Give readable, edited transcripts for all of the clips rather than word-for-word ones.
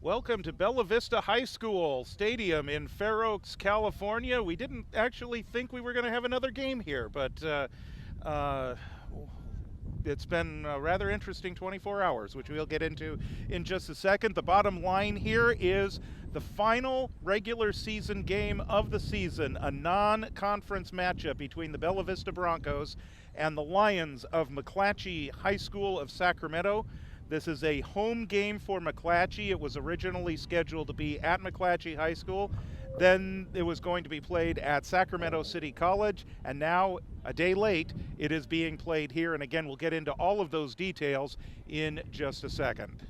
Welcome to Bella Vista High School Stadium in Fair Oaks, California. We didn't actually think we were going to have another game here, but uh, it's been a rather interesting 24 hours, which we'll get into in just a second. The bottom line here is the final regular season game of the season, a non-conference matchup between the Bella Vista Broncos and the Lions of McClatchy High School of Sacramento. This is a home game for McClatchy. It was originally scheduled to be at McClatchy High School. Then it was going to be played at Sacramento City College, and now, a day late, it is being played here. And again, we'll get into all of those details in just a second.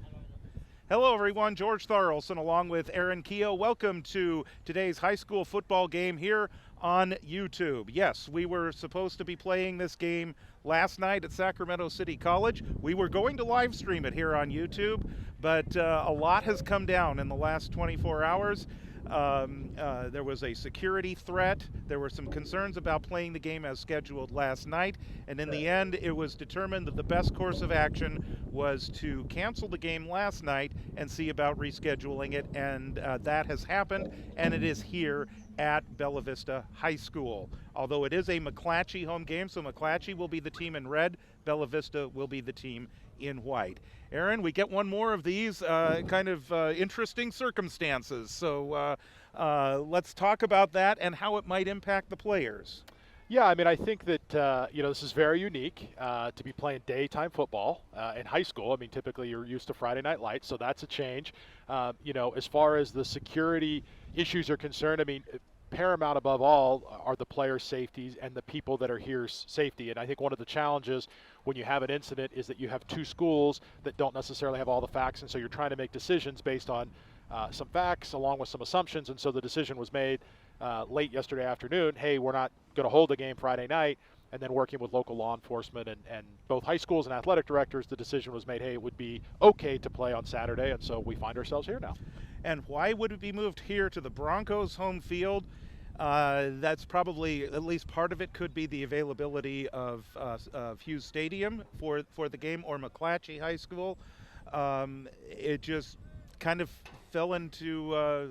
Hello, everyone. George Tharlson along with Aaron Keogh. Welcome to today's high school football game here on YouTube. Yes, we were supposed to be playing this game last night at Sacramento City College. We were going to live stream it here on YouTube, but a lot has come down in the last 24 hours. There was a security threat. There were some concerns about playing the game as scheduled last night, and in the end it was determined that the best course of action was to cancel the game last night and see about rescheduling it, and that has happened, and it is here at Bella Vista High School. Although it is a McClatchy home game, so McClatchy will be the team in red, Bella Vista will be the team in white. Aaron, we get one more of these interesting circumstances. So let's talk about that and how it might impact the players. Yeah, I mean, I think that, this is very unique to be playing daytime football in high school. I mean, typically you're used to Friday night lights, so that's a change. As far as the security issues are concerned, I mean, paramount above all are the players' safeties and the people that are here's safety. And I think one of the challenges when you have an incident is that you have two schools that don't necessarily have all the facts, and so you're trying to make decisions based on some facts along with some assumptions. And so the decision was made late yesterday afternoon, hey, we're not going to hold the game Friday night. And then working with local law enforcement and both high schools and athletic directors, the decision was made, hey, it would be okay to play on Saturday. And so we find ourselves here now. And why would it be moved here to the Broncos home field? That's probably, at least part of it could be the availability of Hughes Stadium for the game, or McClatchy High School. It just kind of fell into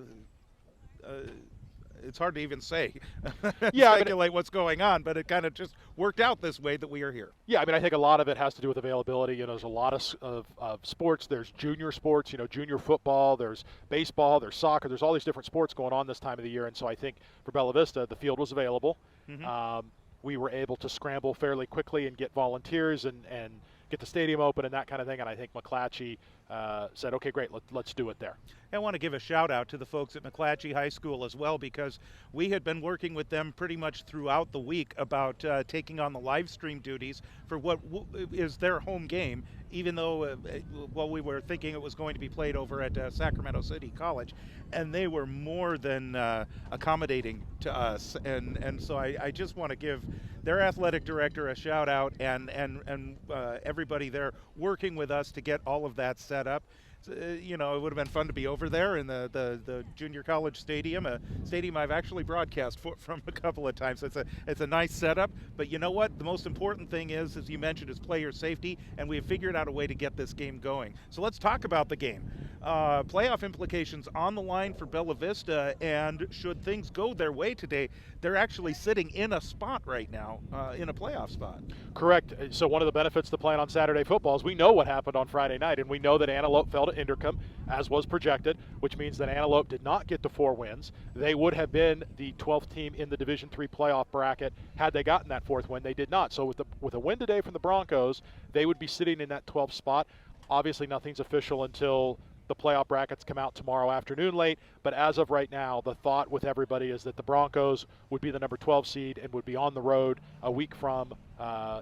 it's hard to even say, speculate what's going on, but it kind of just worked out this way that we are here. Yeah, I mean, I think a lot of it has to do with availability. There's a lot of sports. There's junior sports, junior football. There's baseball. There's soccer. There's all these different sports going on this time of the year. And so I think for Bella Vista, the field was available. Mm-hmm. We were able to scramble fairly quickly and get volunteers and get the stadium open and that kind of thing. And I think McClatchy said, okay, great, let's do it there. I want to give a shout out to the folks at McClatchy High School as well, because we had been working with them pretty much throughout the week about taking on the live stream duties for what is their home game, even though we were thinking it was going to be played over at Sacramento City College, and they were more than accommodating to us, and so I just want to give their athletic director a shout out and everybody there working with us to get all of that set up. It would have been fun to be over there in the junior college stadium, a stadium I've actually broadcast from a couple of times. It's a nice setup, but you know what? The most important thing is, as you mentioned, is player safety, and we have figured out a way to get this game going. So let's talk about the game. Playoff implications on the line for Bella Vista, and should things go their way today, they're actually sitting in a spot right now, in a playoff spot. Correct. So one of the benefits to playing on Saturday football is we know what happened on Friday night, and we know that Antelope fell to Inderkum, as was projected, which means that Antelope did not get to 4 wins. They would have been the 12th team in the Division III playoff bracket had they gotten that 4th win. They did not. So with a win today from the Broncos, they would be sitting in that 12th spot. Obviously, nothing's official until the playoff brackets come out tomorrow afternoon late, but as of right now, the thought with everybody is that the Broncos would be the number 12 seed and would be on the road a week from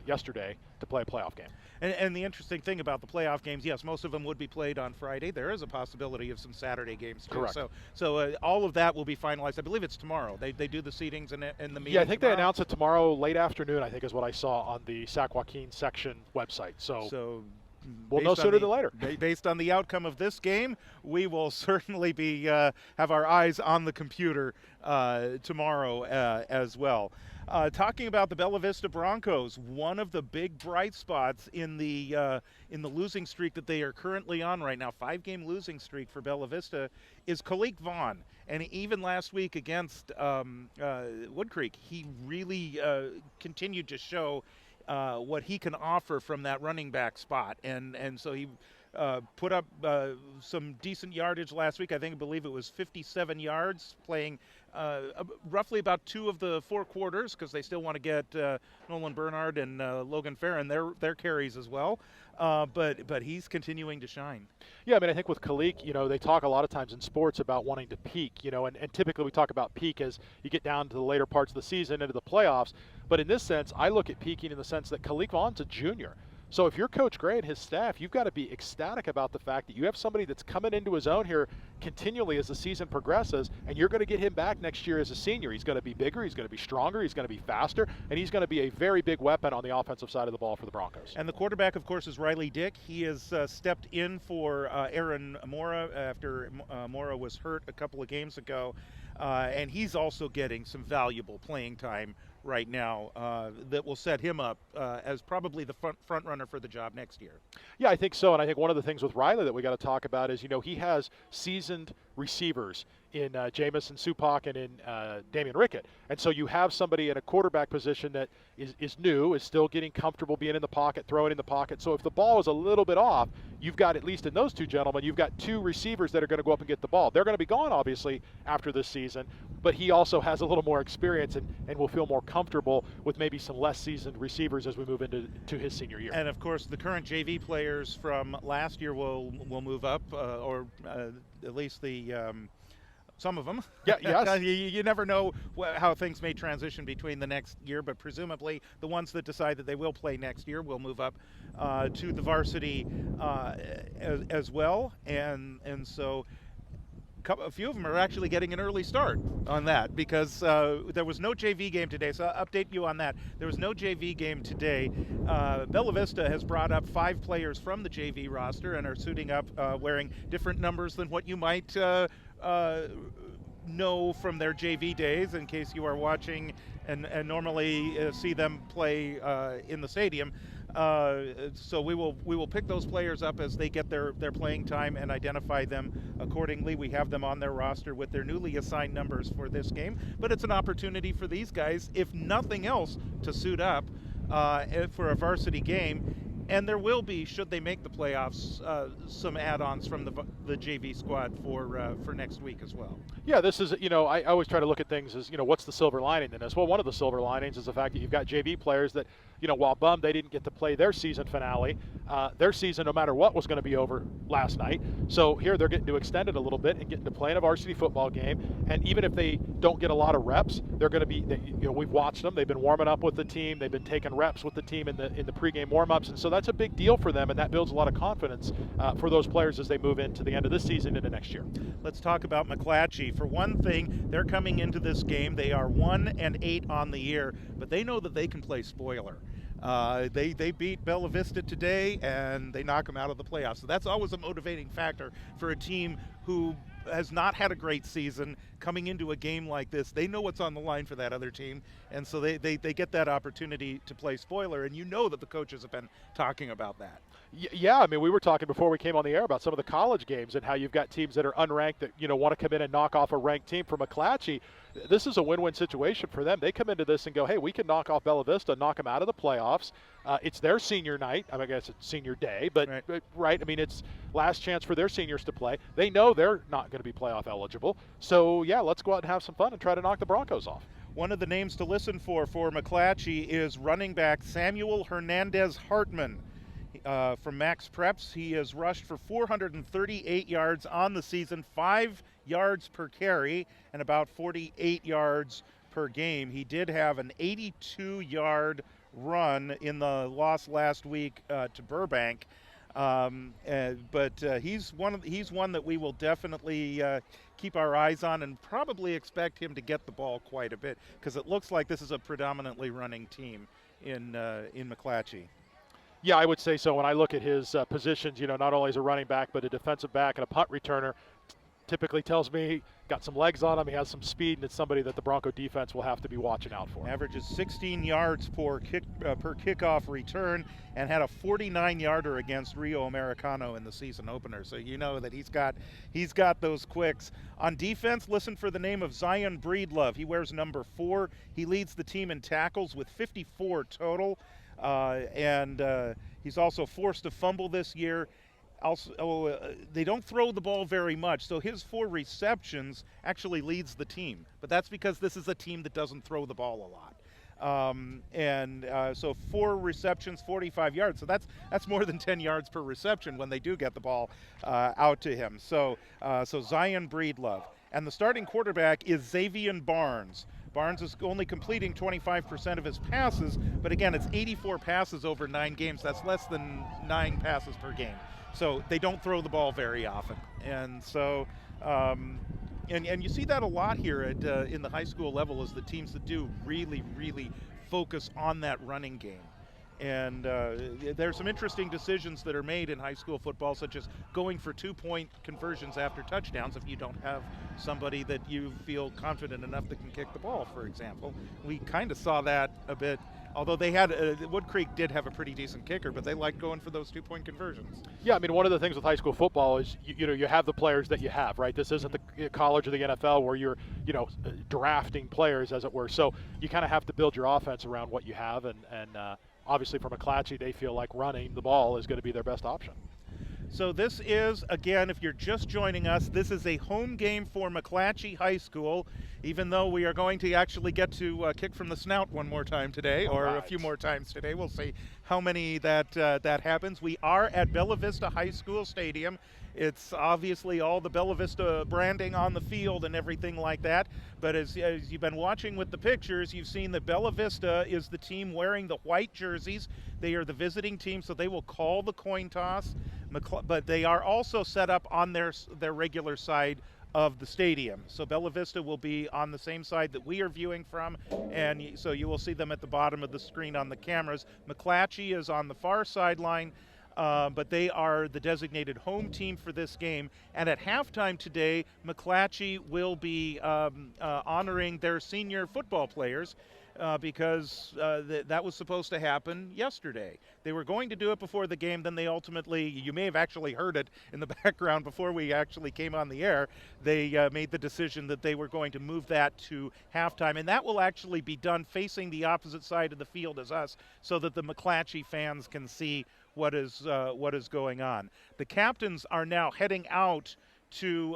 yesterday to play a playoff game. And the interesting thing about the playoff games, yes, most of them would be played on Friday. There is a possibility of some Saturday games too. Correct. So all of that will be finalized. I believe it's tomorrow. They do the seedings and the meeting. Yeah, I think tomorrow. They announce it tomorrow late afternoon, I think is what I saw on the Sac Joaquin section website. So Well, no sooner than later. Based on the outcome of this game, we will certainly be have our eyes on the computer tomorrow as well. Talking about the Bella Vista Broncos, one of the big bright spots in the losing streak that they are currently on right now, 5-game losing streak for Bella Vista, is Kalik Vaughn. And even last week against Wood Creek, he really continued to show what he can offer from that running back spot. And so he put up some decent yardage last week. I believe it was 57 yards, playing roughly about 2 of the 4 quarters, because they still want to get Nolan Bernard and Logan Farron their carries as well. But he's continuing to shine. Yeah, I mean, I think with Kalik, they talk a lot of times in sports about wanting to peak, and typically we talk about peak as you get down to the later parts of the season, into the playoffs. But in this sense, I look at peaking in the sense that Kalik Vaughn's a junior. So if you're Coach Gray and his staff, you've got to be ecstatic about the fact that you have somebody that's coming into his own here continually as the season progresses, and you're going to get him back next year as a senior. He's going to be bigger, he's going to be stronger, he's going to be faster, and he's going to be a very big weapon on the offensive side of the ball for the Broncos. And the quarterback, of course, is Riley Dick. He has stepped in for Aaron Mora after Mora was hurt a couple of games ago, and he's also getting some valuable playing time right now that will set him up as probably the front runner for the job next year. Yeah, I think so. And I think one of the things with Riley that we got to talk about is, he has seasoned receivers in Jamison Supak and in Damian Rickett. And so you have somebody at a quarterback position that is new, is still getting comfortable being in the pocket, throwing in the pocket. So if the ball is a little bit off, you've got, at least in those 2 gentlemen, you've got 2 receivers that are going to go up and get the ball. They're going to be gone, obviously, after this season, but he also has a little more experience and will feel more comfortable with maybe some less seasoned receivers as we move into his senior year. And of course, the current JV players from last year will move up, or at least some of them. Yeah, yes. You never know how things may transition between the next year, but presumably the ones that decide that they will play next year will move up to the varsity as well. And so a few of them are actually getting an early start on that, because there was no JV game today, so I'll update you on that. There was no JV game today. Bella Vista has brought up 5 players from the JV roster and are suiting up wearing different numbers than what you might know from their JV days, in case you are watching and normally see them play in the stadium. So we will pick those players up as they get their playing time and identify them accordingly. We have them on their roster with their newly assigned numbers for this game, but it's an opportunity for these guys, if nothing else, to suit up for a varsity game. And there will be, should they make the playoffs, some add-ons from the JV squad for next week as well. Yeah, this is, I always try to look at things as, what's the silver lining in this? Well, one of the silver linings is the fact that you've got JV players that, while bummed they didn't get to play their season finale, their season, no matter what, was going to be over last night. So here they're getting to extend it a little bit and getting to play in a varsity football game. And even if they don't get a lot of reps, they're going to be, we've watched them. They've been warming up with the team. They've been taking reps with the team in the pregame warm-ups. And so that's a big deal for them, and that builds a lot of confidence for those players as they move into the end of this season into next year. Let's talk about McClatchy. For one thing, they're coming into this game. They are 1-8 on the year, but they know that they can play spoiler. They beat Bella Vista today, and they knock them out of the playoffs. So that's always a motivating factor for a team who has not had a great season coming into a game like this. They know what's on the line for that other team, and so they get that opportunity to play spoiler, and that the coaches have been talking about that. Yeah, I mean, we were talking before we came on the air about some of the college games and how you've got teams that are unranked that, want to come in and knock off a ranked team. For McClatchy, this is a win-win situation for them. They come into this and go, hey, we can knock off Bella Vista, knock them out of the playoffs. It's their senior night. I guess it's senior day, but right. I mean, it's last chance for their seniors to play. They know they're not going to be playoff eligible. So, yeah, let's go out and have some fun and try to knock the Broncos off. One of the names to listen for McClatchy is running back Samuel Hernandez Hartman. From Max Preps, he has rushed for 438 yards on the season, 5 yards per carry, and about 48 yards per game. He did have an 82-yard run in the loss last week to Burbank, but he's one that we will definitely keep our eyes on, and probably expect him to get the ball quite a bit, because it looks like this is a predominantly running team in McClatchy. Yeah, I would say so. When I look at his positions, not only as a running back, but a defensive back and a punt returner, typically tells me he got some legs on him, he has some speed, and it's somebody that the Bronco defense will have to be watching out for. Averages 16 yards per kickoff return, and had a 49-yarder against Rio Americano in the season opener. So you know that he's got those quicks. On defense, listen for the name of Zion Breedlove. He wears number 4. He leads the team in tackles with 54 total, and he's also forced a fumble this year. Also, they don't throw the ball very much, so his 4 receptions actually leads the team. But that's because this is a team that doesn't throw the ball a lot. So 4 receptions, 45 yards. So that's more than 10 yards per reception when they do get the ball out to him. So Zion Breedlove. And the starting quarterback is Xavier Barnes. Barnes is only completing 25% of his passes, but again, it's 84 passes over 9 games. That's less than 9 passes per game. So they don't throw the ball very often. And so, and you see that a lot here in the high school level, is the teams that do really, really focus on that running game. And there's some interesting decisions that are made in high school football, such as going for 2-point conversions after touchdowns if you don't have somebody that you feel confident enough that can kick the ball, for example. We kind of saw that a bit, although they had Wood Creek did have a pretty decent kicker, but they liked going for those 2-point conversions. Yeah, I mean, one of the things with high school football is you have the players that you have, right? This isn't the college or the NFL where you're drafting players, as it were. So you kind of have to build your offense around what you have, and obviously for McClatchy, they feel like running the ball is going to be their best option. So this is, again, if you're just joining us, this is a home game for McClatchy High School, even though we are going to actually get to kick from the snout one more time today, or a few more times today. We'll see how many that happens. We are at Bella Vista High School Stadium. It's obviously all the Bella Vista branding on the field and everything like that. But as you've been watching with the pictures, you've seen that Bella Vista is the team wearing the white jerseys. They are the visiting team, so they will call the coin toss. But they are also set up on their regular side of the stadium. So Bella Vista will be on the same side that we are viewing from, and so you will see them at the bottom of the screen on the cameras. McClatchy is on the far sideline. But they are the designated home team for this game. And at halftime today, McClatchy will be honoring their senior football players because that was supposed to happen yesterday. They were going to do it before the game, then they ultimately, you may have actually heard it in the background before we actually came on the air, they made the decision that they were going to move that to halftime. And that will actually be done facing the opposite side of the field as us, so that the McClatchy fans can see what is going on. The captains are now heading out to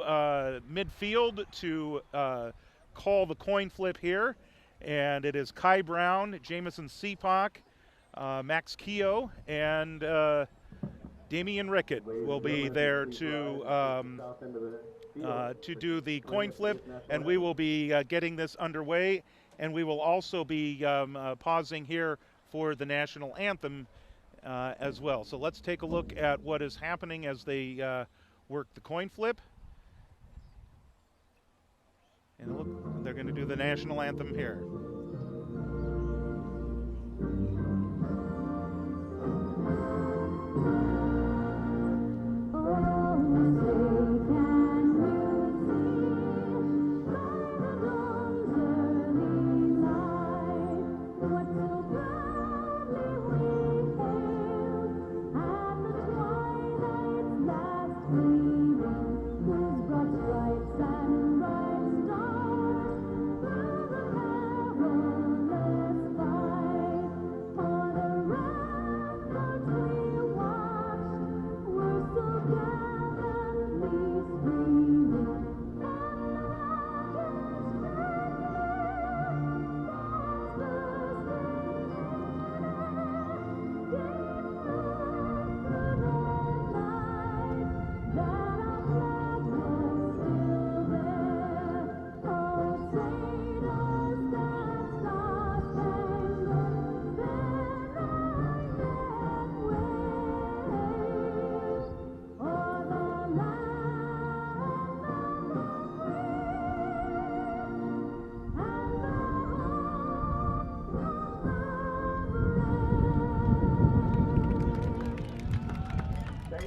midfield to call the coin flip here, and it is Kai Brown, Jamison Seepak, Max Keogh, and Damian Rickett will be there to do the coin flip, and we will be getting this underway, and we will also be pausing here for the national anthem as well. So let's take a look at what is happening as they work the coin flip. And look, they're going to do the national anthem here.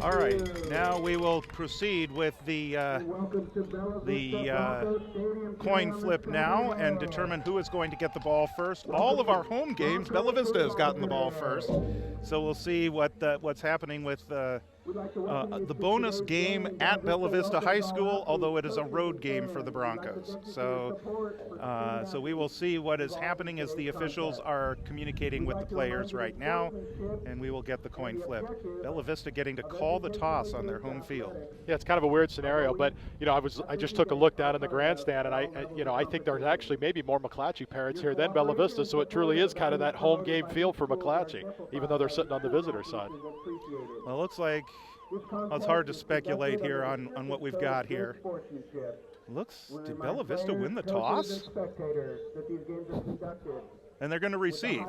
All right, now we will proceed with the coin flip now and determine who is going to get the ball first. All of our home games, Bella Vista has gotten the ball first, so we'll see what's happening with the bonus game at Bella Vista High School, although it is a road game for the Broncos. So we will see what is happening as the officials are communicating with the players right now, and we will get the coin flip. Bella Vista getting to call the toss on their home field. Yeah, it's kind of a weird scenario, but I just took a look down in the grandstand, and I think there's actually maybe more McClatchy parents here than Bella Vista, so it truly is kind of that home game feel for McClatchy, even though they're sitting on the visitor side. Well, it looks like it's hard to speculate here on what we've got here. Did Bella Vista win the toss? And they're going to receive.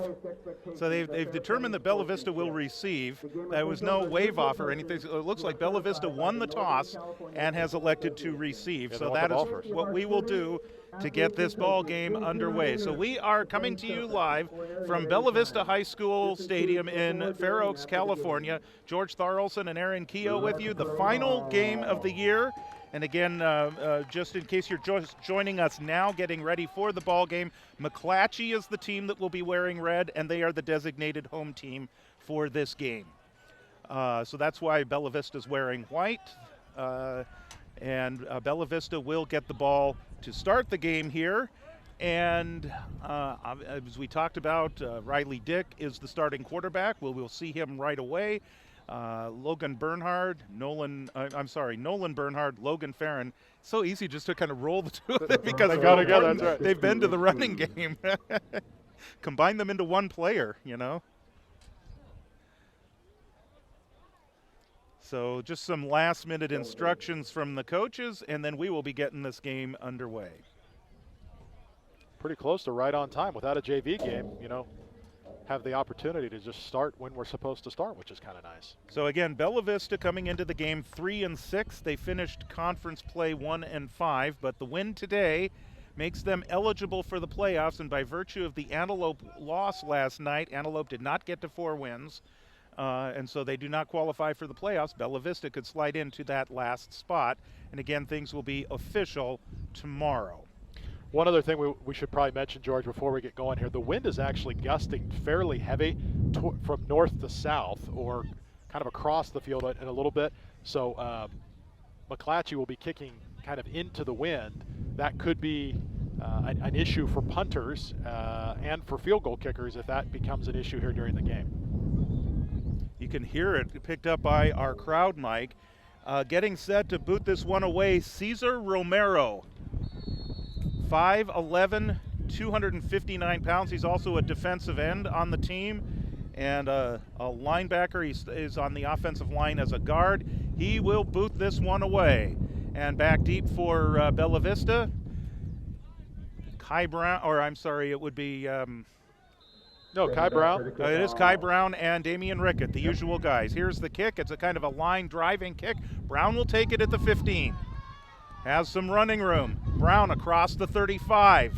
So they've determined that Bella Vista will receive. There was no wave off or anything. So it looks like Bella Vista won the toss and has elected to receive. So that is what we will do to get this ball game underway. So we are coming to you live from Bella Vista High School Stadium in Fair Oaks, California. George Tharlson and Aaron Keogh with you. The final game of the year. And again, just in case you're just joining us now, getting ready for the ball game, McClatchy is the team that will be wearing red, and they are the designated home team for this game. So that's why Bella Vista is wearing white, and Bella Vista will get the ball to start the game here. And as we talked about, Riley Dick is the starting quarterback. We'll see him right away. Nolan Bernhard, Logan Farron. So easy just to kind of roll the two of them because they go together. That's right. They've been to the running game. Combine them into one player, So just some last-minute instructions from the coaches, and then we will be getting this game underway. Pretty close to right on time. Without a JV game, have the opportunity to just start when we're supposed to start, which is kind of nice. So again, Bella Vista coming into the game 3-6. They finished conference play 1-5, but the win today makes them eligible for the playoffs, and by virtue of the Antelope loss last night, Antelope did not get to 4 wins, and so they do not qualify for the playoffs. Bella Vista could slide into that last spot, and again, things will be official tomorrow. One other thing we should probably mention, George, before we get going here, the wind is actually gusting fairly heavy from north to south, or kind of across the field in a little bit. So McClatchy will be kicking kind of into the wind. That could be an issue for punters and for field goal kickers if that becomes an issue here during the game. You can hear it picked up by our crowd mic. Getting set to boot this one away, Cesar Romero. 5'11", 259 pounds. He's also a defensive end on the team and a linebacker. He is on the offensive line as a guard. He will boot this one away. And back deep for Bella Vista. Kai Brown, or I'm sorry, it would be... Kai Brown. It is Kai Brown and Damian Rickett, the usual guys. Here's the kick. It's a kind of a line driving kick. Brown will take it at the 15. Has some running room. Brown across the 35.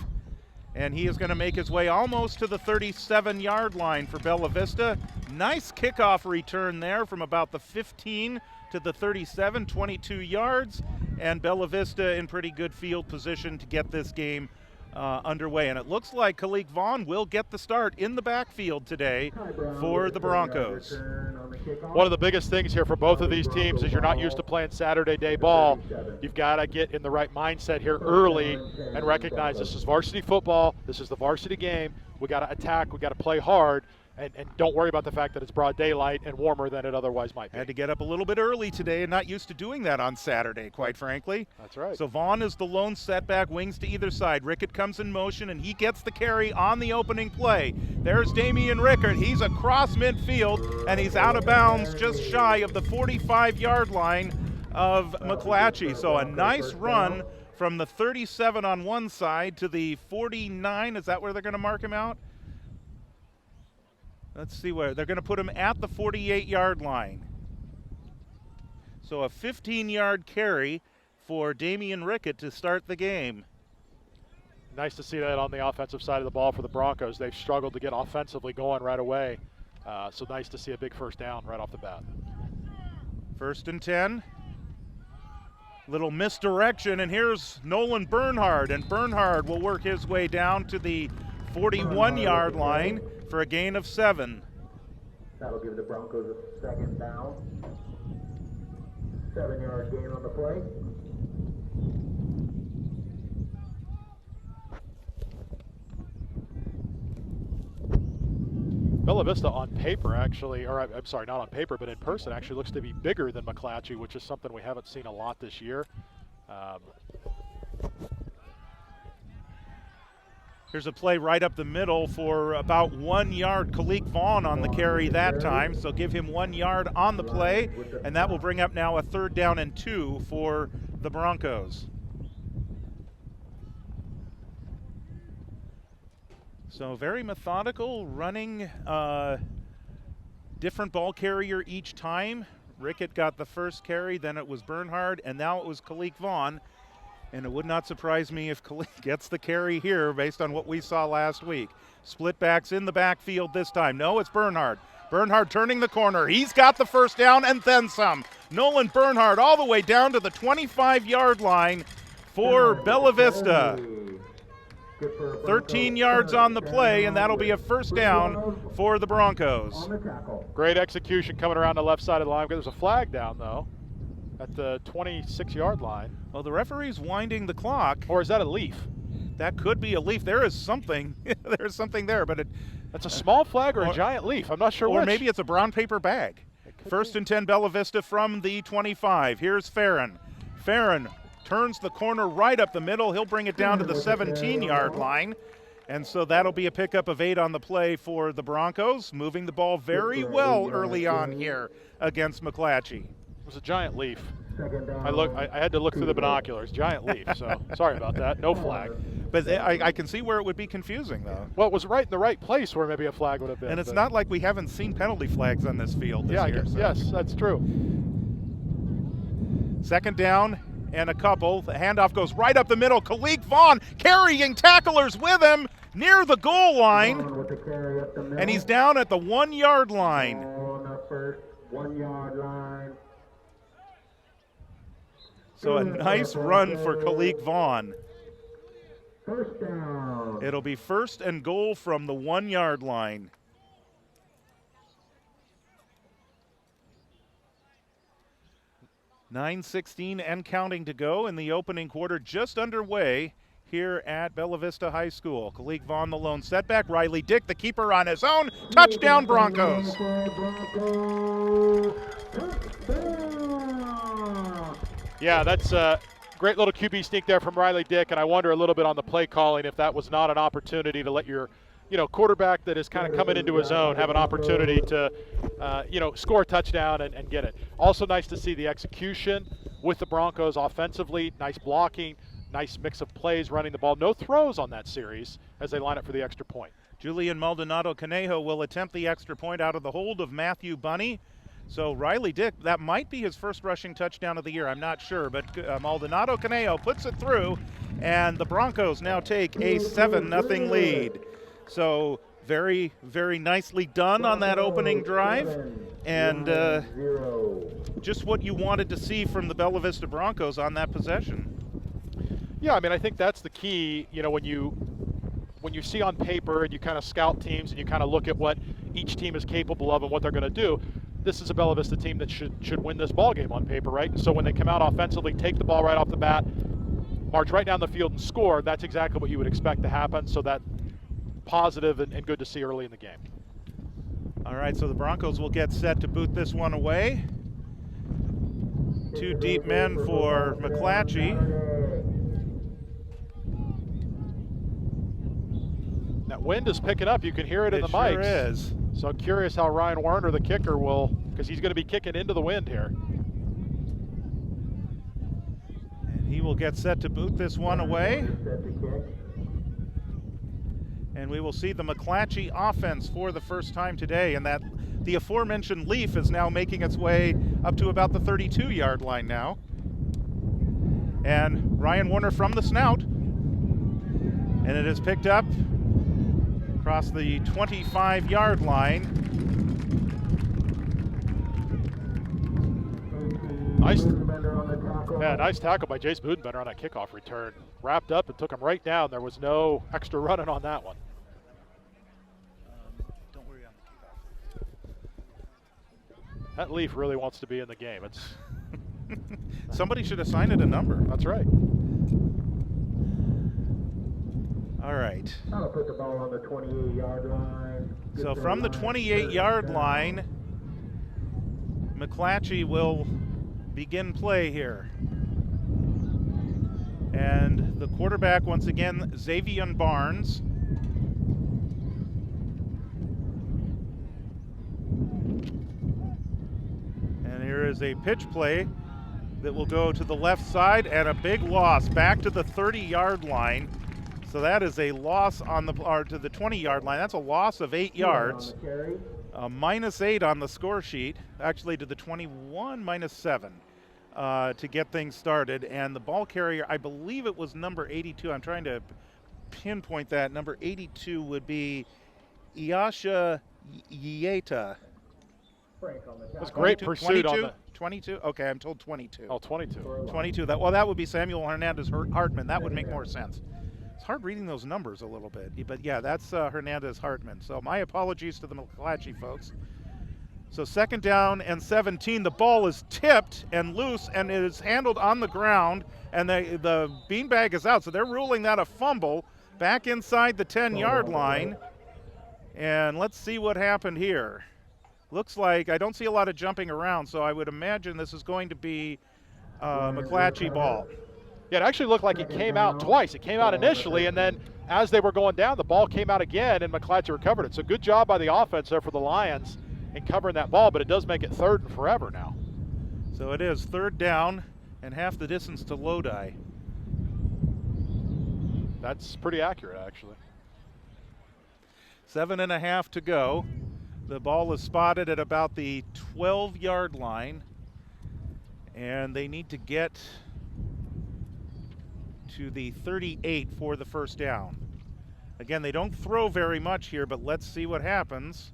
And he is going to make his way almost to the 37-yard line for Bella Vista. Nice kickoff return there from about the 15 to the 37, 22 yards. And Bella Vista in pretty good field position to get this game underway. And it looks like Kalik Vaughn will get the start in the backfield today for the Broncos. One of the biggest things here for both of these teams is you're not used to playing Saturday day ball. You've got to get in the right mindset here early and recognize this is varsity football. This is the varsity game. We got to attack. We got to play hard. And don't worry about the fact that it's broad daylight and warmer than it otherwise might be. Had to get up a little bit early today and not used to doing that on Saturday, quite frankly. That's right. So Vaughn is the lone setback, wings to either side. Rickett comes in motion, and he gets the carry on the opening play. There's Damian Rickett. He's across midfield, and he's out of bounds just shy of the 45-yard line of McClatchy. So a nice run from the 37 on one side to the 49. Is that where they're going to mark him out? Let's see where. They're going to put him at the 48-yard line. So a 15-yard carry for Damian Rickett to start the game. Nice to see that on the offensive side of the ball for the Broncos. They've struggled to get offensively going right away. So nice to see a big first down right off the bat. First and 10. Little misdirection, and here's Nolan Bernhard, and Bernhard will work his way down to the 41-yard line for a gain of 7. That'll give the Broncos a second down. 7-yard gain on the play. Bella Vista on paper actually, or I'm sorry, not on paper, but in person actually looks to be bigger than McClatchy, which is something we haven't seen a lot this year. Here's a play right up the middle for about 1 yard. Kalik Vaughn on the carry that time, so give him 1 yard on the play, and that will bring up now a 3rd down and 2 for the Broncos. So very methodical, running different ball carrier each time. Rickett got the first carry, then it was Bernhard, and now it was Kalik Vaughn. And it would not surprise me if Kalik gets the carry here based on what we saw last week. Split backs in the backfield this time. No, it's Bernhard. Bernhard turning the corner. He's got the first down and then some. Nolan Bernhard all the way down to the 25-yard line for Bella Vista. 13 yards on the play, and that'll be a first down for the Broncos. Great execution coming around the left side of the line. There's a flag down, though, at the 26-yard line. Well, the referee's winding the clock. Or is that a leaf? That could be a leaf. There is something. There's something there, but that's a small flag or a giant leaf. I'm not sure which. Or maybe it's a brown paper bag. First and 10, Bella Vista from the 25. Here's Farron. Farron turns the corner right up the middle. He'll bring it down to the 17-yard line. And so that'll be a pickup of 8 on the play for the Broncos, moving the ball very well early on here against McClatchy. It was a giant leaf. I had to look through the binoculars. Giant leaf, so sorry about that. No flag. But I can see where it would be confusing, though. Well, it was right in the right place where maybe a flag would have been. And it's not like we haven't seen penalty flags on this field this year. Yes, that's true. Second down and a couple. The handoff goes right up the middle. Kalik Vaughn carrying tacklers with him near the goal line. And he's down at the 1 yard line. On the first 1 yard line. So a nice run for Kalik Vaughn. First down. It'll be first and goal from the 1 yard line. .9:16 and counting to go in the opening quarter, just underway here at Bella Vista High School. Kalik Vaughn, the lone setback. Riley Dick, the keeper, on his own. Touchdown, Broncos. Yeah, that's a great little QB sneak there from Riley Dick, and I wonder a little bit on the play calling if that was not an opportunity to let your quarterback that is kind of coming into his own have an opportunity to, score a touchdown and get it. Also nice to see the execution with the Broncos offensively, nice blocking, nice mix of plays running the ball. No throws on that series as they line up for the extra point. Julian Maldonado Conejo will attempt the extra point out of the hold of Matthew Bunny. So Riley Dick, that might be his first rushing touchdown of the year. I'm not sure, but Maldonado Conejo puts it through, and the Broncos now take a 7-0 lead. So very, very nicely done on that opening drive, and just what you wanted to see from the Bella Vista Broncos on that possession. Yeah, I mean, I think that's the key. When you see on paper and you kind of scout teams and you kind of look at what each team is capable of and what they're going to do, this is a Bella Vista team that should win this ball game on paper, right? So when they come out offensively, take the ball right off the bat, march right down the field and score, that's exactly what you would expect to happen. So that positive and good to see early in the game. All right, so the Broncos will get set to boot this one away. 2 deep men for McClatchy. That wind is picking up. You can hear it in the mics. It sure is. So I'm curious how Ryan Werner, the kicker, will, because he's going to be kicking into the wind here. And he will get set to boot this one away. And we will see the McClatchy offense for the first time today, and that the aforementioned leaf is now making its way up to about the 32-yard line now. And Ryan Warner from the snout, and it is picked up across the 25-yard line. Nice, Budenbender on the tackle. yeah, nice tackle by Jace Budenbender on that kickoff return. Wrapped up and took him right down. There was no extra running on that one. Don't worry on the kickoff. That Leaf really wants to be in the game. It's Somebody should assign it a number. That's right. All right. I'll put the ball on the 28-yard line. So from the 28-yard line, McClatchy will begin play here. And the quarterback, once again, Xavier Barnes. And here is a pitch play that will go to the left side, and a big loss back to the 30-yard line. So that is a loss on the, or to the 20-yard line. That's a loss of 8 yards. -8 on the score sheet, actually to the 21, -7 to get things started. And the ball carrier, I believe it was number 82. I'm trying to pinpoint that. Number 82 would be Iasha Yeta. It was great pursuit on the 22? Okay, I'm told 22. Oh, 22. 22. That would be Samuel Hernandez Hartman. That would make more sense. It's hard reading those numbers a little bit, but yeah, that's Hernandez Hartman. So my apologies to the McClatchy folks. So 2nd down and 17. The ball is tipped and loose, and it is handled on the ground, and the beanbag is out. So they're ruling that a fumble back inside the 10-yard line. And let's see what happened here. Looks like I don't see a lot of jumping around, so I would imagine this is going to be McClatchy ball. Yeah, it actually looked like it came out twice. It came out initially, and then as they were going down, the ball came out again, and McClatchy recovered it. So good job by the offense there for the Lions in covering that ball, but it does make it 3rd and forever now. So it is 3rd down and half the distance to Lodi. That's pretty accurate, actually. 7.5 to go. The ball is spotted at about the 12-yard line, and they need to get to the 38 for the 1st down. Again, they don't throw very much here, but let's see what happens.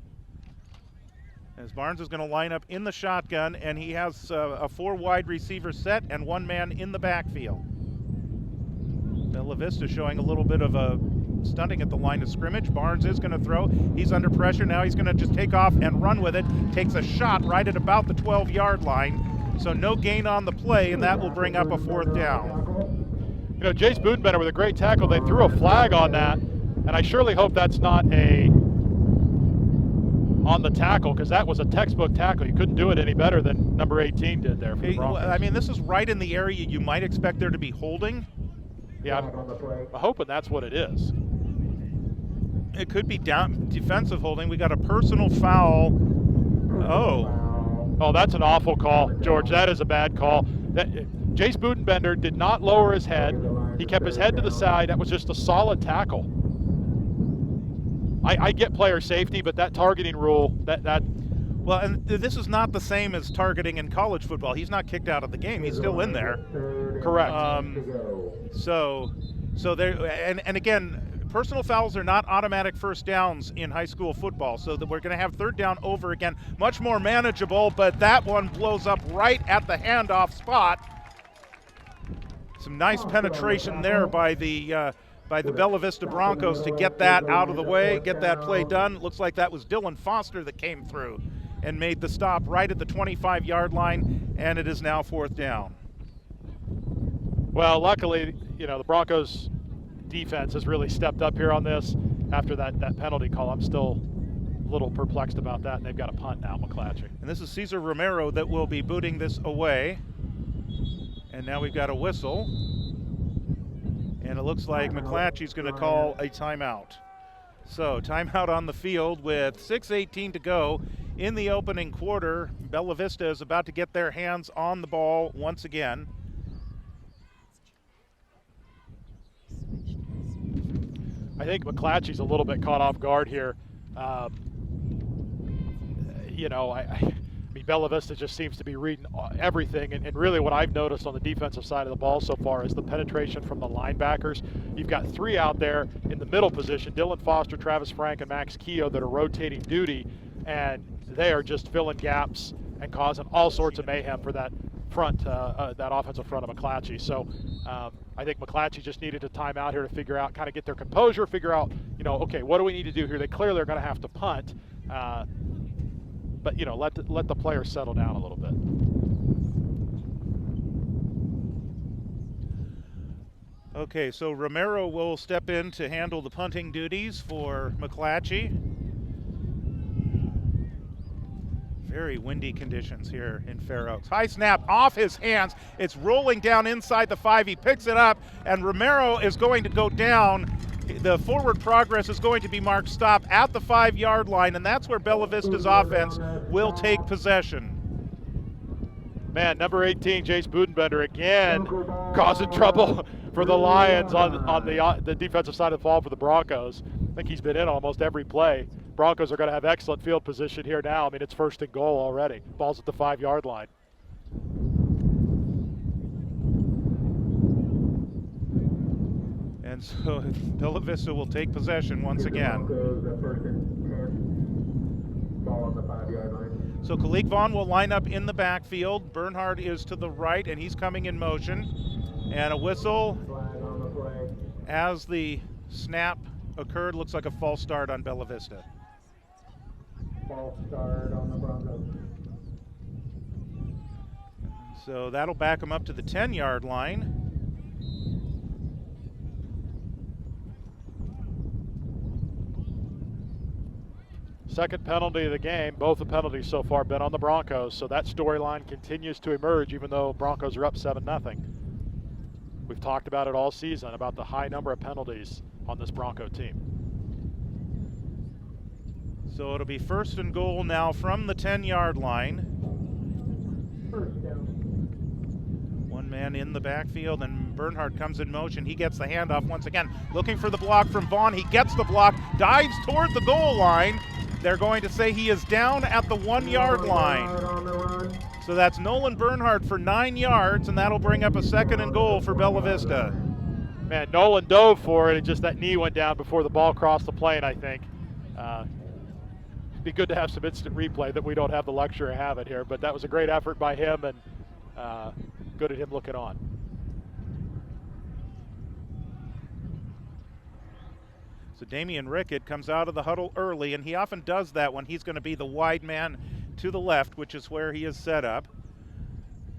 As Barnes is going to line up in the shotgun, and he has a 4 wide receiver set and 1 man in the backfield. Bella Vista showing a little bit of a stunting at the line of scrimmage. Barnes is going to throw. He's under pressure now. He's going to just take off and run with it. Takes a shot right at about the 12-yard line. So no gain on the play, and that will bring up a 4th down. You know, Jace Budenbender with a great tackle. They threw a flag on that, and I surely hope that's not on the tackle, because that was a textbook tackle. You couldn't do it any better than number 18 did there for the Broncos. I mean, this is right in the area you might expect there to be holding. Yeah, I'm hoping that's what it is. It could be down defensive holding. We got a personal foul. Oh, that's an awful call, George. That is a bad call. Jace Budenbender did not lower his head. He kept his head to the side. That was just a solid tackle. I get player safety, but that targeting rule, Well, and this is not the same as targeting in college football. He's not kicked out of the game. He's still in there. Correct. So there, and again, personal fouls are not automatic 1st downs in high school football. So that we're going to have 3rd down over again, much more manageable. But that one blows up right at the handoff spot. Some nice penetration there by the Bella Vista Broncos to get that out of the way, get that play done. Looks like that was Dylan Foster that came through and made the stop right at the 25-yard line, and it is now 4th down. Well, luckily, you know, the Broncos defense has really stepped up here on this after that penalty call. I'm still a little perplexed about that, and they've got a punt now, McClatchy. And this is Cesar Romero that will be booting this away. And now we've got a whistle. And it looks like McClatchy's going to call a timeout. So timeout on the field with 6:18 to go in the opening quarter. Bella Vista is about to get their hands on the ball once again. I think McClatchy's a little bit caught off guard here. You know, I mean, Bella Vista just seems to be reading everything, and really what I've noticed on the defensive side of the ball so far is the penetration from the linebackers. You've got 3 out there in the middle position, Dylan Foster, Travis Frank, and Max Keogh, that are rotating duty, and they are just filling gaps and causing all sorts of mayhem for that front, that offensive front of McClatchy. So I think McClatchy just needed a timeout here to figure out, kind of get their composure, figure out, okay, what do we need to do here? They clearly are going to have to punt, but let the players settle down a little bit. Okay, so Romero will step in to handle the punting duties for McClatchy. Very windy conditions here in Fair Oaks. High snap off his hands. It's rolling down inside the 5. He picks it up, and Romero is going to go down. The forward progress is going to be marked stop at the 5-yard line, and that's where Bella Vista's offense will take possession. Man, number 18, Jace Budenbender again causing trouble for the Lions on the defensive side of the ball for the Broncos. I think he's been in almost every play. Broncos are going to have excellent field position here now. I mean, it's 1st and goal already. Ball's at the 5-yard line. And so Bella Vista will take possession once again. So Kalik Vaughn will line up in the backfield. Bernhard is to the right, and he's coming in motion. And a whistle as the snap occurred. Looks like a false start on Bella Vista. False start on the Broncos. So that'll back them up to the 10-yard line. Second penalty of the game. Both the penalties so far been on the Broncos, so that storyline continues to emerge even though Broncos are up 7-0. We've talked about it all season, about the high number of penalties on this Bronco team. So it'll be 1st and goal now from the 10-yard line. First down. One man in the backfield, and Bernhard comes in motion. He gets the handoff once again, looking for the block from Vaughn. He gets the block, dives toward the goal line. They're going to say he is down at the 1-yard line. So that's Nolan Bernhard for 9 yards, and that'll bring up a 2nd and goal for Bella Vista. Man, Nolan dove for it, and just that knee went down before the ball crossed the plane, I think. It'd be good to have some instant replay that we don't have the luxury of having here, but that was a great effort by him, and good at him looking on. So Damian Rickett comes out of the huddle early, and he often does that when he's going to be the wide man to the left, which is where he is set up.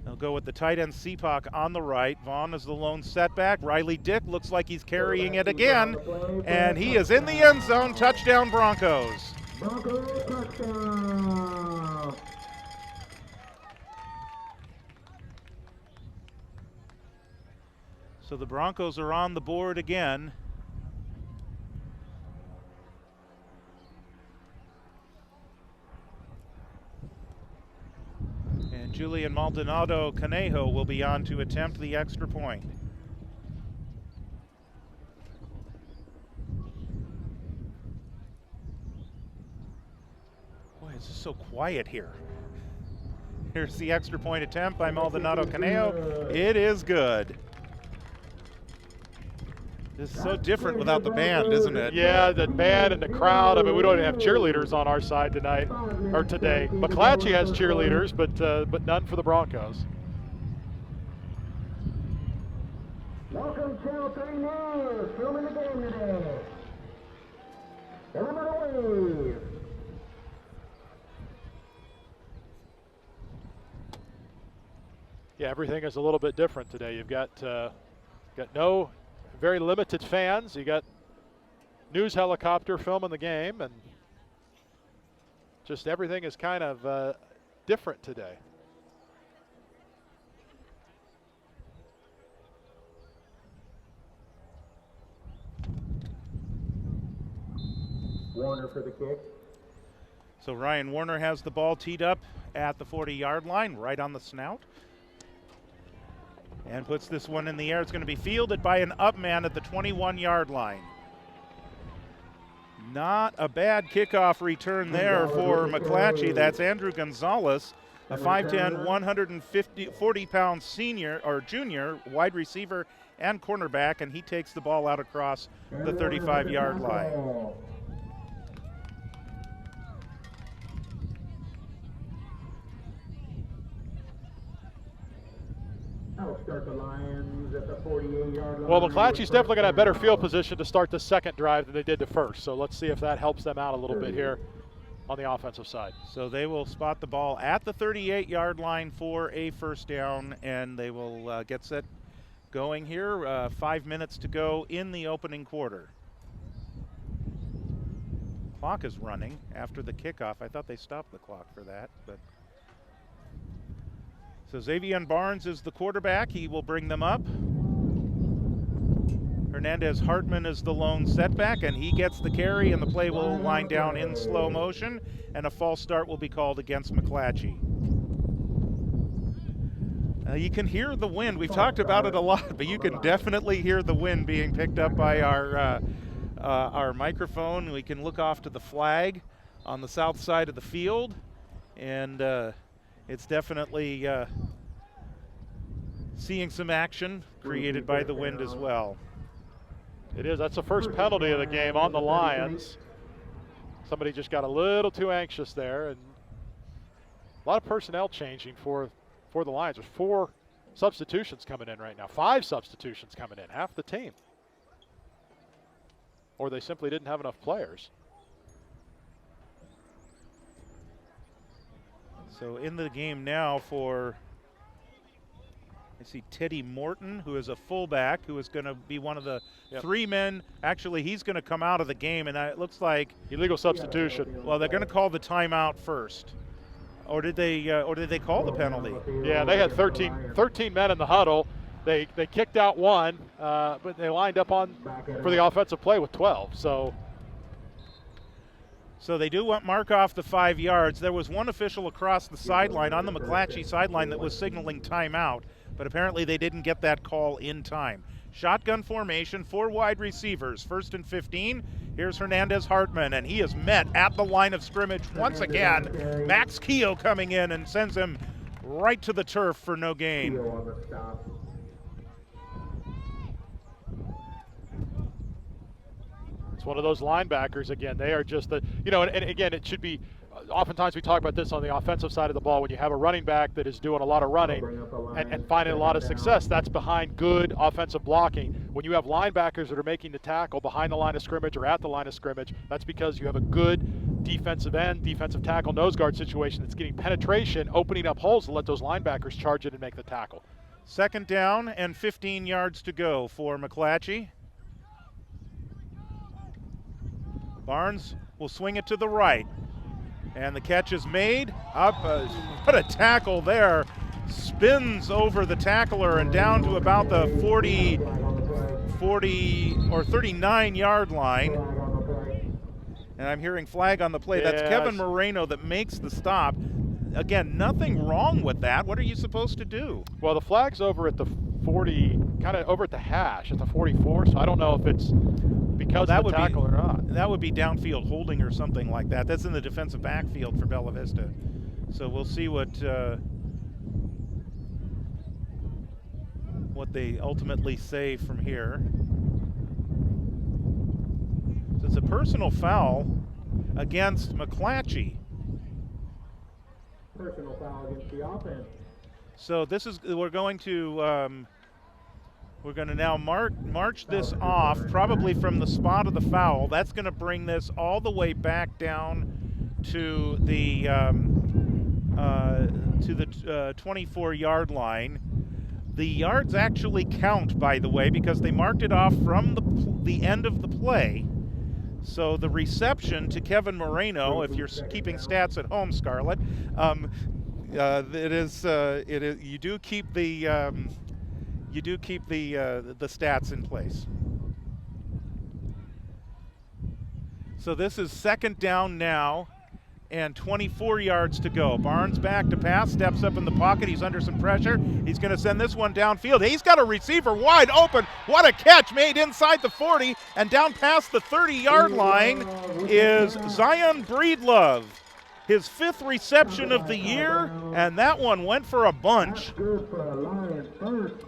They'll go with the tight end Seapock on the right. Vaughn is the lone setback. Riley Dick looks like he's carrying it again, and he is in the end zone. Touchdown Broncos. Broncos touchdown. So the Broncos are on the board again. And Julian Maldonado Canejo will be on to attempt the extra point. Boy, it's just so quiet here. Here's the extra point attempt by Maldonado Canejo. It is good. This is so different without the band, isn't it? Yeah, the band and the crowd. I mean, we don't even have cheerleaders on our side tonight, or today. McClatchy has cheerleaders, but none for the Broncos. Welcome Channel 3 News, filming the game today. Illinois Wave. Yeah, everything is a little bit different today. You've got no very limited fans. You got news helicopter filming the game, and just everything is kind of different today. Warner for the kick. So Ryan Warner has the ball teed up at the 40-yard line, right on the snout. And puts this one in the air. It's going to be fielded by an up man at the 21-yard line. Not a bad kickoff return there for McClatchy. That's Andrew Gonzalez, a 5'10", 140-pound senior or junior wide receiver and cornerback, and he takes the ball out across the 35-yard line. start the Lions at the 48-yard line. Well, McClatchy's definitely going to have better field position to start the second drive than they did the first. So let's see if that helps them out a little bit here on the offensive side. So they will spot the ball at the 38-yard line for a first down, and they will get set going here. 5 minutes to go in the opening quarter. Clock is running after the kickoff. I thought they stopped the clock for that, but so Xavier Barnes is the quarterback. He will bring them up. Hernandez Hartman is the lone setback, and he gets the carry, and the play will wind down in slow motion, and a false start will be called against McClatchy. You can hear the wind. We've talked about it a lot, but you can definitely hear the wind being picked up by our microphone. We can look off to the flag on the south side of the field, and it's definitely seeing some action created by the wind as well. It is. That's the first penalty of the game on the Lions. Somebody just got a little too anxious there, and a lot of personnel changing for the Lions. There's 4 substitutions coming in right now. 5 substitutions coming in, half the team. Or they simply didn't have enough players. So in the game now for, I see Teddy Morton, who is a fullback, who is going to be one of the 3 men. Actually, he's going to come out of the game, and it looks like illegal substitution. Well, they're going to call the timeout first, or did they call the penalty? Yeah, they had 13 men in the huddle. They kicked out 1, but they lined up for the offensive play with 12. So they do mark off the 5 yards. There was one official across the sideline on the McClatchy sideline that was signaling timeout, but apparently they didn't get that call in time. Shotgun formation, 4 wide receivers, 1st and 15. Here's Hernandez Hartman, and he is met at the line of scrimmage once again. Max Keogh coming in and sends him right to the turf for no gain. It's one of those linebackers, again, they are just and again, it should be, oftentimes we talk about this on the offensive side of the ball, when you have a running back that is doing a lot of running and finding a lot of success, that's behind good offensive blocking. When you have linebackers that are making the tackle behind the line of scrimmage or at the line of scrimmage, that's because you have a good defensive end, defensive tackle, nose guard situation that's getting penetration, opening up holes to let those linebackers charge it and make the tackle. 2nd down and 15 yards to go for McClatchy. Barnes will swing it to the right, and the catch is made. What a tackle there. Spins over the tackler and down to about the 40 or 39-yard line. And I'm hearing flag on the play. That's Kevin Moreno that makes the stop. Again, nothing wrong with that. What are you supposed to do? Well, the flag's over at the 40, kind of over at the hash at the 44, so I don't know if it's because of the tackle or not. That would be downfield holding or something like that. That's in the defensive backfield for Bella Vista. So we'll see what they ultimately say from here. So it's a personal foul against McClatchy. Personal foul against the offense. So we're going to now march this off, probably from the spot of the foul. That's going to bring this all the way back down to the 24-yard line. The yards actually count, by the way, because they marked it off from the end of the play. So the reception to Kevin Moreno, if you're keeping stats at home, Scarlett, you do keep the stats in place. So this is 2nd down now and 24 yards to go. Barnes back to pass, steps up in the pocket. He's under some pressure. He's going to send this one downfield. He's got a receiver wide open. What a catch made inside the 40, and down past the 30-yard line is Zion Breedlove. His 5th reception of the year, and that one went for a bunch.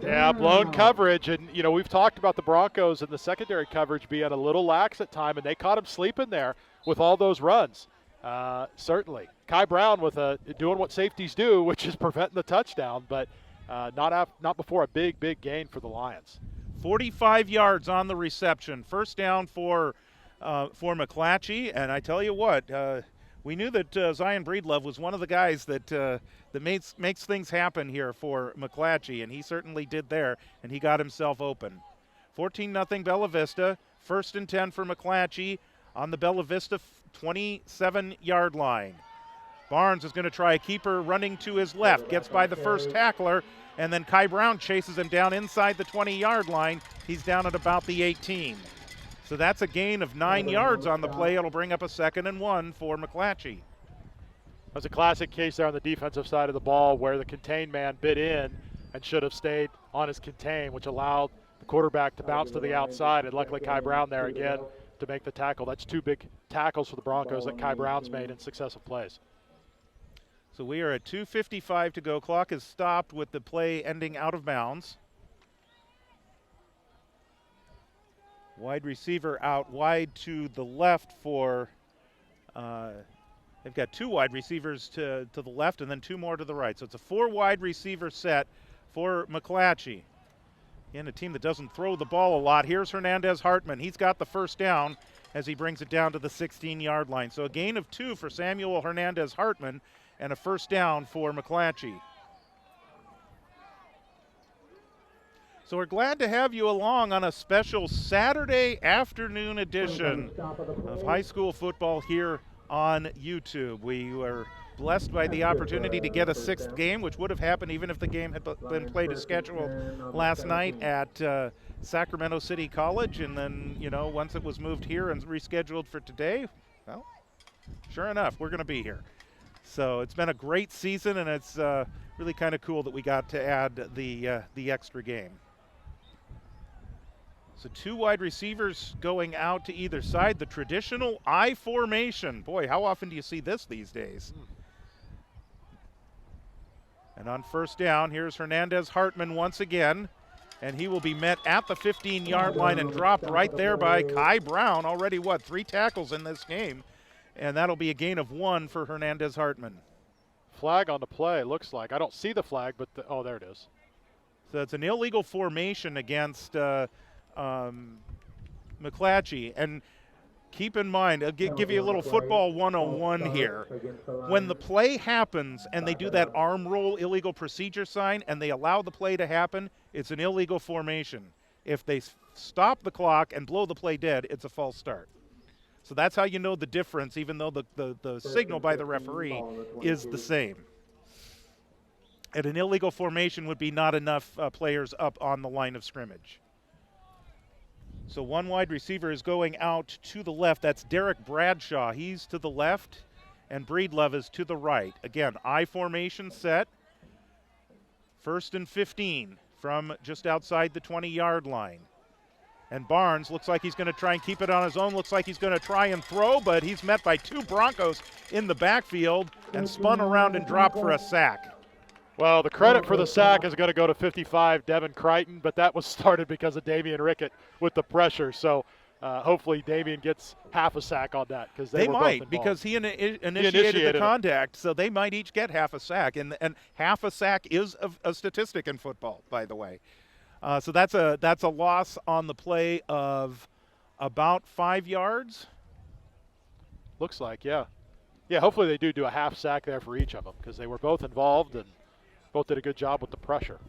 Yeah, blown coverage, and we've talked about the Broncos and the secondary coverage being a little lax at time, and they caught him sleeping there with all those runs. Certainly. Kai Brown with doing what safeties do, which is preventing the touchdown, but not before a big gain for the Lions. 45 yards on the reception. First down for McClatchy, and I tell you what, we knew that Zion Breedlove was one of the guys that makes things happen here for McClatchy, and he certainly did there, and he got himself open. 14-0 Bella Vista. First and 10 for McClatchy on the Bella Vista 27-yard line. Barnes is going to try a keeper running to his left, gets by the first tackler, and then Kai Brown chases him down inside the 20-yard line. He's down at about the 18. So that's a gain of 9 yards on the play. It'll bring up a 2nd and 1 for McClatchy. That's a classic case there on the defensive side of the ball where the contained man bit in and should have stayed on his contain, which allowed the quarterback to bounce to the outside, and luckily Kai Brown there again to make the tackle. That's 2 big tackles for the Broncos that Kai Brown's made in successive plays. So we are at 2:55 to go. Clock is stopped with the play ending out of bounds. Wide receiver out wide to the left for, they've got 2 wide receivers to the left and then 2 more to the right. So it's a 4 wide receiver set for McClatchy. Again, a team that doesn't throw the ball a lot. Here's Hernandez Hartman. He's got the first down as he brings it down to the 16-yard line. So a gain of 2 for Samuel Hernandez Hartman and a first down for McClatchy. So we're glad to have you along on a special Saturday afternoon edition of high school football here on YouTube. We were blessed by the opportunity to get a 6th game, which would have happened even if the game had been played as scheduled last night at Sacramento City College. And then, once it was moved here and rescheduled for today, well, sure enough, we're going to be here. So it's been a great season, and it's really kind of cool that we got to add the extra game. So 2 wide receivers going out to either side. The traditional I formation. Boy, how often do you see this these days? And on first down, here's Hernandez Hartman once again. And he will be met at the 15-yard line and dropped right there by Kai Brown. Already, 3 tackles in this game. And that'll be a gain of 1 for Hernandez Hartman. Flag on the play, looks like. I don't see the flag, but there it is. So it's an illegal formation against McClatchy. And keep in mind, I'll give you a little football 101 here. When the play happens and they do that arm roll illegal procedure sign and they allow the play to happen, it's an illegal formation. If they stop the clock and blow the play dead, it's a false start. So that's how you know the difference, even though the signal by the referee is the same. And an illegal formation would be not enough players up on the line of scrimmage. So 1 wide receiver is going out to the left. That's Derek Bradshaw. He's to the left, and Breedlove is to the right. Again, I formation set. 1st and 15 from just outside the 20-yard line. And Barnes looks like he's going to try and keep it on his own. Looks like he's going to try and throw, but he's met by 2 Broncos in the backfield and spun around and dropped for a sack. Well, the credit for the sack is going to go to 55, Devin Crichton, but that was started because of Damian Rickett with the pressure. So hopefully Damian gets half a sack on that. They might, because he initiated the contact, so they might each get half a sack. And half a sack is a statistic in football, by the way. So that's a loss on the play of about 5 yards. Looks like, yeah. Yeah, hopefully they do a half sack there for each of them because they were both involved and both did a good job with the pressure.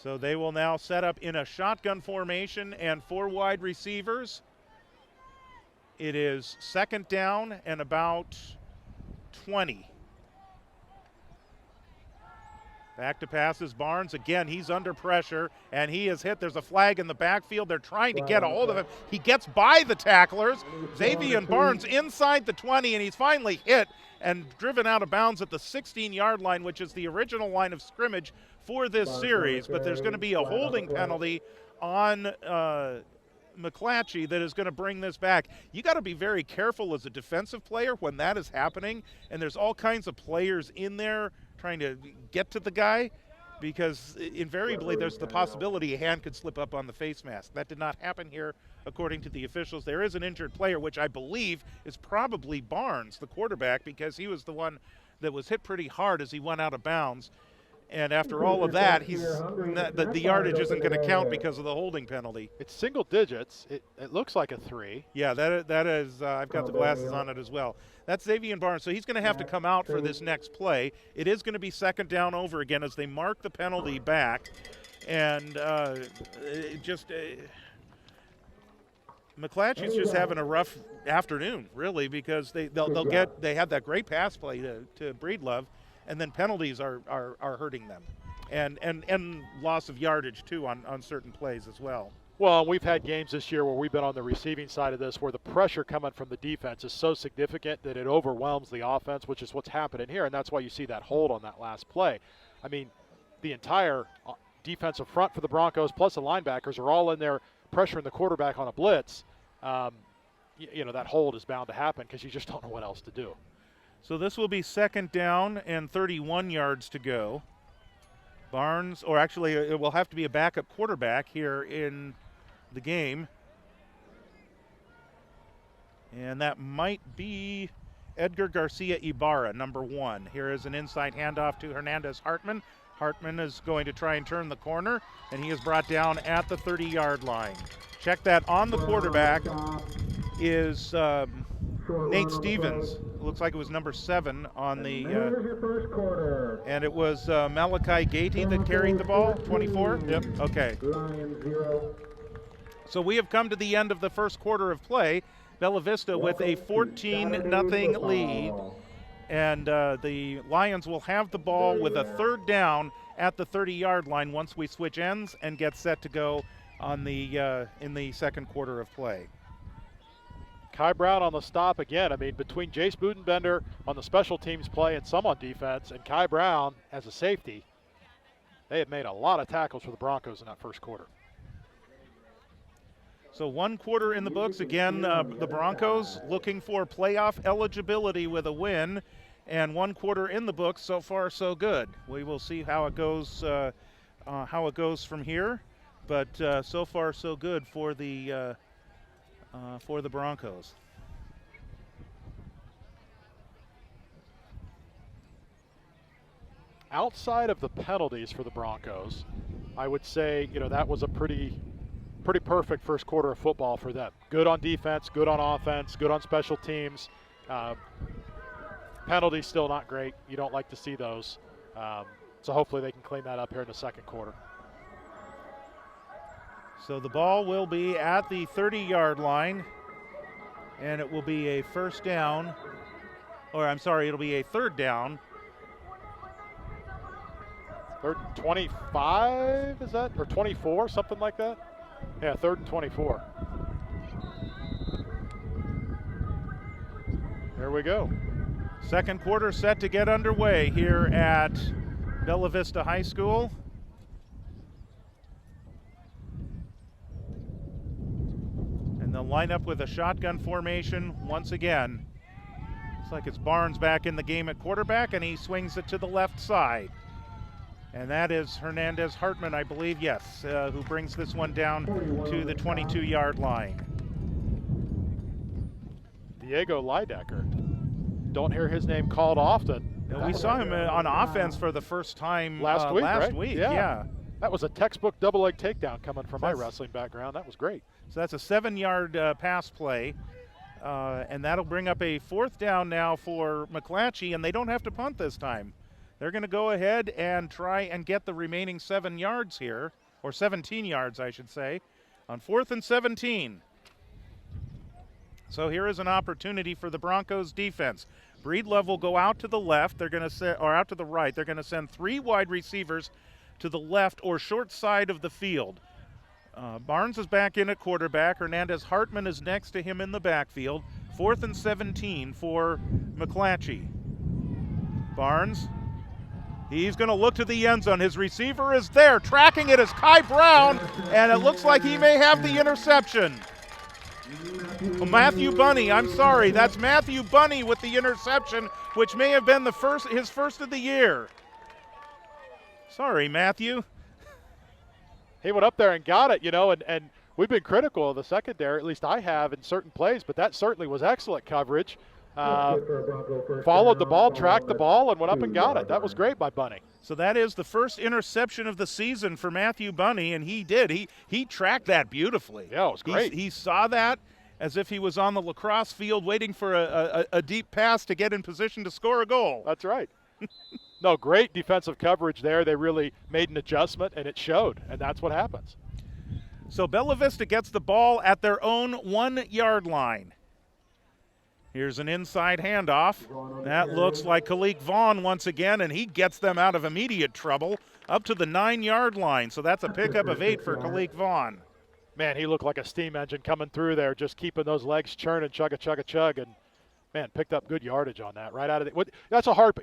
So they will now set up in a shotgun formation and 4 wide receivers. It is 2nd down and about 20. Back to passes Barnes. Again, he's under pressure, and he is hit. There's a flag in the backfield. They're trying to get a hold of him. He gets by the tacklers. Xavier Barnes inside the 20, and he's finally hit and driven out of bounds at the 16-yard line, which is the original line of scrimmage for this series. But there's going to be a holding penalty on McClatchy that is going to bring this back. You got to be very careful as a defensive player when that is happening, and there's all kinds of players in there trying to get to the guy, because invariably there's the possibility a hand could slip up on the face mask. That did not happen here, according to the officials. There is an injured player, which I believe is probably Barnes, the quarterback, because he was the one that was hit pretty hard as he went out of bounds. And after all of that, the yardage isn't going to count because of the holding penalty. It's single digits. It looks like a 3. Yeah, that is. I've got the glasses on it as well. That's Xavier Barnes. So he's going to have to come out for this next play. It is going to be second down over again as they mark the penalty back, and McClatchy's just having a rough afternoon, really, because they had that great pass play to Breedlove. And then penalties are hurting them, and loss of yardage too on certain plays as well. Well, we've had games this year where we've been on the receiving side of this, where the pressure coming from the defense is so significant that it overwhelms the offense, which is what's happening here, and that's why you see that hold on that last play. I mean, the entire defensive front for the Broncos plus the linebackers are all in there pressuring the quarterback on a blitz. That hold is bound to happen because you just don't know what else to do. So this will be second down and 31 yards to go. Barnes, or actually it will have to be a backup quarterback here in the game. And that might be Edgar Garcia Ibarra, number 1. Here is an inside handoff to Hernandez Hartman. Hartman is going to try and turn the corner, and he is brought down at the 30-yard line. Check that on the quarterback is Nate Stevens. Looks like it was number 7 on the and it was Malachi Gady that carried the ball, 24? Yep. Okay. So we have come to the end of the first quarter of play. Bella Vista with a 14-0 lead. And the Lions will have the ball with a third down at the 30-yard line once we switch ends and get set to go on the in the second quarter of play. Kai Brown on the stop again. I mean, between Jace Budenbender on the special teams play and some on defense, and Kai Brown as a safety, they have made a lot of tackles for the Broncos in that first quarter. So 1 quarter in the books. Again, the Broncos looking for playoff eligibility with a win, and 1 quarter in the books. So far, so good. We will see how it goes from here, but so far, so good for the Broncos. Outside of the penalties for the Broncos, I would say, that was a pretty perfect first quarter of football for them. Good on defense, good on offense, good on special teams. Penalties still not great. You don't like to see those. So hopefully they can clean that up here in the second quarter. So the ball will be at the 30-yard line, and it will be a first down, it'll be a third down. Third 25, is that? Or 24, something like that? Yeah, third and 24. There we go. Second quarter set to get underway here at Bella Vista High School. And they'll line up with a shotgun formation once again. Looks like it's Barnes back in the game at quarterback, and he swings it to the left side. And that is Hernandez Hartman, I believe, yes, who brings this one down to the 22-yard line. Diego Leidecker. Don't hear his name called often. We saw him on offense for the first time last week. Yeah. That was a textbook double leg takedown coming from my wrestling background. That was great. So that's a 7-yard pass play. And that'll bring up a fourth down now for McClatchy, and they don't have to punt this time. They're going to go ahead and try and get the remaining 7 yards here, or 17 yards, I should say, on 4th and 17. So here is an opportunity for the Broncos defense. Breedlove will go out to the left. They're going to out to the right. They're going to send 3 wide receivers to the left or short side of the field. Barnes is back in at quarterback. Hernandez Hartman is next to him in the backfield. 4th and 17 for McClatchy. Barnes. He's going to look to the end zone. His receiver is there. Tracking it is Kai Brown, and it looks like he may have the interception. Matthew Bunny, I'm sorry. That's Matthew Bunny with the interception, which may have been his first of the year. Sorry, Matthew. He went up there and got it, and we've been critical of the secondary, at least I have in certain plays, but that certainly was excellent coverage. Followed the ball, tracked the ball, and went up and got it. That was great by Bunny. So that is the first interception of the season for Matthew Bunny, and he did. He tracked that beautifully. Yeah, it was great. He saw that as if he was on the lacrosse field waiting for a deep pass to get in position to score a goal. That's right. No, great defensive coverage there. They really made an adjustment, and it showed, and that's what happens. So Bella Vista gets the ball at their own 1 yard line. Here's an inside handoff. That looks like Kalik Vaughn once again, and he gets them out of immediate trouble up to the 9 yard line. So that's a pickup of 8 for Kalik Vaughn. Man, he looked like a steam engine coming through there, just keeping those legs churning, chug, and man, picked up good yardage on that right out of the. That's a hard,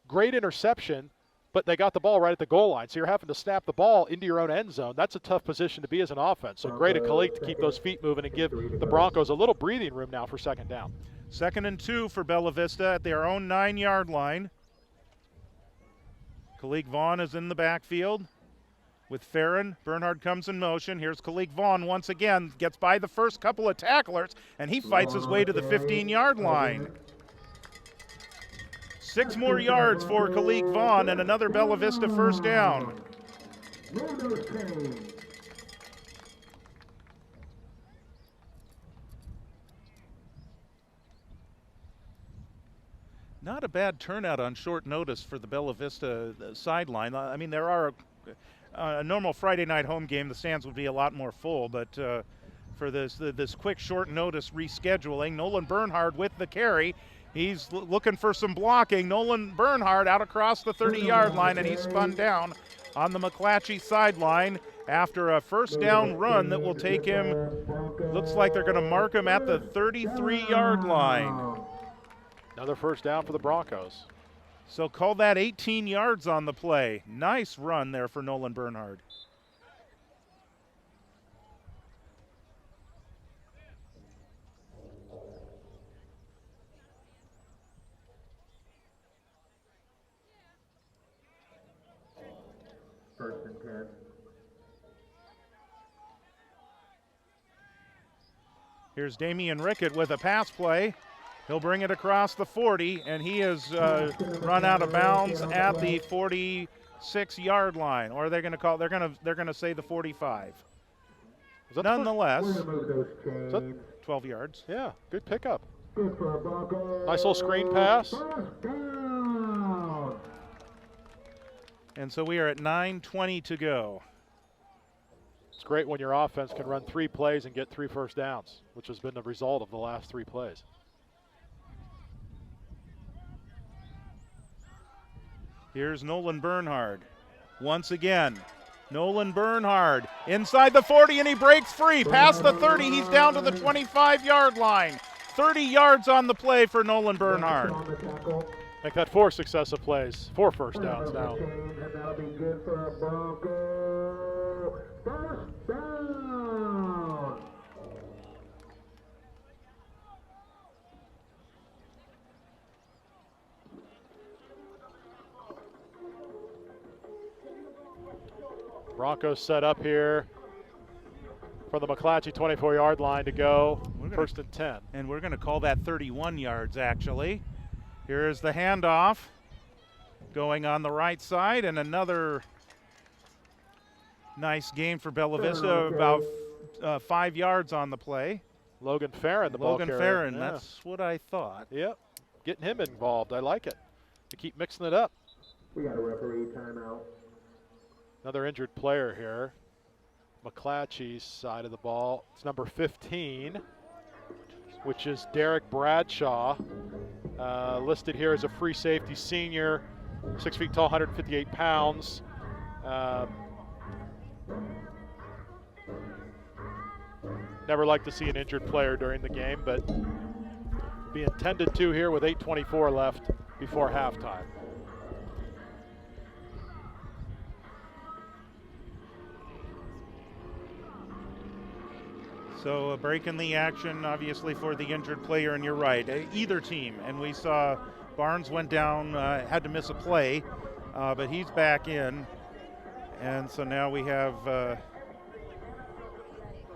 great interception, but they got the ball right at the goal line. So you're having to snap the ball into your own end zone. That's a tough position to be as an offense. So great of Kalik to keep those feet moving and give the Broncos a little breathing room now for second down. 2nd and 2 for Bella Vista at their own 9 yard line. Kalik Vaughn is in the backfield with Farron. Bernhard comes in motion. Here's Kalik Vaughn once again. Gets by the first couple of tacklers, and he fights his way to the 15 yard line. 6 more yards for Kalik Vaughn and another Bella Vista first down. Not a bad turnout on short notice for the Bella Vista sideline. I mean, there are a normal Friday night home game, the stands would be a lot more full, but for this quick short notice rescheduling, Nolan Bernhard with the carry. He's looking for some blocking. Nolan Bernhard out across the 30 yard line, and he's spun down on the McClatchy sideline after a first down run that will take him, looks like they're going to mark him at the 33 yard line. Another first down for the Broncos. So call that 18 yards on the play. Nice run there for Nolan Bernhard. First and 10. Here's Damian Rickett with a pass play. He'll bring it across the 40, and he is run out of bounds at the 46 yard line. Or they're going to call. They're going to say the 45. Nonetheless, 12 yards. Yeah, good pickup. Nice little screen pass. And so we are at 9:20 to go. It's great when your offense can run 3 plays and get 3 first downs, which has been the result of the last 3 plays. Here's Nolan Bernhard. Once again, Nolan Bernhard inside the 40, and he breaks free. Past the 30, he's down to the 25 yard line. 30 yards on the play for Nolan Bernhard. Make that 4 successive plays, 4 first downs now. That'll be good for a Bronco. First down. Broncos set up here for the McClatchy 24 yard line to go. First and 10. And we're going to call that 31 yards, actually. Here is the handoff going on the right side, and another nice gain for Bella Vista, about 5 yards on the play. Logan Farron, the ball carrier. Logan Farron, Yeah. that's what I thought. Yep, getting him involved. I like it. To keep mixing it up. We got a referee timeout. Another injured player here. McClatchy's side of the ball. It's number 15, which is Derek Bradshaw. Listed here as a free safety senior, 6 feet tall, 158 pounds. Never like to see an injured player during the game, but being tended to here with 8:24 left before halftime. So a break in the action, obviously, for the injured player, and you're right, either team. And we saw Barnes went down, had to miss a play, but he's back in. And so now we have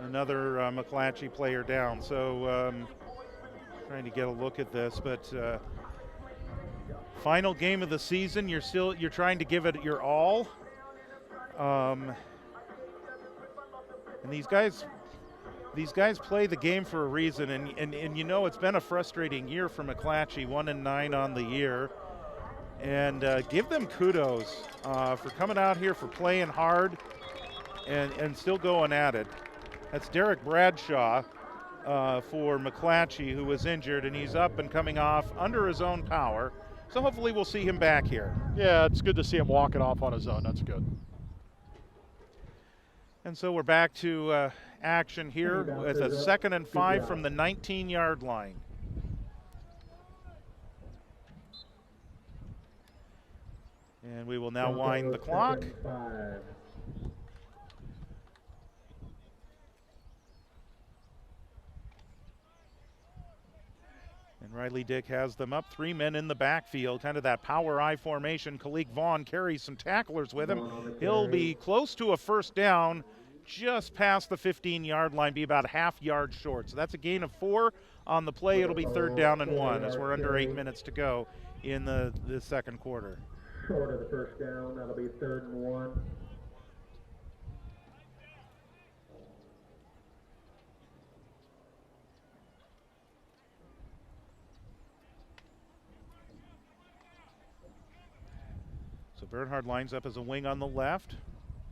another McClatchy player down. So trying to get a look at this, but final game of the season. You're trying to give it your all. And these guys play the game for a reason, and you know it's been a frustrating year for McClatchy, 1-9 on the year. And give them kudos for coming out here, for playing hard, and still going at it. That's Derek Bradshaw for McClatchy, who was injured, and he's up and coming off under his own power. So hopefully we'll see him back here. Yeah, it's good to see him walking off on his own. That's good. And so we're back to action here with a 2nd and 5 from the 19-yard line. And we will now wind the clock. And Riley Dick has them up. 3 men in the backfield, kind of that power I formation. Kalik Vaughn carries some tacklers with him. He'll be close to a first down, just past the 15-yard line, be about a half yard short. So that's a gain of 4 on the play. It'll be 3rd down and 1 as we're under 8 minutes to go in the second quarter. Short of the first down, that'll be 3rd and 1. So Bernhard lines up as a wing on the left.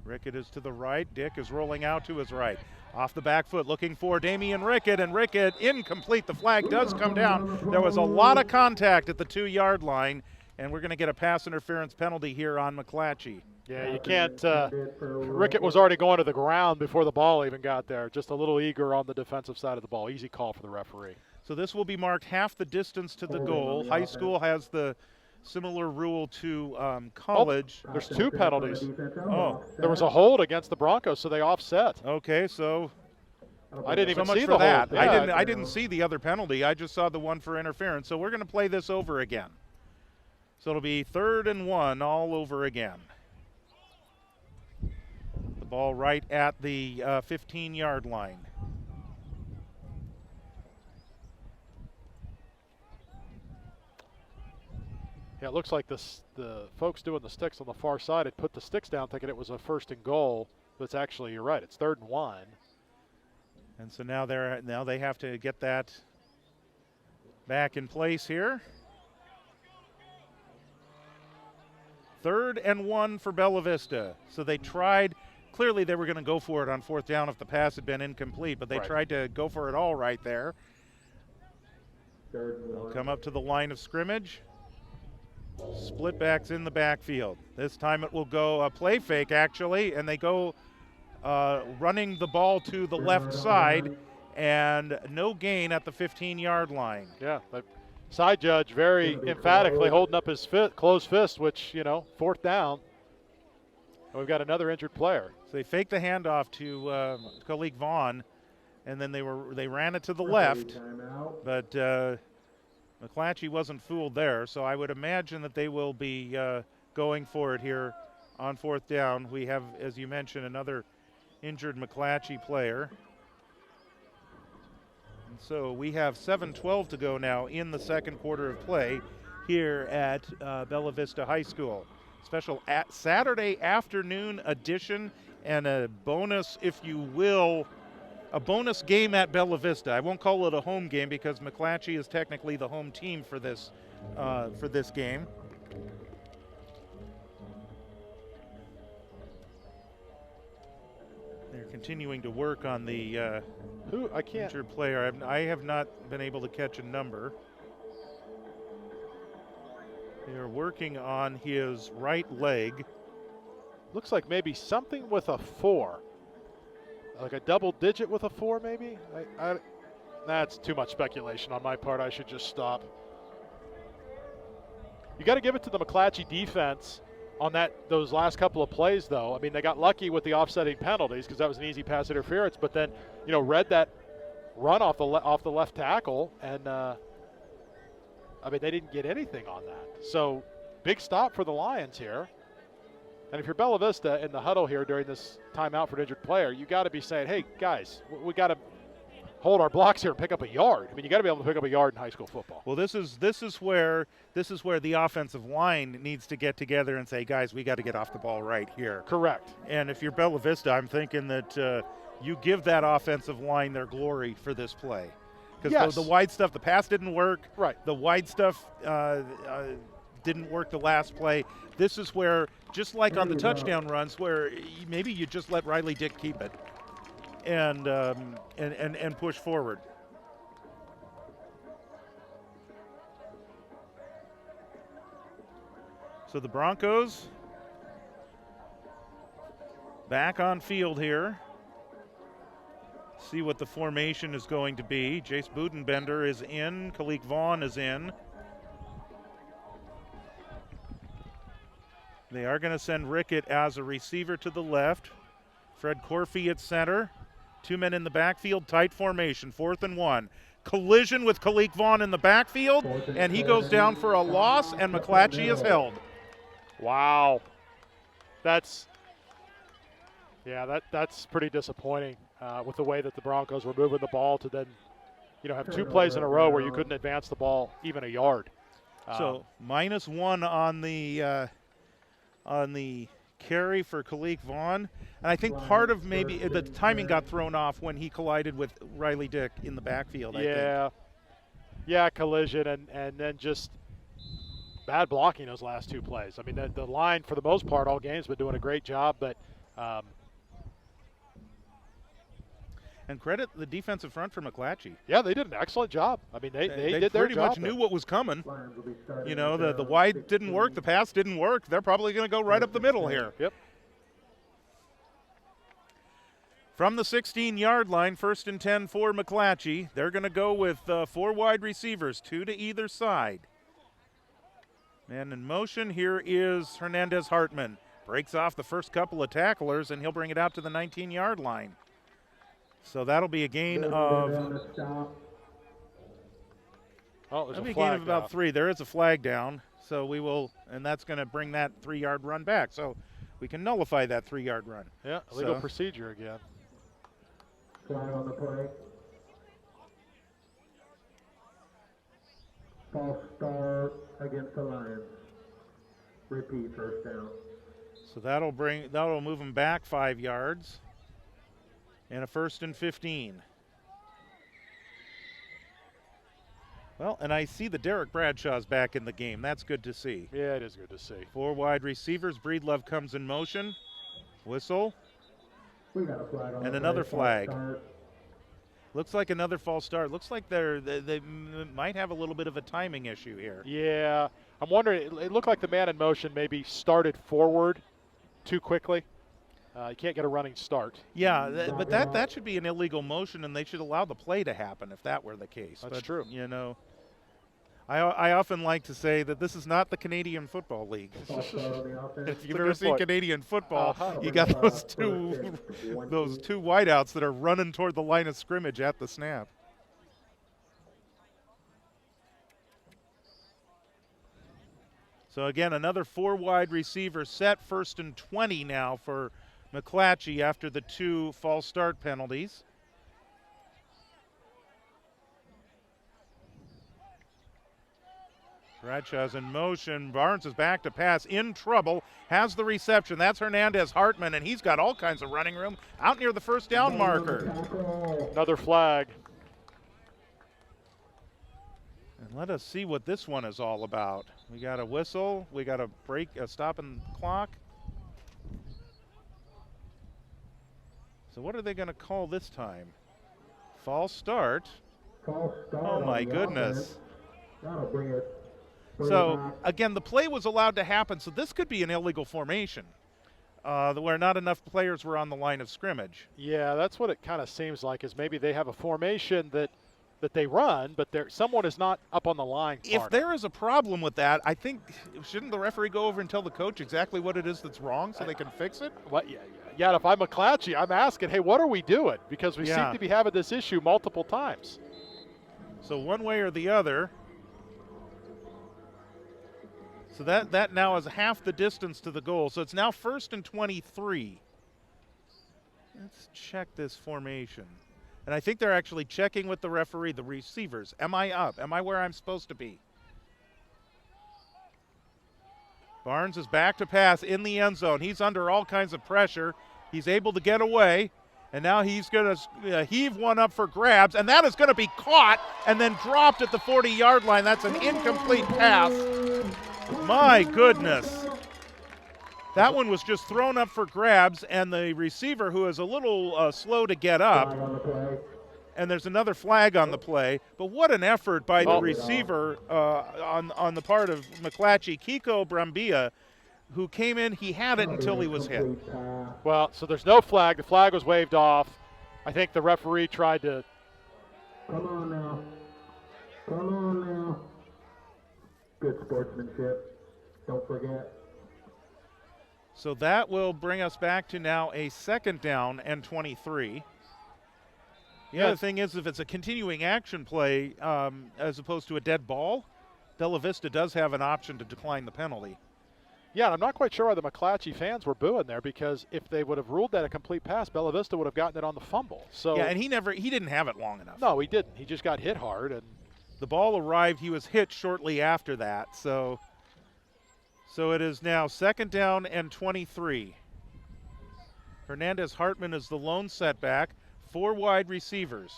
Rickett is to the right. Dick is rolling out to his right. Off the back foot, looking for Damian Rickett, and Rickett incomplete. The flag does come down. There was a lot of contact at the 2-yard line, and we're going to get a pass interference penalty here on McClatchy. Yeah, you can't. Rickett was already going to the ground before the ball even got there. Just a little eager on the defensive side of the ball. Easy call for the referee. So this will be marked half the distance to the goal. High school has the similar rule to college. There's 2 penalties. Oh, There was a hold against the Broncos, so they offset. okay, so I didn't even so much see for the that. hold. Yeah, I didn't see the other penalty. I just saw the one for interference. So we're going to play this over again. So it'll be 3rd and 1 all over again. The ball right at the 15-yard line. Yeah, it looks like the folks doing the sticks on the far side had put the sticks down thinking it was a 1st and goal, but it's actually, you're right, it's 3rd and 1. And so now they have to get that back in place here. 3rd and 1 for Bella Vista. So they tried, clearly they were going to go for it on 4th down if the pass had been incomplete, but they tried to go for it all right there. They'll come up to the line of scrimmage. Split backs in the backfield. This time it will go a play fake, actually, and they go running the ball to the left side, and no gain at the 15-yard line. Yeah, the side judge very emphatically holding up his closed fist, which, 4th down. We've got another injured player. So they faked the handoff to Kalik Vaughn, and then they ran it to the left, but McClatchy wasn't fooled there, so I would imagine that they will be going for it here on 4th down. We have, as you mentioned, another injured McClatchy player. And so we have 7:12 to go now in the second quarter of play here at Bella Vista High School. Special Saturday afternoon edition and a bonus, if you will, a bonus game at Bella Vista. I won't call it a home game because McClatchy is technically the home team for this game. They're continuing to work on the injured player. I have not been able to catch a number. They are working on his right leg. Looks like maybe something with a 4. Like a double digit with a 4, maybe? That's too much speculation on my part. I should just stop. You got to give it to the McClatchy defense on those last couple of plays, though. I mean, they got lucky with the offsetting penalties because that was an easy pass interference. But then, read that run off the left tackle, and they didn't get anything on that. So big stop for the Lions here. And if you're Bella Vista in the huddle here during this timeout for an injured player, you got to be saying, hey, guys, we got to hold our blocks here and pick up a yard. I mean, you got to be able to pick up a yard in high school football. Well, this is where the offensive line needs to get together and say, guys, we got to get off the ball right here. Correct. And if you're Bella Vista, I'm thinking that you give that offensive line their glory for this play. Because Yes. the wide stuff, the pass didn't work. Right. The wide stuff didn't work the last play. This is where, just like on the touchdown runs, where maybe you just let Riley Dick keep it and push forward. So the Broncos back on field here. See what the formation is going to be. Jace Budenbender is in. Kalik Vaughn is in. They are going to send Rickett as a receiver to the left. Fred Corfey at center. 2 men in the backfield. Tight formation. 4th and 1. Collision with Kalik Vaughn in the backfield. And he goes down for a loss, and McClatchy is held. Wow. That's pretty disappointing with the way that the Broncos were moving the ball to then, have 2 plays in a row where you couldn't advance the ball even a yard. So -1 on the carry for Kalik Vaughn. And I think part of maybe the timing got thrown off when he collided with Riley Dick in the backfield, I think. Yeah, collision and then just bad blocking those last 2 plays. I mean, the line, for the most part, all games, been doing a great job, but and credit the defensive front for McClatchy. yeah, they did an excellent job. I mean, they did their pretty job. much knew what was coming. The wide didn't work, the pass didn't work. They're probably going to go right up the middle here. Yep. From the 16-yard line, 1st and 10 for McClatchy. They're going to go with 4 wide receivers, 2 to either side. Man in motion, here is Hernandez Hartman. Breaks off the first couple of tacklers, and he'll bring it out to the 19-yard line. So that'll be a gain of about 3. There is a flag down, so we will, and that's going to bring that 3-yard run back. So we can nullify that 3-yard run. Yeah, illegal procedure again. Flag on the play. False start against the Lions. Repeat, 1st down. So that'll move them back 5 yards. And a 1st and 15. Well, and I see the Derek Bradshaw's back in the game. That's good to see. Yeah, it is good to see. 4 wide receivers. Breedlove comes in motion. Whistle. We got a flag on And the another play. flag. False start. Looks like another false start. Looks like they might have a little bit of a timing issue here. Yeah, I'm wondering, it looked like the man in motion maybe started forward too quickly. You can't get a running start. Yeah, but that should be an illegal motion, and they should allow the play to happen if that were the case. That's true. I often like to say that this is not the Canadian Football League. False start on the offense. If you've ever seen Canadian football, you got those two wideouts that are running toward the line of scrimmage at the snap. So again, another 4 wide receiver set. 1st and 20 now for McClatchy after the 2 false start penalties. Bradshaw's in motion. Barnes is back to pass. In trouble. Has the reception. That's Hernandez Hartman, and he's got all kinds of running room out near the 1st down marker. Another flag. And let us see what this one is all about. We got a whistle. We got a stop and clock. So what are they going to call this time? False start. False start Oh on my the goodness. offense. That'll bring it. So again, the play was allowed to happen, so this could be an illegal formation where not enough players were on the line of scrimmage. Yeah, that's what it kind of seems like, is maybe they have a formation that they run, but someone is not up on the line. If there is a problem with that, I think, shouldn't the referee go over and tell the coach exactly what it is that's wrong so they can fix it? What? Yeah, if I'm McClatchy, I'm asking, hey, what are we doing? Because we seem to be having this issue multiple times. So one way or the other. So that now is half the distance to the goal. So it's now 1st and 23. Let's check this formation. And I think they're actually checking with the referee, the receivers. Am I up? Am I where I'm supposed to be? Barnes is back to pass in the end zone. He's under all kinds of pressure. He's able to get away. And now he's going to heave one up for grabs. And that is going to be caught and then dropped at the 40-yard line. That's an incomplete pass. My goodness. That one was just thrown up for grabs, and the receiver, who is a little slow to get up, and there's another flag on the play. But what an effort by the receiver on the part of McClatchy, Kiko Brambilla, who came in. He had it until he was hit. Well, so there's no flag. The flag was waved off. I think the referee tried to. Come on now. Come on now. Good sportsmanship. Don't forget. So that will bring us back to now a 2nd down and 23. The other thing is, if it's a continuing action play as opposed to a dead ball, Bella Vista does have an option to decline the penalty. Yeah, and I'm not quite sure why the McClatchy fans were booing there, because if they would have ruled that a complete pass, Bella Vista would have gotten it on the fumble. So yeah, and he didn't have it long enough. No, he didn't. He just got hit hard, and the ball arrived. He was hit shortly after that. So it is now 2nd down and 23. Hernandez Hartman is the lone setback. 4 wide receivers.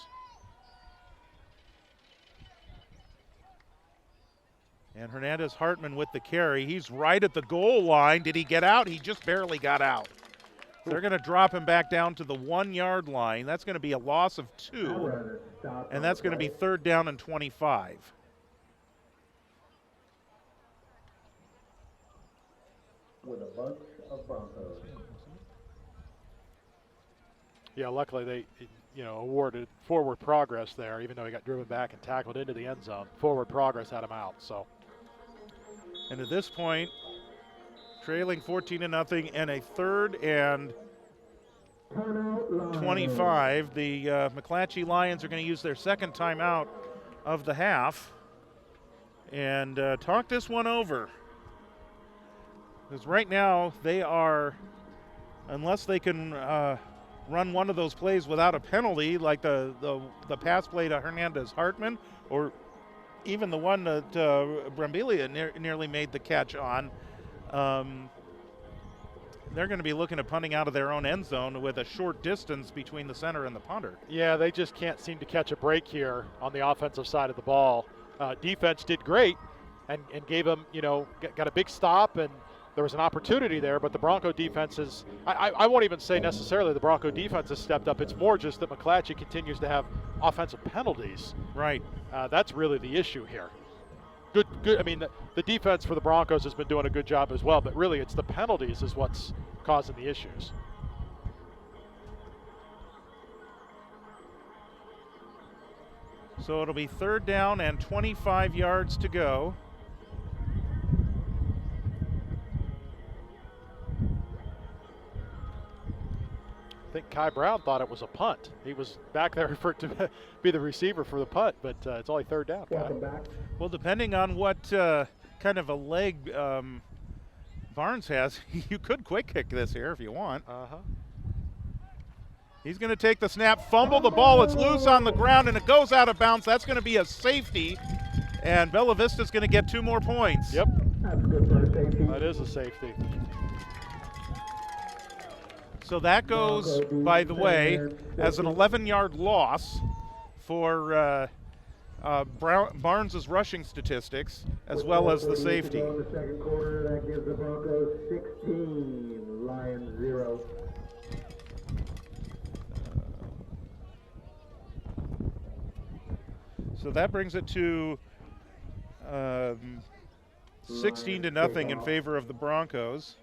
And Hernandez Hartman with the carry. He's right at the goal line. Did he get out? He just barely got out. They're going to drop him back down to the 1-yard line. That's going to be a loss of 2. And that's going to be 3rd down and 25. With a bunch of Broncos. yeah, luckily they, awarded forward progress there, even though he got driven back and tackled into the end zone. Forward progress had him out. So. And at this point, trailing 14-0 and a 3rd and 25. The McClatchy Lions are going to use their 2nd timeout of the half and talk this one over. Because right now they are, unless they can run one of those plays without a penalty, like the pass play to Hernandez Hartman, or even the one that Brambilla nearly made the catch on, they're going to be looking at punting out of their own end zone with a short distance between the center and the punter. Yeah, they just can't seem to catch a break here on the offensive side of the ball. Defense did great and gave them, got a big stop, and there was an opportunity there, but the Bronco defense is, I won't even say necessarily the Bronco defense has stepped up. It's more just that McClatchy continues to have offensive penalties. Right. That's really the issue here. Good. I mean, the defense for the Broncos has been doing a good job as well, but really it's the penalties is what's causing the issues. So it'll be 3rd down and 25 yards to go. I think Kai Brown thought it was a punt. He was back there for it to be the receiver for the punt, but it's only 3rd down. Welcome back. Well, depending on what kind of a leg Barnes has, you could quick kick this here if you want. Uh-huh. He's going to take the snap, fumble the ball. It's loose on the ground, and it goes out of bounds. That's going to be a safety, and Bella Vista's going to get 2 more points. Yep. That's good for a safety. That is a safety. So that goes, by the way, as an 11-yard loss for Barnes' rushing statistics, as well as the safety. In the 2nd quarter, that gives the Broncos 16, Lions 0. So that brings it to 16-0 in favor of the Broncos,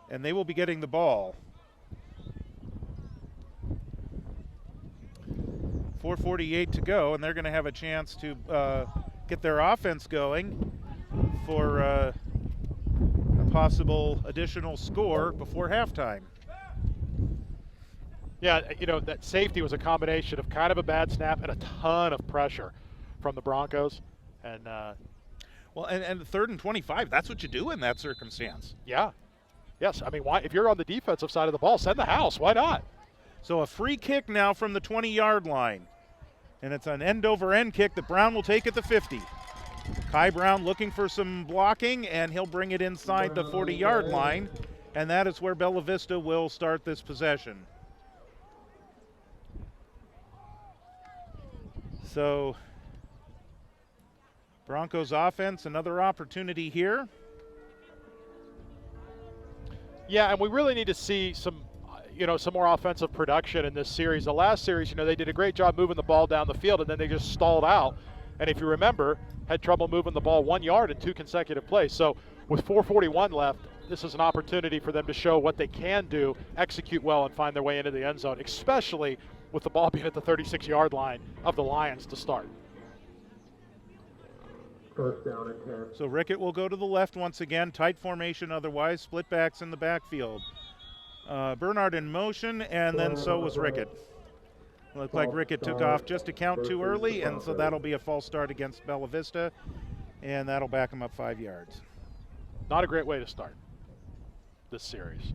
and they will be getting the ball. 4:48 to go, and they're going to have a chance to get their offense going for a possible additional score before halftime. Yeah, that safety was a combination of kind of a bad snap and a ton of pressure from the Broncos. And well, and 3rd and 25, that's what you do in that circumstance. yeah. Yes, I mean, why? If you're on the defensive side of the ball, send the house. Why not? So a free kick now from the 20-yard line. And it's an end-over-end kick that Brown will take at the 50. Kai Brown looking for some blocking, and he'll bring it inside the 40-yard line. And that is where Bella Vista will start this possession. So Broncos offense, another opportunity here. Yeah, and we really need to see some more offensive production in this series. The last series, they did a great job moving the ball down the field, and then they just stalled out. And if you remember, had trouble moving the ball 1 yard in 2 consecutive plays. So with 4:41 left, this is an opportunity for them to show what they can do, execute well, and find their way into the end zone, especially with the ball being at the 36-yard line of the Lions to start. First down and 10. So Rickett will go to the left once again. Tight formation otherwise. Split backs in the backfield. Bernard in motion, and then so was Rickett. Looked like Rickett took off just a count too early, and so that'll be a false start against Bella Vista, and that'll back him up 5 yards. Not a great way to start this series.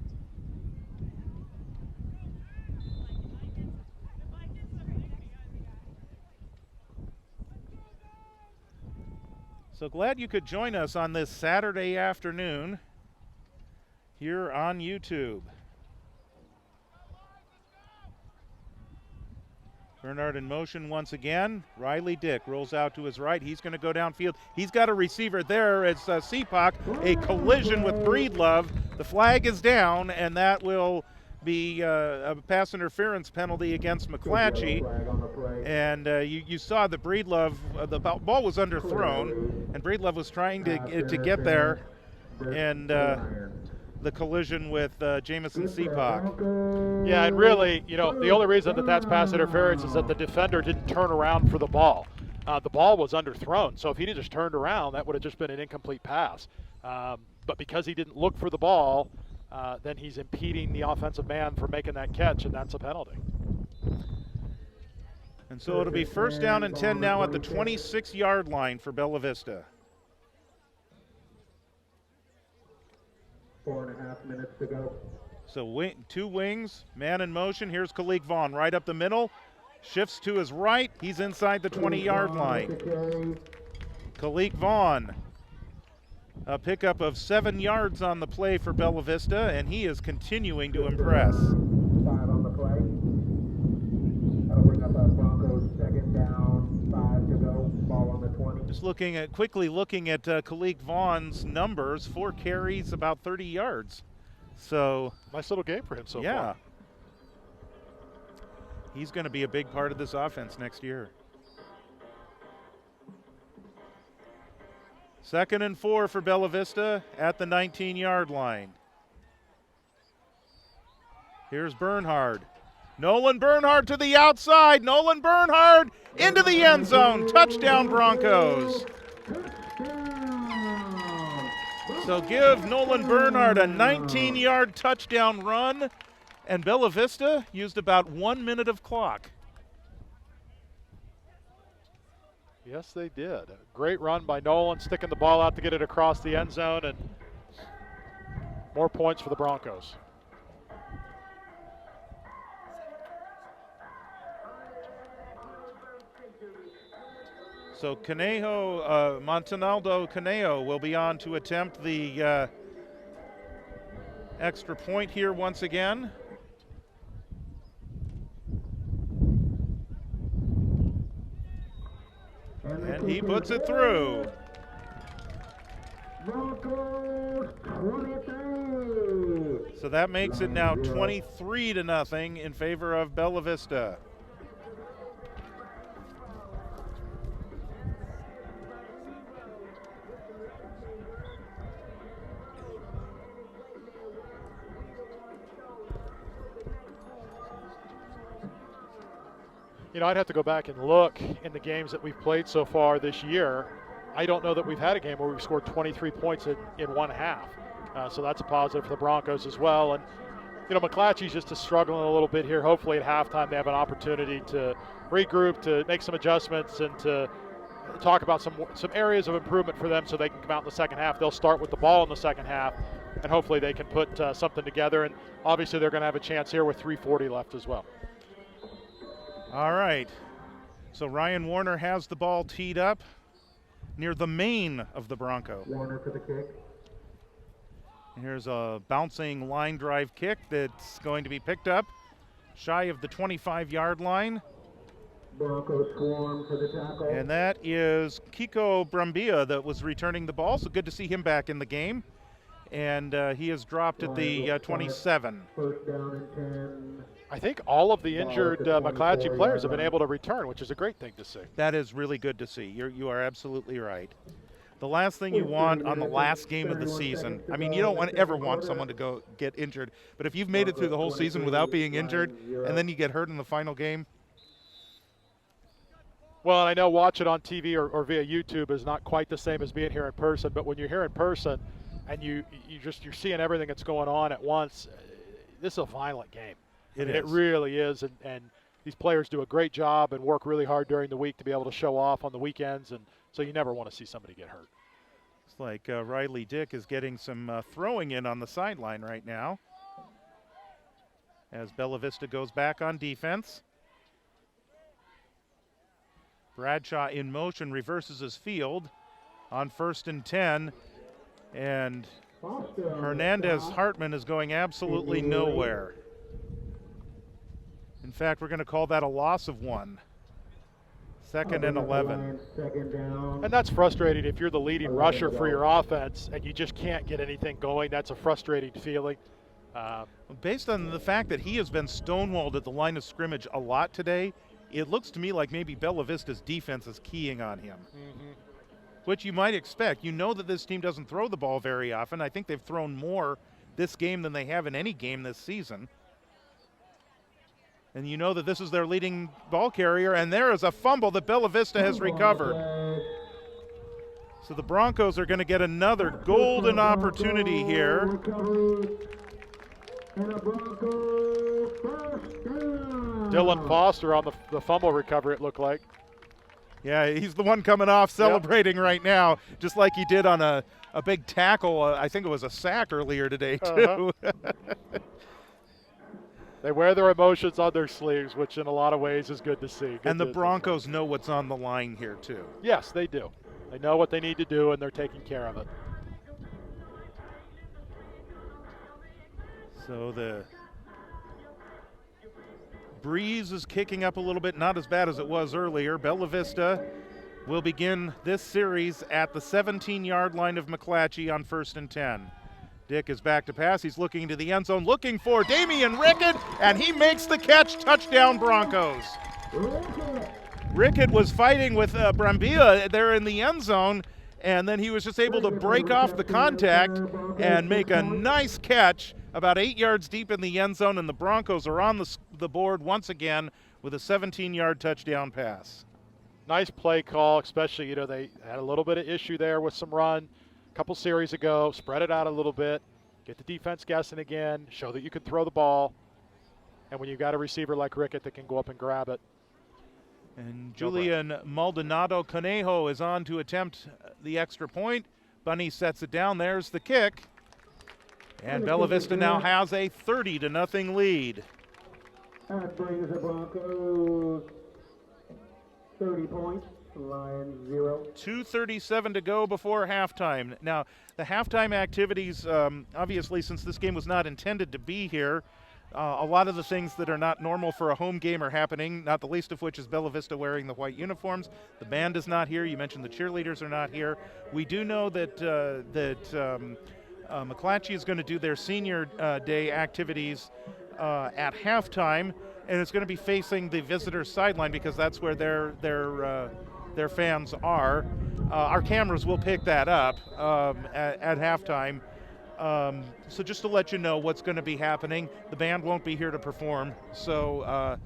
So glad you could join us on this Saturday afternoon here on YouTube. Bernard in motion once again. Riley Dick rolls out to his right. He's going to go downfield. He's got a receiver there. It's Seapock. A collision with Breedlove. The flag is down, and that will be a pass interference penalty against McClatchy. And you saw that Breedlove, the ball was underthrown, and Breedlove was trying to get there, and the collision with Jamison Seapock. Yeah, and really, the only reason that that's pass interference is that the defender didn't turn around for the ball. The ball was underthrown, so if he'd just turned around, that would have just been an incomplete pass. But because he didn't look for the ball, then he's impeding the offensive man from making that catch, and that's a penalty. And so it'll be first down and 10 now at the 26-yard line for Bella Vista. 4.5 minutes to go. So two wings, man in motion. Here's Kalik Vaughn right up the middle. Shifts to his right. He's inside the 20-yard line. Kalik Vaughn. A pickup of 7 yards on the play for Bella Vista, and he is continuing to impress. 5 on the play. That'll bring up Broncos second down, 5 to go. Ball on the 20. Just quickly looking at Kalik Vaughn's numbers, 4 carries, about 30 yards. So nice little game for him so yeah. far. He's going to be a big part of this offense next year. 2nd and 4 for Bella Vista at the 19-yard line. Here's Bernhard. Nolan Bernhard to the outside. Nolan Bernhard into the end zone. Touchdown Broncos. So give Nolan Bernhard a 19-yard touchdown run, and Bella Vista used about 1 minute of clock. Yes, they did. A great run by Nolan, sticking the ball out to get it across the end zone, and more points for the Broncos. So Montanaldo Canejo will be on to attempt the extra point here once again. And he puts it through. So that makes it now 23-0 in favor of Bella Vista. I'd have to go back and look in the games that we've played so far this year. I don't know that we've had a game where we've scored 23 points in one half. So that's a positive for the Broncos as well. And, McClatchy's just struggling a little bit here. Hopefully at halftime they have an opportunity to regroup, to make some adjustments, and to talk about some areas of improvement for them so they can come out in the second half. They'll start with the ball in the second half. and hopefully they can put something together. And obviously they're going to have a chance here with 3:40 left as well. All right. So Ryan Warner has the ball teed up near the main of the Bronco. Warner for the kick. Here's a bouncing line drive kick that's going to be picked up shy of the 25-yard line. Bronco swarm for the tackle. And that is Kiko Brambilla that was returning the ball, so good to see him back in the game. And he is dropped at the 27. First down and 10. I think all of the injured McClatchy players have been able to return, which is a great thing to see. That is really good to see. You are absolutely right. The last thing you want on the last game of the season, I mean, you don't ever want someone to go get injured, but if you've made it through the whole season without being injured and then you get hurt in the final game. Well, and I know watching on TV or via YouTube is not quite the same as being here in person, but when you're here in person and you're seeing everything that's going on at once, this is a violent game. It really is, and these players do a great job and work really hard during the week to be able to show off on the weekends, and so you never want to see somebody get hurt. Looks like Riley Dick is getting some throwing in on the sideline right now as Bella Vista goes back on defense. Bradshaw in motion, reverses his field on 1st and 10, and Hernandez Hartman is going absolutely nowhere. In fact, we're going to call that a loss of 1. 2nd and 11. And that's frustrating if you're the leading rusher for your offense and you just can't get anything going. That's a frustrating feeling. Based on the fact that he has been stonewalled at the line of scrimmage a lot today, it looks to me like maybe Bella Vista's defense is keying on him, which you might expect. You know that this team doesn't throw the ball very often. I think they've thrown more this game than they have in any game this season. And you know that this is their leading ball carrier, and there is a fumble that Bella Vista has recovered. So the Broncos are going to get another golden opportunity here. Dylan Foster on the fumble recovery, it looked like. Yeah, he's the one coming off celebrating right now, just like he did on a big tackle. I think it was a sack earlier today, too. They wear their emotions on their sleeves, which in a lot of ways is good to see. And the Broncos know what's on the line here, too. Yes, they do. They know what they need to do, and they're taking care of it. So the breeze is kicking up a little bit, not as bad as it was earlier. Bella Vista will begin this series at the 17-yard line of McClatchy on 1st and 10. Dick is back to pass. He's looking into the end zone, looking for Damian Rickett, and he makes the catch. Touchdown, Broncos. Rickett was fighting with Brambilla there in the end zone, and then he was just able to break off the contact and make a nice catch about 8 yards deep in the end zone, and the Broncos are on the board once again with a 17-yard touchdown pass. Nice play call, especially, they had a little bit of issue there with some run a couple series ago. Spread it out a little bit, get the defense guessing again, show that you can throw the ball, and when you've got a receiver like Rickett that can go up and grab it. And Julian Maldonado Conejo is on to attempt the extra point. Bunny sets it down. There's the kick. And Bella Vista now has a 30-0 lead. That brings the Broncos 30 points, Lions 0. 2:37 to go before halftime. Now, the halftime activities, obviously, since this game was not intended to be here, a lot of the things that are not normal for a home game are happening, not the least of which is Bella Vista wearing the white uniforms. The band is not here. You mentioned the cheerleaders are not here. We do know that McClatchy is going to do their senior day activities at halftime, and it's going to be facing the visitor sideline because that's where their fans are. Our cameras will pick that up at halftime. So just to let you know what's going to be happening, the band won't be here to perform. So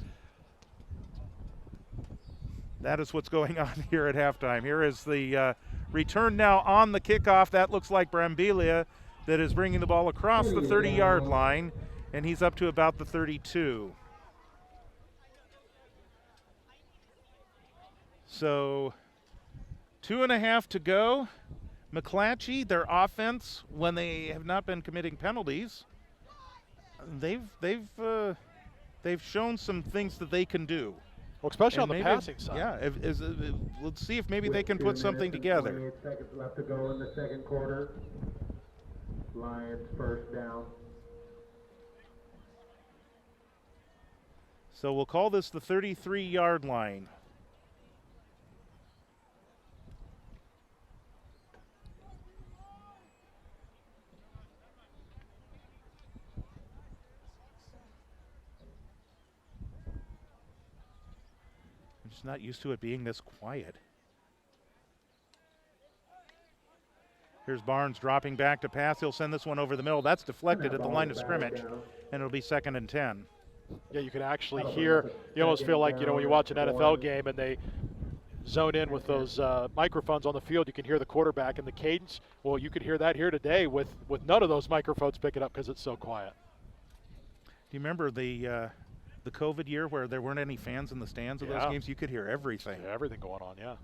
that is what's going on here at halftime. Here is the return now on the kickoff. That looks like Brambilla that is bringing the ball across the 30-yard line, and he's up to about the 32. So 2.5 to go. McClatchy, their offense, when they have not been committing penalties, they've shown some things that they can do. Well, especially And on the maybe, passing side. yeah. Let's see if maybe they can 2 put something minutes and together. 28 seconds left to go in the second quarter. Lions first down. So we'll call this the 33-yard line. I'm just not used to it being this quiet. Here's Barnes dropping back to pass. He'll send this one over the middle. That's deflected at the line of scrimmage, and it'll be 2nd and 10. Yeah, you can actually hear, you almost feel like, when you watch an NFL game and they zone in with those microphones on the field, you can hear the quarterback and the cadence. Well, you could hear that here today with none of those microphones picking up because it's so quiet. Do you remember the COVID year where there weren't any fans in the stands of those games? You could hear everything. Yeah, everything going on, yeah.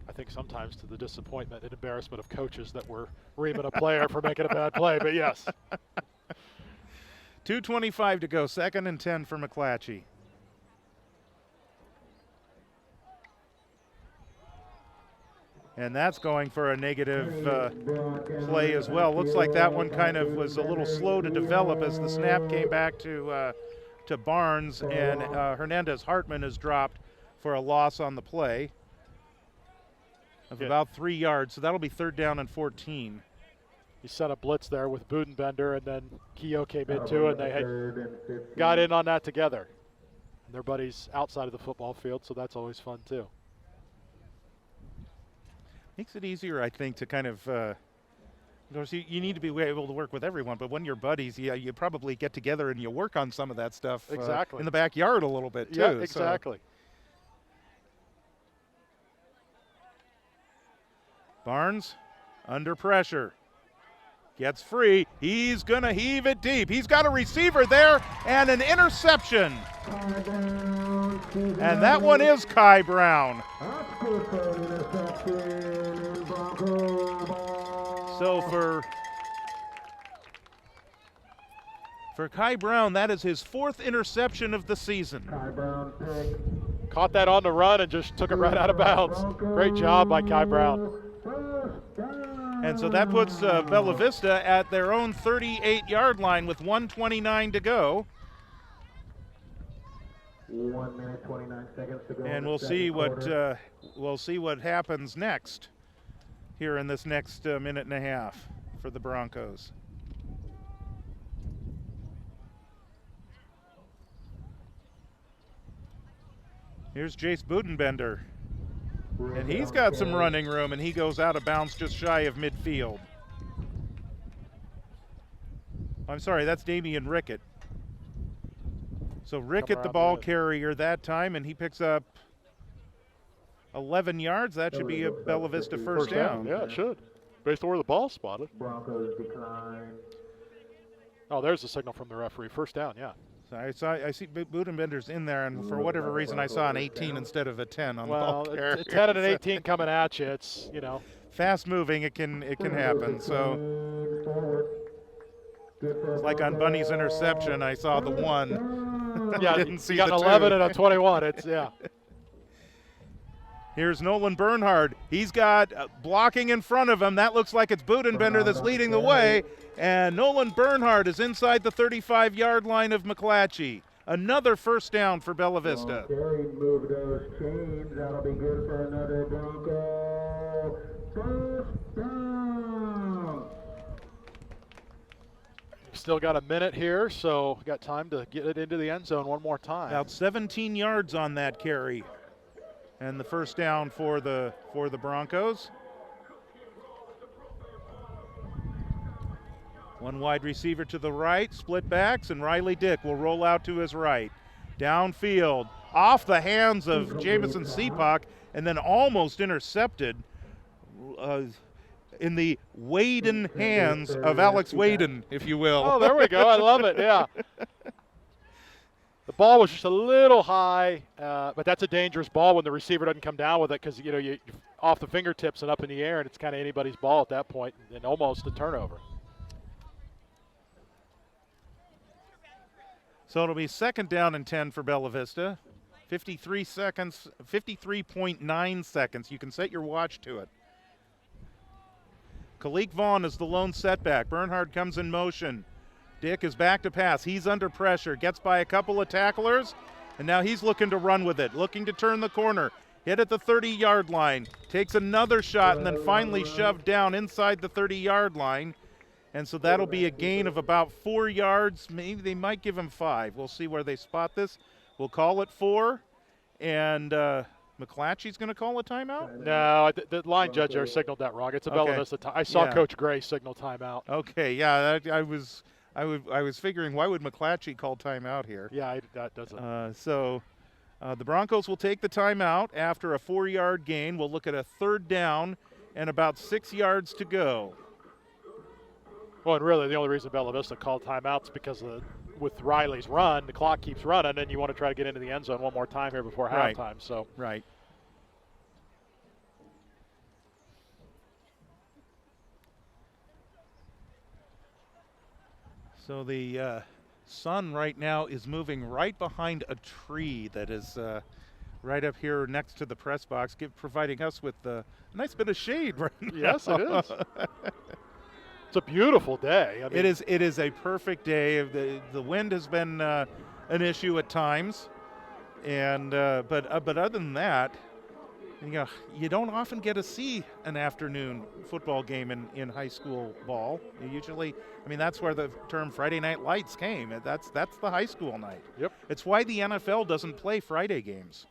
I think sometimes to the disappointment and embarrassment of coaches that were reaming a player for making a bad play, but yes. 2:25 to go, 2nd and 10 for McClatchy. And that's going for a negative play as well. Looks like that one kind of was a little slow to develop as the snap came back to Barnes, and Hernandez Hartman is dropped for a loss on the play of about 3 yards. So that'll be 3rd down and 14. He sent a blitz there with Budenbender, and then Keogh came in too, and they had got in on that together. And their buddies outside of the football field, so that's always fun too. Makes it easier, I think, to kind of, of course, you need to be able to work with everyone, but when you're buddies, you probably get together and you work on some of that stuff exactly in the backyard a little bit too. Yeah, exactly. So. Barnes under pressure. Gets free. He's going to heave it deep. He's got a receiver there and an interception. And that one is Kai Brown. So for Kai Brown, that is his 4th interception of the season. Caught that on the run and just took it right out of bounds. Great job by Kai Brown. And so that puts Bella Vista at their own 38-yard line with 1:29 to go. 1 minute, 29 seconds to go. And we'll see what happens next here in this next minute and a half for the Broncos. Here's Jace Budenbender. And he's got some running room, and he goes out of bounds just shy of midfield. I'm sorry, that's Damian Rickett. So Rickett, the ball carrier that time, and he picks up 11 yards. That should be a Bella Vista first down. Yeah, it should, based on where the ball's spotted. Broncos decline. Oh, there's the signal from the referee. First down, yeah. So I see Budenbender's in there, and for whatever reason, I saw an 18 instead of a 10 on the ball carrier. A 10 and an 18 coming at you. It's, fast moving. It can happen. So it's like on Bunny's interception, I saw the 1. Yeah, didn't see you got the an 2. 11 and a 21. It's Here's Nolan Bernhard. He's got blocking in front of him. That looks like it's Budenbender that's leading the way. And Nolan Bernhard is inside the 35-yard line of McClatchy. Another first down for Bella Vista. Move those chains. That'll be good for another Bronco. First down. Still got a minute here, so got time to get it into the end zone one more time. About 17 yards on that carry. And the first down for the Broncos. One wide receiver to the right, split backs, and Riley Dick will roll out to his right. Downfield, off the hands of Jamison Seepak, and then almost intercepted in the Waden hands of Alex Waden, if you will. Oh, there we go. I love it, yeah. The ball was just a little high, but that's a dangerous ball when the receiver doesn't come down with it because, you off the fingertips and up in the air, and it's kind of anybody's ball at that point, and almost a turnover. So it'll be 2nd down and 10 for Bella Vista. 53 seconds, 53.9 seconds. You can set your watch to it. Kalik Vaughn is the lone setback. Bernhard comes in motion. Dick is back to pass. He's under pressure. Gets by a couple of tacklers, and now he's looking to run with it, looking to turn the corner. Hit at the 30-yard line. Takes another shot, and then finally shoved down inside the 30-yard line. And so that'll be a gain of about 4 yards. Maybe they might give him 5. We'll see where they spot this. We'll call it 4. And McClatchy's going to call a timeout? No, the line judge there signaled that wrong. It's a Bella Vista time. I saw Coach Gray signal timeout. Okay, yeah, I was figuring, why would McClatchy call timeout here? Yeah, that doesn't. So the Broncos will take the timeout after a 4-yard gain. We'll look at a 3rd down and about 6 yards to go. Well, and really the only reason Bella Vista called timeout is because with Riley's run, the clock keeps running, and you want to try to get into the end zone one more time here before halftime. So right. So the sun right now is moving right behind a tree that is right up here next to the press box, providing us with a nice bit of shade right now. Yes, it is. It's a beautiful day. I mean, it is a perfect day. The wind has been an issue at times, and but other than that, you don't often get to see an afternoon football game in high school ball. You usually, that's where the term Friday Night Lights came. That's the high school night. Yep. It's why the NFL doesn't play Friday games.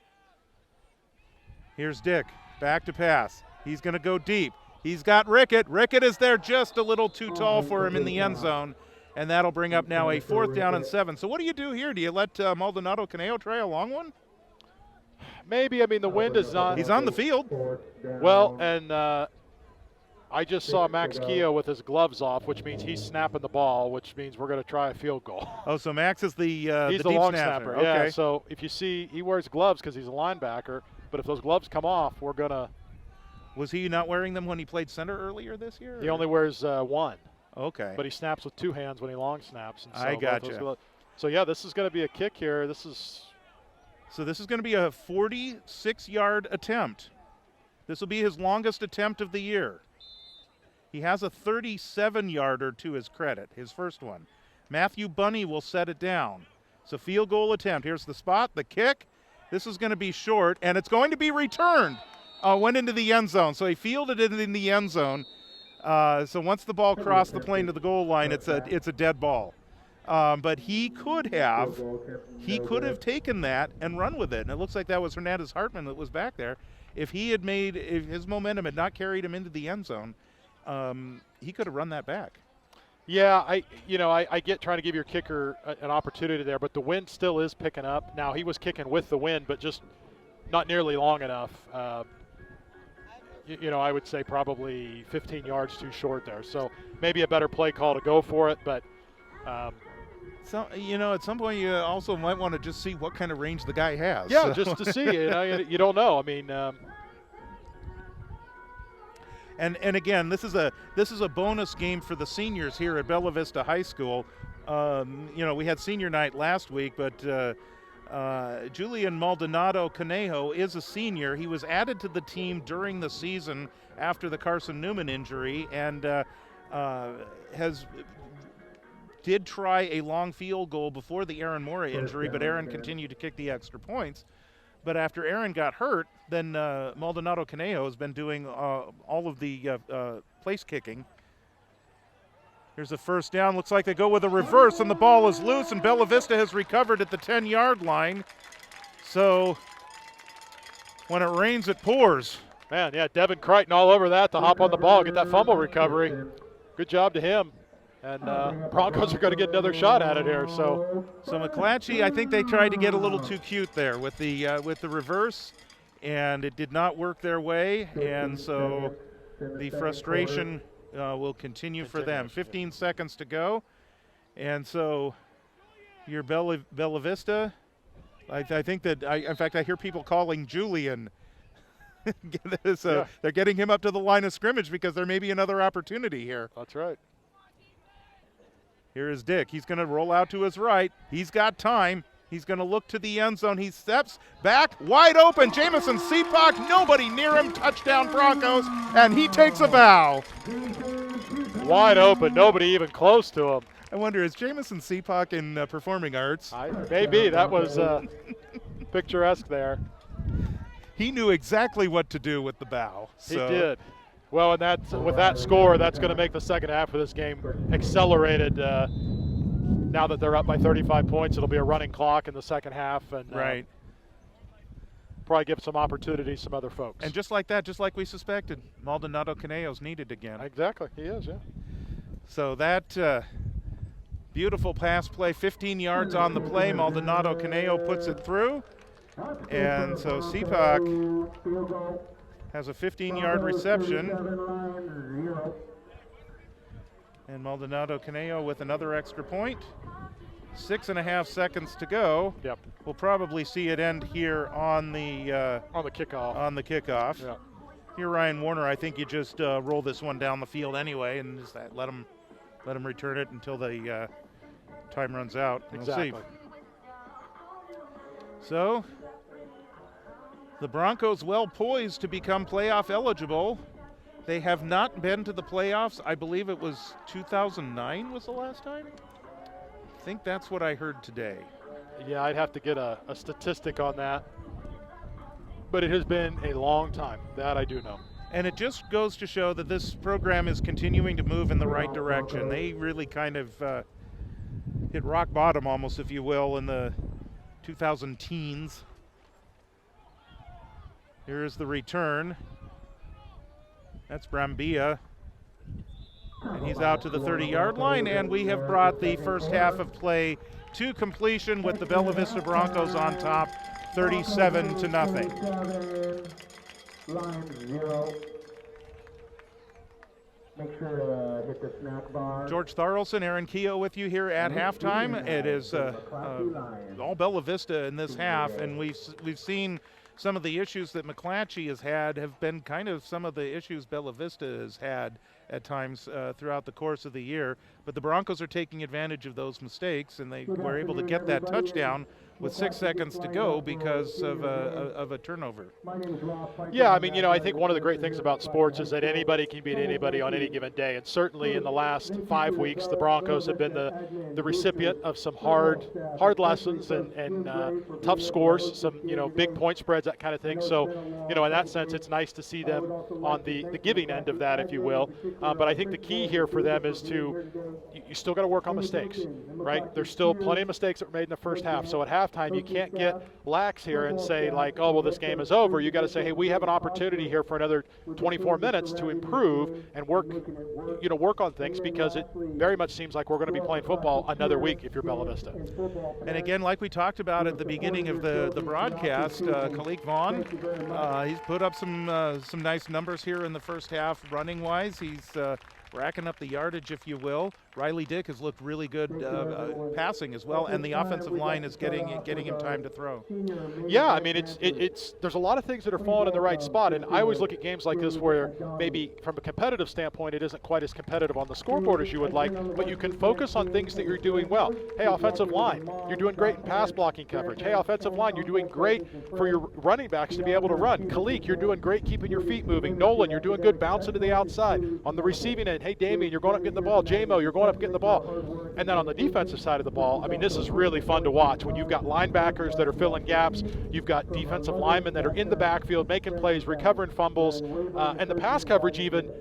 Here's Dick, back to pass. He's going to go deep. He's got Rickett. Rickett is there just a little too tall for him in the end zone, and that'll bring up now a 4th down and 7. So what do you do here? Do you let Maldonado Caneo try a long one? Maybe. The wind is on. He's on the field. Well, and I just saw Max Keogh with his gloves off, which means he's snapping the ball, which means we're going to try a field goal. Oh, so Max is he's the the deep long snapper. snapper. Okay. Yeah, so if you see, he wears gloves because he's a linebacker, but if those gloves come off, we're going to. Was he not wearing them when he played center earlier this year? He only wears one. Okay. But he snaps with 2 hands when he long snaps. And so I gotcha. So, yeah, this is going to be a kick here. So this is going to be a 46-yard attempt. This will be his longest attempt of the year. He has a 37-yarder to his credit, his first one. Matthew Bunny will set it down. It's a field goal attempt. Here's the spot, the kick. This is going to be short, and it's going to be returned. Went into the end zone, so he fielded it in the end zone. So once the ball crossed the plane to the goal line, it's a dead ball. But he could have taken that and run with it. And it looks like that was Hernandez Hartman that was back there. If his momentum had not carried him into the end zone, he could have run that back. Yeah, I get trying to give your kicker an opportunity there, but the wind still is picking up. Now, he was kicking with the wind, but just not nearly long enough. I would say probably 15 yards too short there. So maybe a better play call to go for it, but so at some point you also might want to just see what kind of range the guy has. Yeah, just to see. You don't know. And again, this is a bonus game for the seniors here at Bella Vista High School. We had senior night last week, but Julian Maldonado Conejo is a senior. He was added to the team during the season after the Carson Newman injury, and did try a long field goal before the Aaron Mora injury, but Aaron continued to kick the extra points. But after Aaron got hurt, then Maldonado Conejo has been doing all of the place kicking. Here's a 1st down. Looks like they go with a reverse, and the ball is loose, and Bella Vista has recovered at the 10-yard line. So when it rains, it pours. Man, yeah, Devin Crichton all over that to hop on the ball, get that fumble recovery. Good job to him. And Broncos are going to get another shot at it here. So McClatchy, I think they tried to get a little too cute there with the reverse, and it did not work their way. And so the frustration will continue for them. 15 seconds to go. And so your Bella Vista, I think that, in fact, I hear people calling Julian So they're getting him up to the line of scrimmage because there may be another opportunity here. That's right. Here is Dick. He's going to roll out to his right. He's got time. He's going to look to the end zone. He steps back, wide open. Jamison Seepak, nobody near him. Touchdown Broncos, and he takes a bow. Wide open, nobody even close to him. I wonder, is Jamison Seepak in performing arts? Maybe. That was picturesque there. He knew exactly what to do with the bow. So. He did. Well, and with that score, that's going to make the second half of this game accelerated. Now that they're up by 35 points, it'll be a running clock in the second half, and right. Probably give some opportunity to some other folks. And just like that, just like we suspected, Maldonado Caneo's needed again. Exactly, he is, yeah. So that beautiful pass play, 15 yards on the play. Maldonado Caneo puts it through, and so Seepak has a 15-yard reception. And Maldonado Caneo with another extra point. 6.5 seconds to go. Yep. We'll probably see it end here on the kickoff. On the kickoff. Yep. Here, Ryan Warner, I think you just roll this one down the field anyway, and just let them return it until the time runs out. Exactly. We'll see. So the Broncos well poised to become playoff eligible. They have not been to the playoffs. I believe it was 2009 was the last time. I think that's what I heard today. Yeah, I'd have to get a statistic on that. But it has been a long time. That I do know. And it just goes to show that this program is continuing to move in the right direction. They really kind of hit rock bottom almost, if you will, in the 2000 teens. Here is the return. That's Brambilla. And he's out to the 30-yard line, and we have brought the first half of play to completion with the Bella Vista Broncos on top, 37-0. Line 0. Make sure to hit the snack bar. George Tharlson, Aaron Keogh with you here at halftime. It is all Bella Vista in this half, and we've seen some of the issues that McClatchy has had have been kind of some of the issues Bella Vista has had at times throughout the course of the year. But the Broncos are taking advantage of those mistakes, and they were able to get that touchdown with 6 seconds to go because of a turnover. Yeah, I mean, I think one of the great things about sports is that anybody can beat anybody on any given day. And certainly in the last 5 weeks, the Broncos have been the recipient of some hard lessons and tough scores, some, big point spreads, that kind of thing. So, in that sense, it's nice to see them on the giving end of that, if you will. But I think the key here for them is you still got to work on mistakes, right? There's still plenty of mistakes that were made in the first half. So at halftime, you can't get lax here and say like, oh, well, this game is over. You got to say, hey, we have an opportunity here for another 24 minutes to improve and work on things, because it very much seems like we're going to be playing football another week if you're Bella Vista. And again, like we talked about at the beginning of the broadcast, Khalik Vaughn, he's put up some nice numbers here in the first half running-wise. He's racking up the yardage, if you will. Riley Dick has looked really good passing as well, and the offensive line is getting him time to throw. Yeah, I mean, it's there's a lot of things that are falling in the right spot, and I always look at games like this where maybe from a competitive standpoint it isn't quite as competitive on the scoreboard as you would like, but you can focus on things that you're doing well. Hey, offensive line, you're doing great in pass blocking coverage. Hey, offensive line, you're doing great for your running backs to be able to run. Khalik, you're doing great keeping your feet moving. Nolan, you're doing good bouncing to the outside. On the receiving end, hey, Damien, you're going up getting the ball. J-Mo, you're going up getting the ball. And then on the defensive side of the ball, I mean, this is really fun to watch when you've got linebackers that are filling gaps, you've got defensive linemen that are in the backfield making plays, recovering fumbles, and the pass coverage even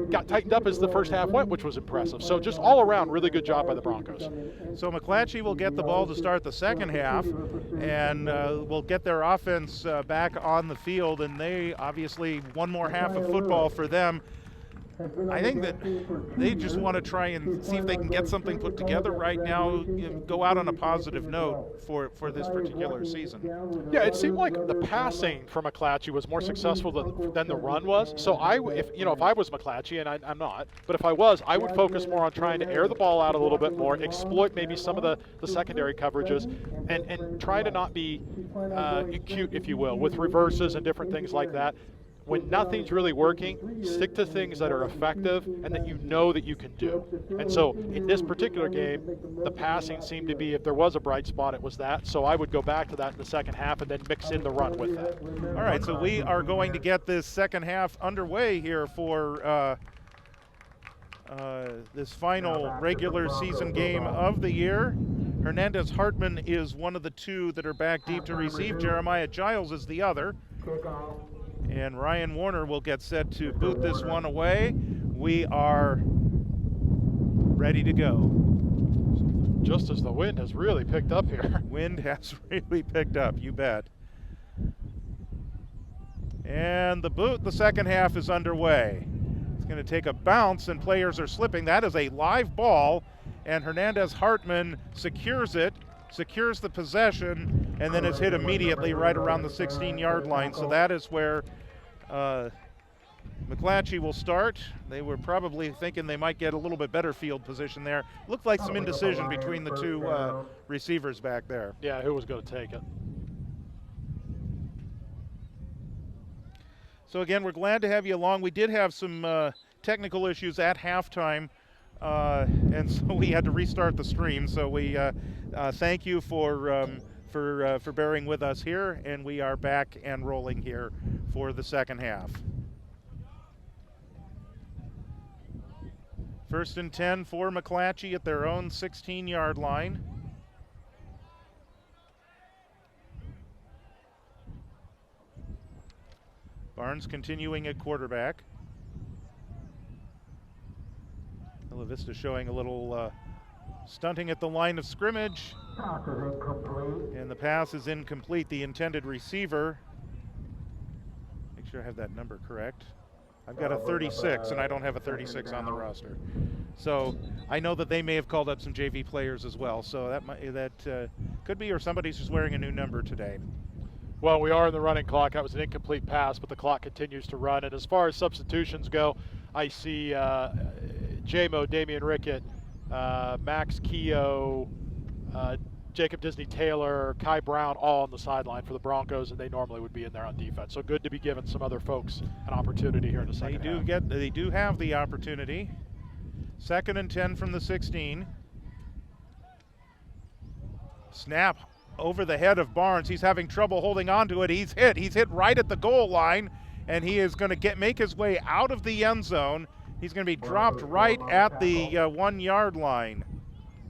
got tightened up as the first half went, which was impressive. So just all around, really good job by the Broncos. So McClatchy will get the ball to start the second half, and will get their offense back on the field, and they obviously one more half of football for them. I think that they just want to try and see if they can get something put together right now, go out on a positive note for this particular season. Yeah, it seemed like the passing from McClatchy was more successful than the run was. So if I was McClatchy, and I'm not, but if I was, I would focus more on trying to air the ball out a little bit more, exploit maybe some of the secondary coverages, and try to not be cute, if you will, with reverses and different things like that. When nothing's really working, stick to things that are effective and that you know that you can do. And so in this particular game, the passing seemed to be, if there was a bright spot, it was that. So I would go back to that in the second half and then mix in the run with that. All right, so we are going to get this second half underway here for this final regular season game of the year. Hernandez Hartman is one of the two that are back deep to receive. Jeremiah Giles is the other. And Ryan Warner will get set to boot this one away. We are ready to go. Just as the wind has really picked up here. Wind has really picked up, you bet. And the boot, the second half is underway. It's going to take a bounce and players are slipping. That is a live ball, and Hernandez Hartman secures it, secures the possession, and then is hit immediately right around the 16-yard line. So that is where McClatchy will start. They were probably thinking they might get a little bit better field position there. Looked like some indecision between the two receivers back there. Yeah, who was going to take it? So again, we're glad to have you along. We did have some technical issues at halftime, and so we had to restart the stream. So we thank you for bearing with us here, and we are back and rolling here for the second half. 1st and 10 for McClatchy at their own 16-yard line. Barnes continuing at quarterback. Vista showing a little stunting at the line of scrimmage. And the pass is incomplete. The intended receiver, make sure I have that number correct. I've got a 36, and I don't have a 36 on the roster. So I know that they may have called up some JV players as well. So that could be, or somebody's just wearing a new number today. Well, we are in the running clock. That was an incomplete pass, but the clock continues to run. And as far as substitutions go, I see J-Mo, Damian Rickett, Max Keogh, Jacob Disney-Taylor, Kai Brown, all on the sideline for the Broncos, and they normally would be in there on defense. So good to be giving some other folks an opportunity here in the second half. They do have the opportunity. 2nd and 10 from the 16. Snap over the head of Barnes. He's having trouble holding on to it. He's hit right at the goal line, and he is going to make his way out of the end zone. He's going to be dropped right at the 1-yard line.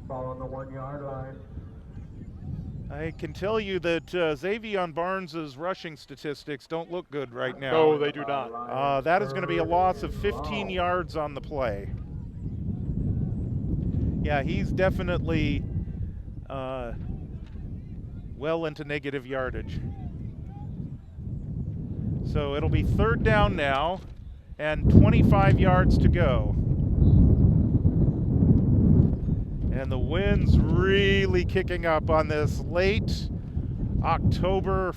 Ball on the 1-yard line. I can tell you that Xavion Barnes' rushing statistics don't look good right now. No, they do not. That is going to be a loss of 15 yards on the play. Yeah, he's definitely well into negative yardage. So it'll be 3rd down now and 25 yards to go. And the wind's really kicking up on this late October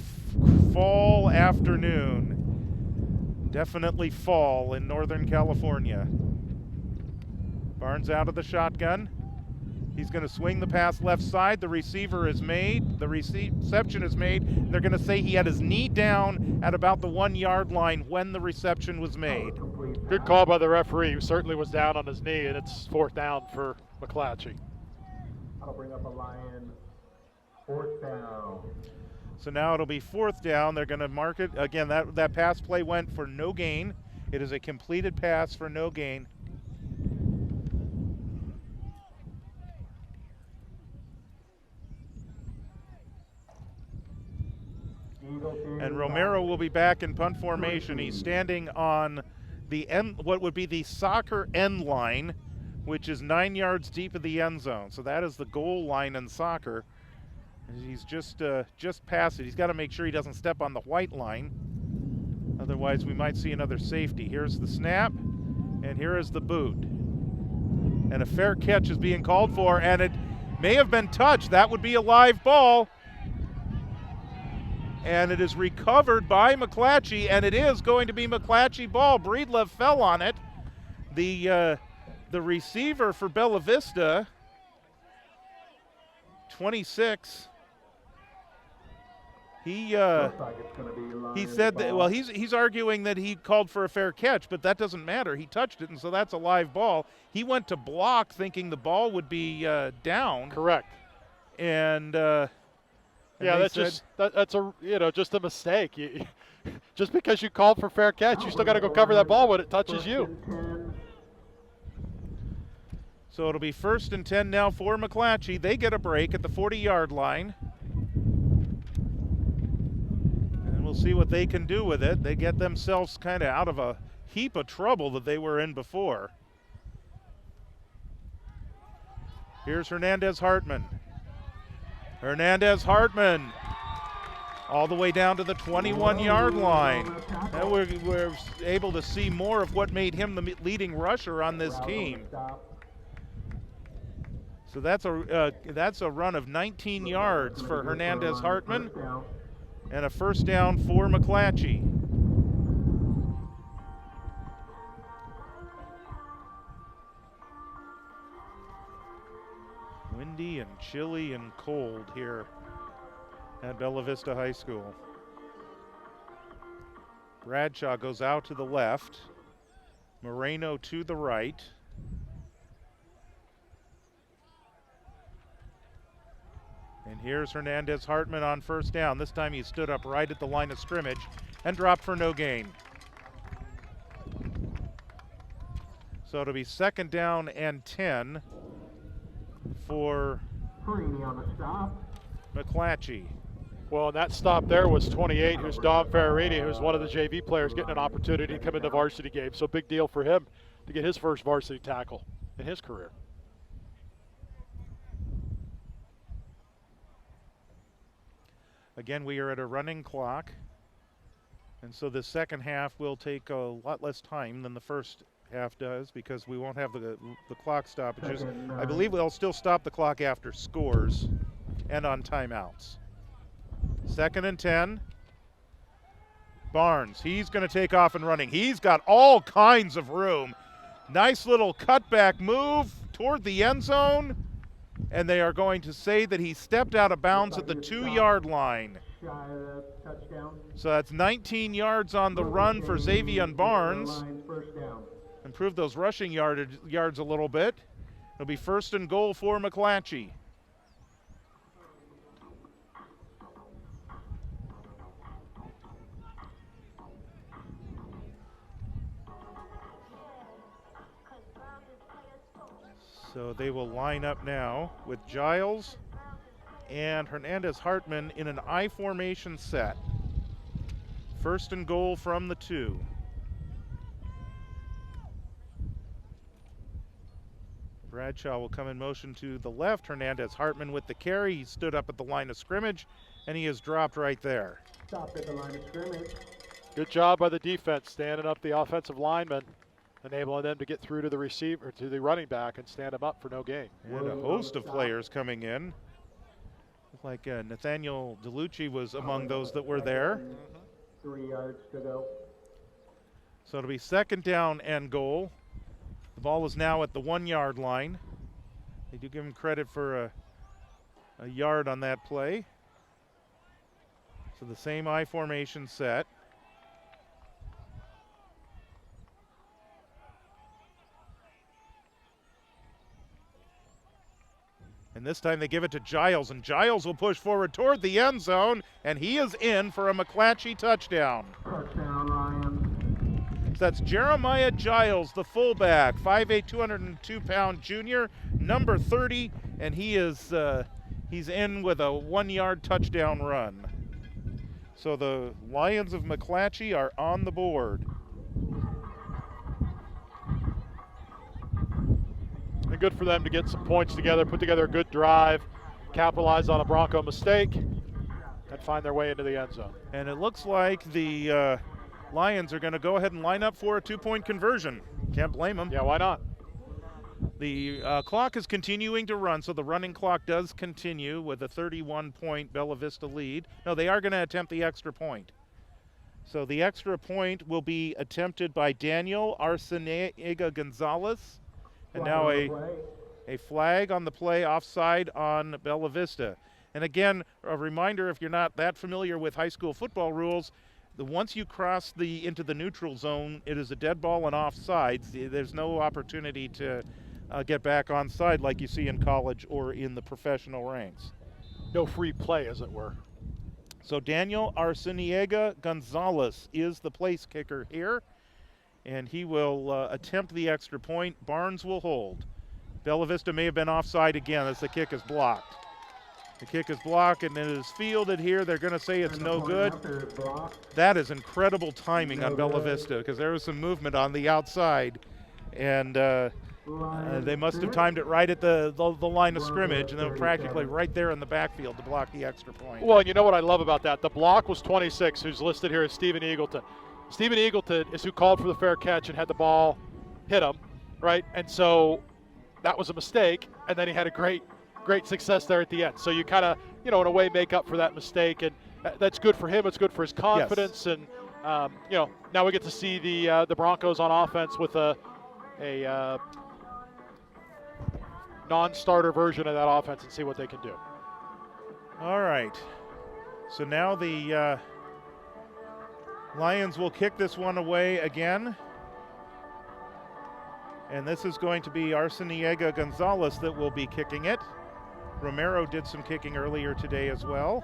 fall afternoon. Definitely fall in Northern California. Barnes out of the shotgun. He's going to swing the pass left side. The receiver is made. The reception is made. They're going to say he had his knee down at about the 1-yard line when the reception was made. Good call by the referee, who certainly was down on his knee, and it's 4th down for McClatchy. I'll bring up a Lion. 4th down. So now it'll be 4th down. They're going to mark it. Again, that pass play went for no gain. It is a completed pass for no gain. And Romero will be back in punt formation. He's standing on the end, what would be the soccer end line, which is 9 yards deep of the end zone. So that is the goal line in soccer. He's just past it. He's got to make sure he doesn't step on the white line. Otherwise, we might see another safety. Here's the snap, And here is the boot. And a fair catch is being called for, and it may have been touched. That would be a live ball. And it is recovered by McClatchy, and it is going to be McClatchy ball. Breedlove fell on it. The receiver for Bella Vista, 26. He said that, well, he's arguing that he called for a fair catch, but that doesn't matter. He touched it, and so that's a live ball. He went to block thinking the ball would be down. Correct. And yeah, that's just a mistake. Just because you called for fair catch, you still got to go cover that ball when it touches you. So it'll be 1st and 10 now for McClatchy. They get a break at the 40-yard line. And we'll see what they can do with it. They get themselves kind of out of a heap of trouble that they were in before. Here's Hernandez Hartman. Hernandez Hartman all the way down to the 21-yard line. And we're able to see more of what made him the leading rusher on this team. So that's a run of 19 yards for Hernandez Hartman and a 1st down for McClatchy. Windy and chilly and cold here at Bella Vista High School. Bradshaw goes out to the left. Moreno to the right. And here's Hernandez Hartman on 1st down. This time he stood up right at the line of scrimmage and dropped for no gain. So it'll be 2nd down and 10 for McClatchy. Well, and that stop there was 28, who's Dom Ferrarini, who's one of the JV players getting an opportunity to come into varsity game. So big deal for him to get his first varsity tackle in his career. Again, we are at a running clock. And so the second half will take a lot less time than the first half does because we won't have the clock stoppages. I believe they'll still stop the clock after scores and on timeouts. 2nd and 10. Barnes, he's going to take off and running. He's got all kinds of room. Nice little cutback move toward the end zone. And they are going to say that he stepped out of bounds at the 2-yard line. So that's 19 yards on the run for Xavier Barnes. Improve those rushing yards a little bit. It'll be 1st and goal for McClatchy. So they will line up now with Giles and Hernandez Hartman in an I formation set. 1st and goal from the 2. Bradshaw will come in motion to the left. Hernandez Hartman with the carry. He stood up at the line of scrimmage, and he is dropped right there. Stopped at the line of scrimmage. Good job by the defense, standing up the offensive lineman, enabling them to get through to the receiver, to the running back, and stand him up for no gain. And a host of players coming in. Looked like Nathaniel DeLucci was among those that were there. 3 yards to go. So it'll be 2nd down and goal. The ball is now at the 1-yard line. They do give him credit for a yard on that play. So the same I formation set. And this time they give it to Giles, and Giles will push forward toward the end zone, and he is in for a McClatchy touchdown. Touchdown, Ryan. So that's Jeremiah Giles, the fullback, 5'8", 202-pound junior, number 30, and he is he's in with a 1-yard touchdown run. So the Lions of McClatchy are on the board. And good for them to get some points together, put together a good drive, capitalize on a Bronco mistake, and find their way into the end zone. And it looks like the Lions are going to go ahead and line up for a 2-point conversion. Can't blame them. Yeah, why not? The clock is continuing to run, so the running clock does continue with a 31-point Bella Vista lead. No, they are going to attempt the extra point. So the extra point will be attempted by Daniel Arciniega Gonzalez. And now a flag on the play, offside on Bella Vista. And again, a reminder, if you're not that familiar with high school football rules, once you cross into the neutral zone, it is a dead ball and offsides. There's no opportunity to get back onside like you see in college or in the professional ranks. No free play, as it were. So Daniel Arciniega Gonzalez is the place kicker here, and he will attempt the extra point. Barnes will hold. Bella Vista may have been offside again as the kick is blocked. The kick is blocked and it is fielded here. They're going to say it's no good. That is incredible timing on Bella Vista because there was some movement on the outside, and they must have timed it right at the line of scrimmage, and then practically right there in the backfield to block the extra point. Well, you know what I love about that? The block was 26, who's listed here as Stephen Eagleton. Stephen Eagleton is who called for the fair catch and had the ball hit him, right? And so that was a mistake, and then he had a great success there at the end. So you kind of, in a way, make up for that mistake, and that's good for him. It's good for his confidence, yes. And now we get to see the Broncos on offense with a non-starter version of that offense and see what they can do. All right. So now the Lions will kick this one away again. And this is going to be Arciniega Gonzalez that will be kicking it. Romero did some kicking earlier today as well.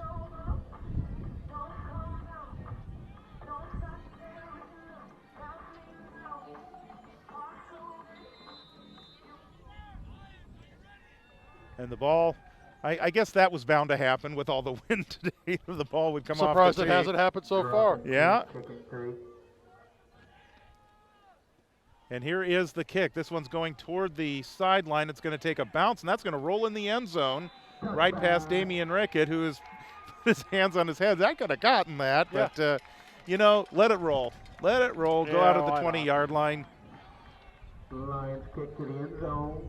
And the ball, I guess that was bound to happen with all the wind today. The ball would come off the tee. Surprised it hasn't happened so far. Yeah. And here is the kick. This one's going toward the sideline. It's going to take a bounce, and that's going to roll in the end zone right past Damian Rickett, who has put his hands on his head. I could have gotten that, yeah. But, let it roll. Let it roll. Go out of the 20-yard line. Lions kick to the end zone.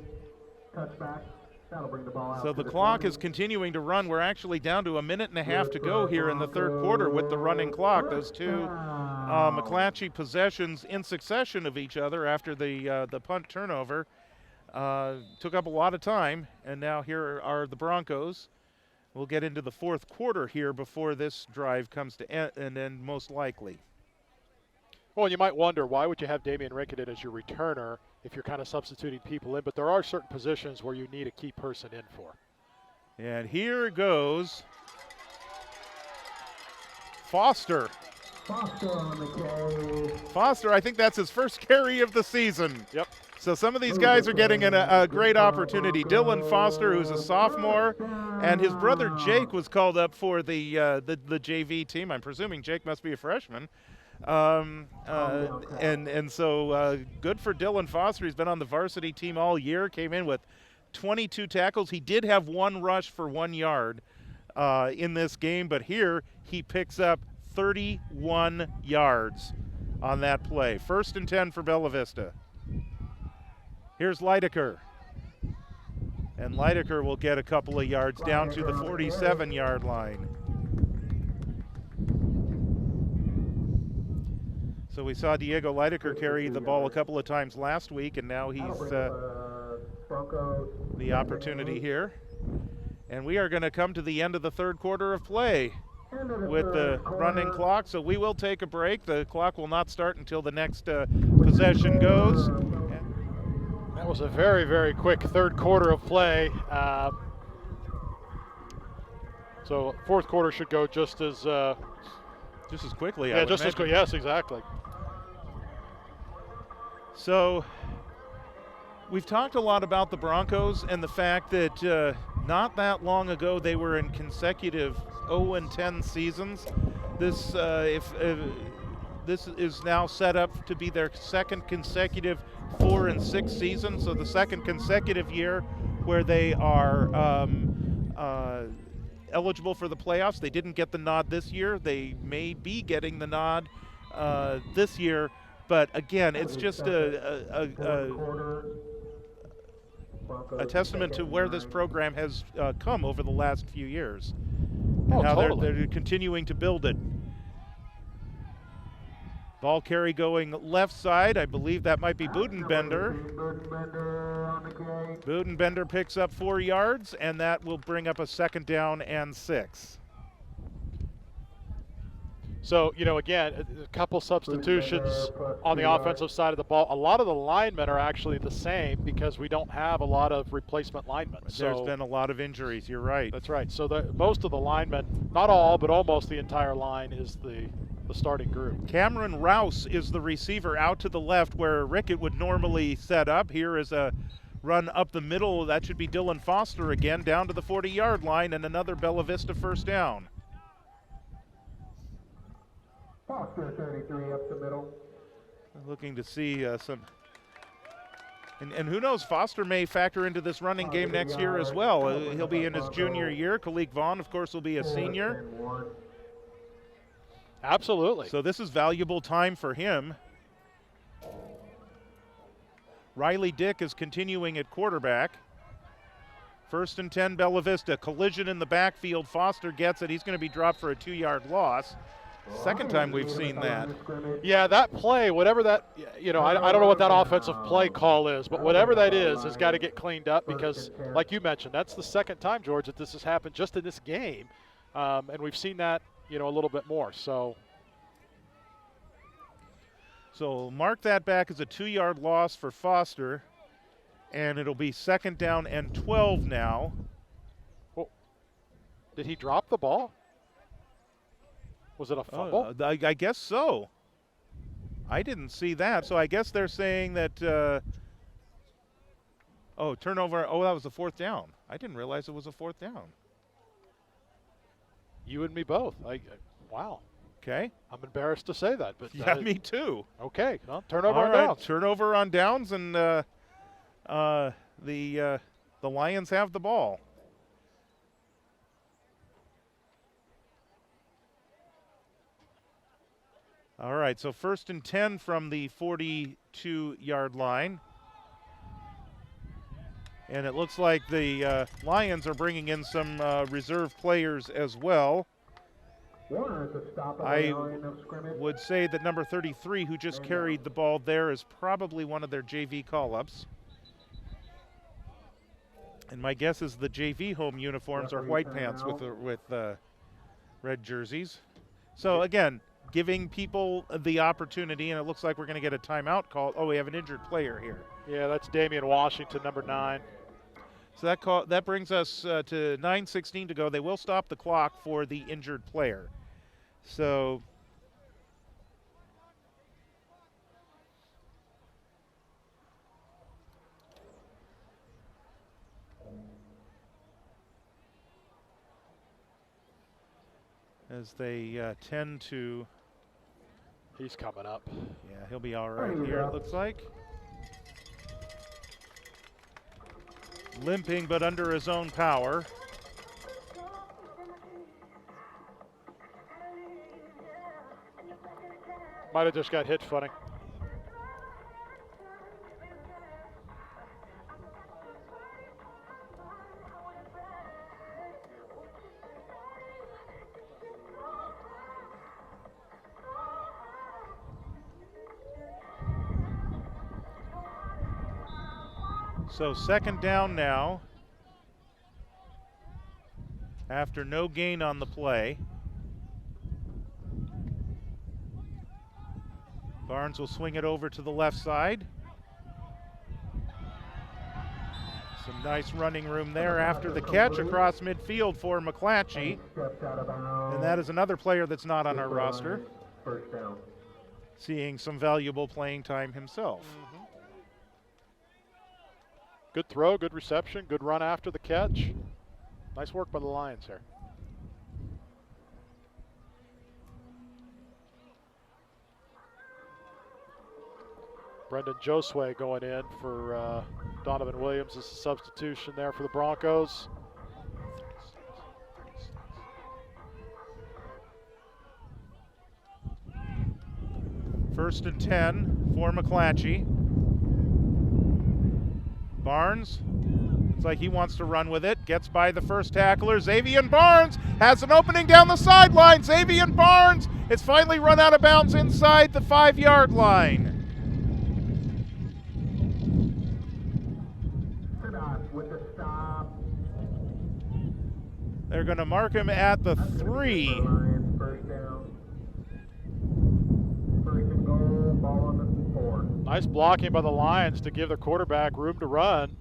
Touchback. That'll bring the ball out. So the clock is continuing to run. We're actually down to a minute and a half to go here in the third quarter with the running clock. Those two McClatchy possessions in succession of each other after the punt turnover took up a lot of time, and now here are the Broncos. We'll get into the fourth quarter here before this drive comes to an end, most likely. Well, you might wonder, why would you have Damian Rickett in as your returner if you're kind of substituting people in? But there are certain positions where you need a key person in for. And here goes Foster. Foster on the carry. Foster, I think that's his first carry of the season. Yep. So some of these guys are getting a great opportunity. Dylan Foster, who's a sophomore, and his brother Jake was called up for the JV team. I'm presuming Jake must be a freshman. So good for Dylan Foster. He's been on the varsity team all year, came in with 22 tackles. He did have one rush for 1 yard in this game, but here he picks up 31 yards on that play. 1st and 10 for Bella Vista. Here's Leidecker. And Leidecker will get a couple of yards down to the 47-yard line. So we saw Diego Leidecker carry the ball a couple of times last week, and now he's the opportunity here. And we are going to come to the end of the third quarter of play with the running clock. So we will take a break. The clock will not start until the next possession goes. That was a very, very quick third quarter of play. So fourth quarter should go just as quickly. Yeah, just as quick. Yes, exactly. So we've talked a lot about the Broncos and the fact that not that long ago they were in consecutive 0-10 seasons. This this is now set up to be their second consecutive 4-6 season. So the second consecutive year where they are eligible for the playoffs. They didn't get the nod this year. They may be getting the nod this year. But again, it's just a testament to where this program has come over the last few years, and how totally. they're continuing to build it. Ball carry going left side. I believe that might be Budenbender. Budenbender picks up 4 yards, and that will bring up a 2nd down and 6. So, again, a couple substitutions on the offensive side of the ball. A lot of the linemen are actually the same because we don't have a lot of replacement linemen. There's been a lot of injuries, you're right. That's right. So most of the linemen, not all, but almost the entire line is the starting group. Cameron Rouse is the receiver out to the left where Rickett would normally set up. Here is a run up the middle. That should be Dylan Foster again, down to the 40-yard line, and another Bella Vista 1st down. Foster 33 up the middle. Looking to see some. And who knows, Foster may factor into this running game next year as well. He'll be in his junior year. Kalik Vaughn, of course, will be a senior. Absolutely. So this is valuable time for him. Riley Dick is continuing at quarterback. 1st and 10, Bella Vista. Collision in the backfield. Foster gets it. He's going to be dropped for a 2-yard loss. 2nd time we've seen that. Yeah, that play, whatever that, I don't know what that offensive play call is, but whatever that is has got to get cleaned up because, like you mentioned, that's the 2nd time, George, that this has happened just in this game. And we've seen that, a little bit more. So mark that back as a 2-yard loss for Foster, and it'll be 2nd down and 12 now. Oh, did he drop the ball? Was it a fumble? I guess so. I didn't see that, so I guess they're saying that. Turnover. Oh, that was a 4th down. I didn't realize it was a 4th down. You and me both. Wow. Okay. I'm embarrassed to say that, but yeah, me too. Okay, well, turnover on right, downs. Turnover on downs, and the Lions have the ball. All right, so 1st and 10 from the 42-yard line. And it looks like the Lions are bringing in some reserve players as well. I would say that number 33, who just carried the ball there, is probably one of their JV call-ups. And my guess is the JV home uniforms are white pants with red jerseys. So again, giving people the opportunity, and it looks like we're going to get a timeout call. Oh, we have an injured player here. Yeah, that's Damian Washington, number 9. So that brings us to 9:16 to go. They will stop the clock for the injured player. So as they tend to. He's coming up. Yeah, he'll be all right here, it looks like. Limping, but under his own power. Might have just got hit funny. So 2nd down now, after no gain on the play. Barnes will swing it over to the left side. Some nice running room there after the catch across midfield for McClatchy. And that is another player that's not on our roster, seeing some valuable playing time himself. Good throw, good reception, good run after the catch. Nice work by the Lions here. Brendan Josue going in for Donovan Williams as a substitution there for the Broncos. First and 10 for McClatchy. Barnes, looks like he wants to run with it. Gets by the first tackler. Xavier Barnes has an opening down the sideline. Xavier Barnes is finally run out of bounds inside the 5-yard line. With the stop. They're going to mark him at the 3. Lions, first down. First and goal, ball on the 4. Nice blocking by the Lions to give the quarterback room to run.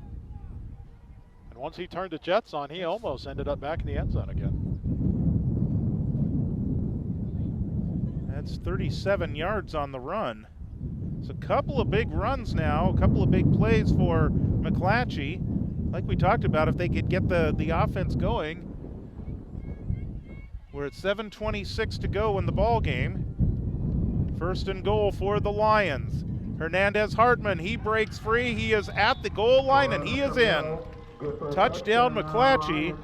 And once he turned the Jets on, he almost ended up back in the end zone again. That's 37 yards on the run. It's a couple of big runs now, a couple of big plays for McClatchy. Like we talked about, if they could get the offense going. We're at 7:26 to go in the ball game. First and goal for the Lions. Hernandez Hartman, he breaks free. He is at the goal line and he is in. Touchdown McClatchy.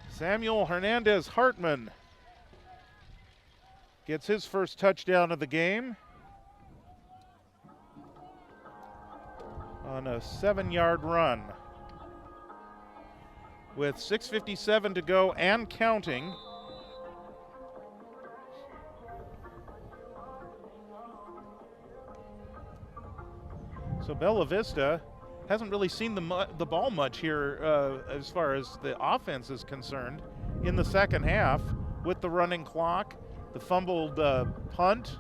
Samuel Hernandez Hartman gets his first touchdown of the game on a 7-yard run. With 6:57 to go and counting. So Bella Vista hasn't really seen the ball much here as far as the offense is concerned in the second half, with the running clock, the fumbled punt,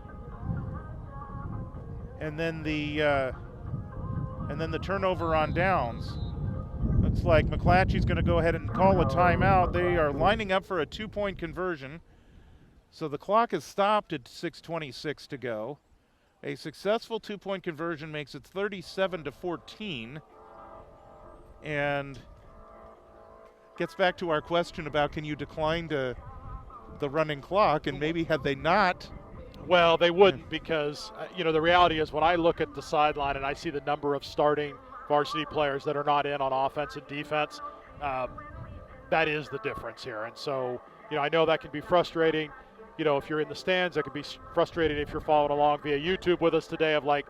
and then the turnover on downs. Looks like McClatchy's going to go ahead and call a timeout. They are lining up for a 2-point conversion. So the clock is stopped at 6:26 to go. A successful 2-point conversion makes it 37-14. And gets back to our question about, can you decline to the running clock? And maybe had they not. Well, they wouldn't, because, the reality is when I look at the sideline and I see the number of starting varsity players that are not in on offense and defense, that is the difference here. And so, I know that can be frustrating. If you're in the stands, that can be frustrating if you're following along via YouTube with us today of like,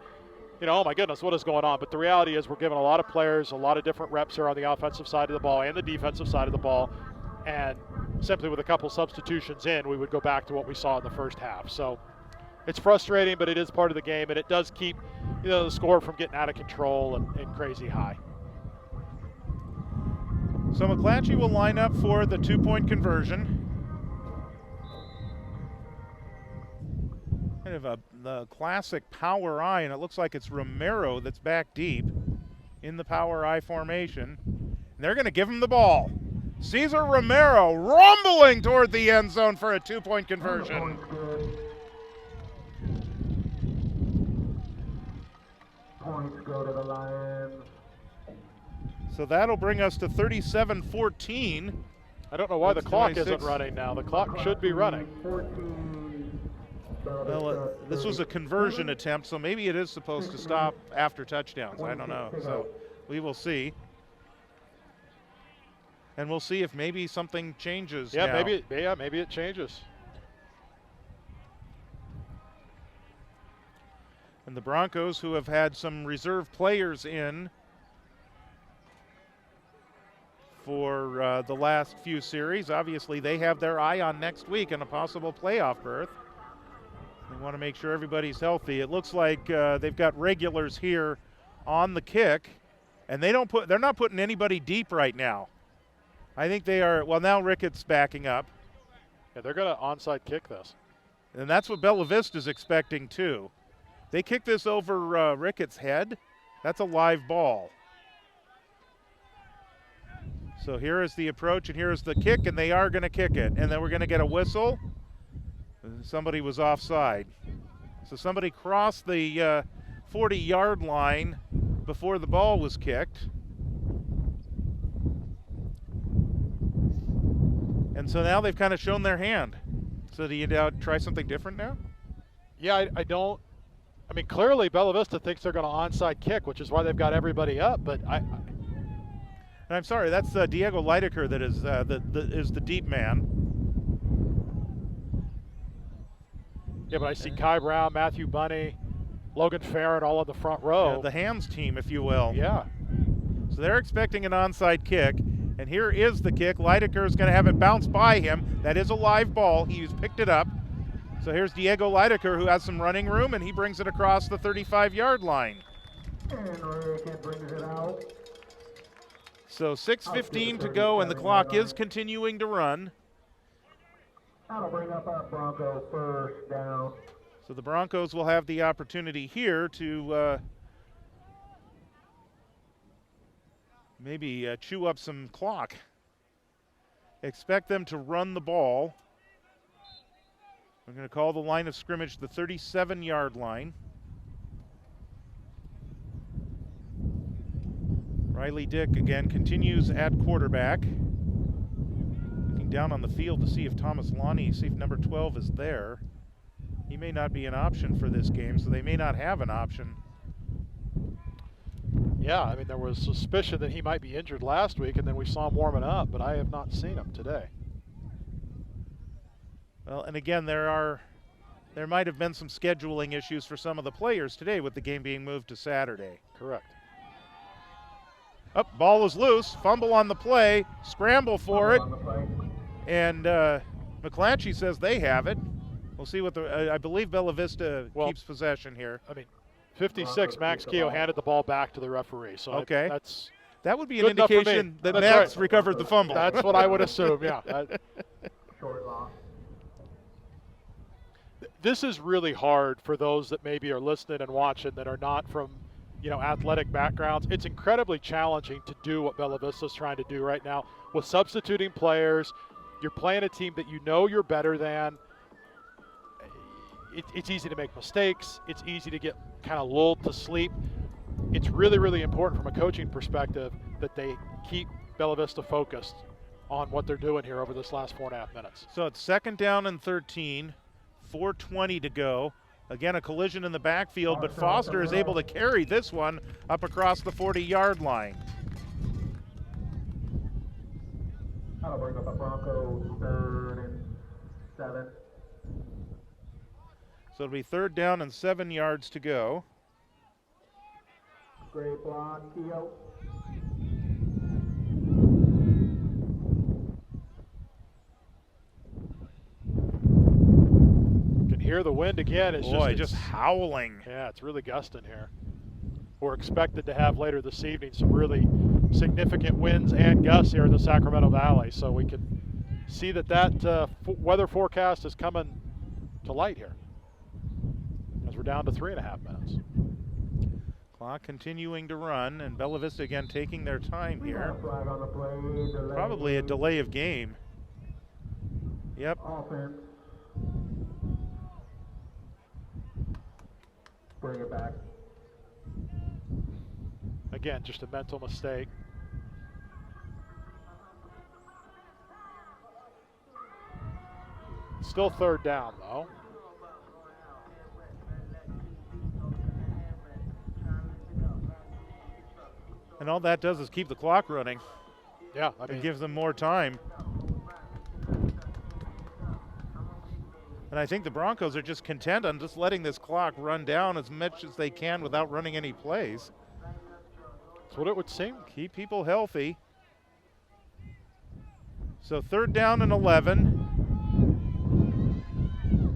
oh my goodness, what is going on? But the reality is we're giving a lot of players a lot of different reps here on the offensive side of the ball and the defensive side of the ball. And simply with a couple substitutions in, we would go back to what we saw in the first half. So it's frustrating, but it is part of the game, and it does keep the score from getting out of control and crazy high. So McClatchy will line up for the 2-point conversion. Kind of the classic power I, and it looks like it's Romero that's back deep in the power I formation. And they're going to give him the ball. Cesar Romero rumbling toward the end zone for a 2-point conversion. Points go to the Lions. So that'll bring us to 37-14. I don't know why the clock 26. isn't running now. The clock should be running. 14. Well, this was a conversion attempt, so maybe it is supposed to stop after touchdowns. I don't know. So we will see. And we'll see if maybe something changes now. Maybe it changes. And the Broncos, who have had some reserve players in for the last few series, obviously they have their eye on next week and a possible playoff berth. They want to make sure everybody's healthy. It looks like they've got regulars here on the kick, and they're not putting anybody deep right now. I think they are. Well, now Ricketts backing up. Yeah, they're going to onside kick this. And that's what Bella Vista's expecting too. They kick this over Ricketts' head. That's a live ball. So here is the approach, and here is the kick, and they are going to kick it. And then we're going to get a whistle. Somebody was offside. So somebody crossed the 40-yard line before the ball was kicked. And so now they've kind of shown their hand. So do you try something different now? Yeah, I mean, clearly Bella Vista thinks they're going to onside kick, which is why they've got everybody up. But And I'm sorry, that's Diego Leidecker that is the deep man. Yeah, but I see Kai Brown, Matthew Bunny, Logan Farron all on the front row. The hands team, if you will. Yeah. So they're expecting an onside kick, and here is the kick. Leidecker is going to have it bounce by him. That is a live ball. He's picked it up. So here's Diego Leidecker, who has some running room, and he brings it across the 35-yard line. And Rickett brings it out. So 6:15 to go, and the clock is continuing to run. That'll bring up our Bronco first down. So the Broncos will have the opportunity here to maybe chew up some clock. Expect them to run the ball. We're going to call the line of scrimmage the 37-yard line. Riley Dick again continues at quarterback. Looking down on the field to see if Thomas Lonnie, see if number 12 is there. He may not be an option for this game, so they may not have an option. Yeah, I mean, there was suspicion that he might be injured last week, and then we saw him warming up, but I have not seen him today. Well, and again, there might have been some scheduling issues for some of the players today with the game being moved to Saturday. Correct. Up, ball is loose, fumble on the play, scramble for it, and McClatchy says they have it. We'll see what I believe Bella Vista keeps possession here. I mean, 56, Max Keogh handed the ball back to the referee. So okay. That would be an good enough for indication me. that That's Max right. recovered the fumble. That's what I would assume, yeah. Short loss. This is really hard for those that maybe are listening and watching that are not from, athletic backgrounds. It's incredibly challenging to do what Bella Vista is trying to do right now with substituting players. You're playing a team that you know you're better than. It's easy to make mistakes. It's easy to get kind of lulled to sleep. It's really, really important from a coaching perspective that they keep Bella Vista focused on what they're doing here over this last 4.5 minutes. So it's 2nd down and 13, 4:20 to go. Again, a collision in the backfield, but Foster is able to carry this one up across the 40-yard line. That'll bring up a Bronco 3rd and 7. So it'll be 3rd down and 7 yards to go. Great block, Keogh. Hear the wind again. It's just howling. Yeah, it's really gusting here. We're expected to have later this evening some really significant winds and gusts here in the Sacramento Valley, so we can see that weather forecast is coming to light here as we're down to 3.5 minutes. Clock continuing to run, and Bella Vista again taking their time here. Flag on the play, Probably a delay of game. Yep. Offense. Bring it back. Again, just a mental mistake. Still 3rd down, though. And all that does is keep the clock running. Yeah, I mean, it gives them more time. And I think the Broncos are just content on just letting this clock run down as much as they can without running any plays. that's what it would seem. Keep people healthy. So 3rd down and 11.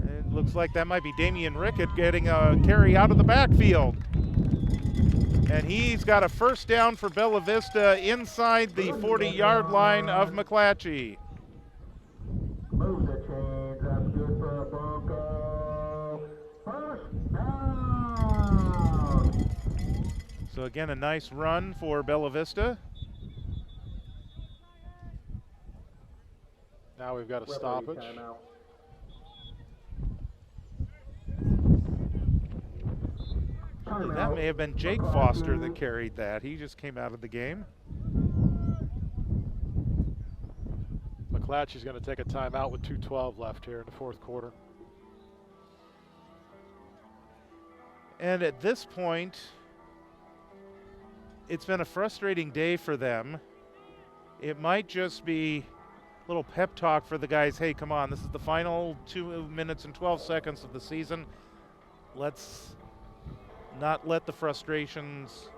It looks like that might be Damian Rickett getting a carry out of the backfield. And he's got a 1st down for Bella Vista inside the 40-yard line of McClatchy. Move the chains. That's good for a Bronco. 1st down. So again, a nice run for Bella Vista. Now we've got a stoppage. Timeout. That may have been Jake Foster that carried that. He just came out of the game. McClatchy's going to take a timeout with 2:12 left here in the 4th quarter. And at this point, it's been a frustrating day for them. It might just be little pep talk for the guys. Hey, come on, this is the final 2 minutes and 12 seconds of the season. Let's not let the frustrations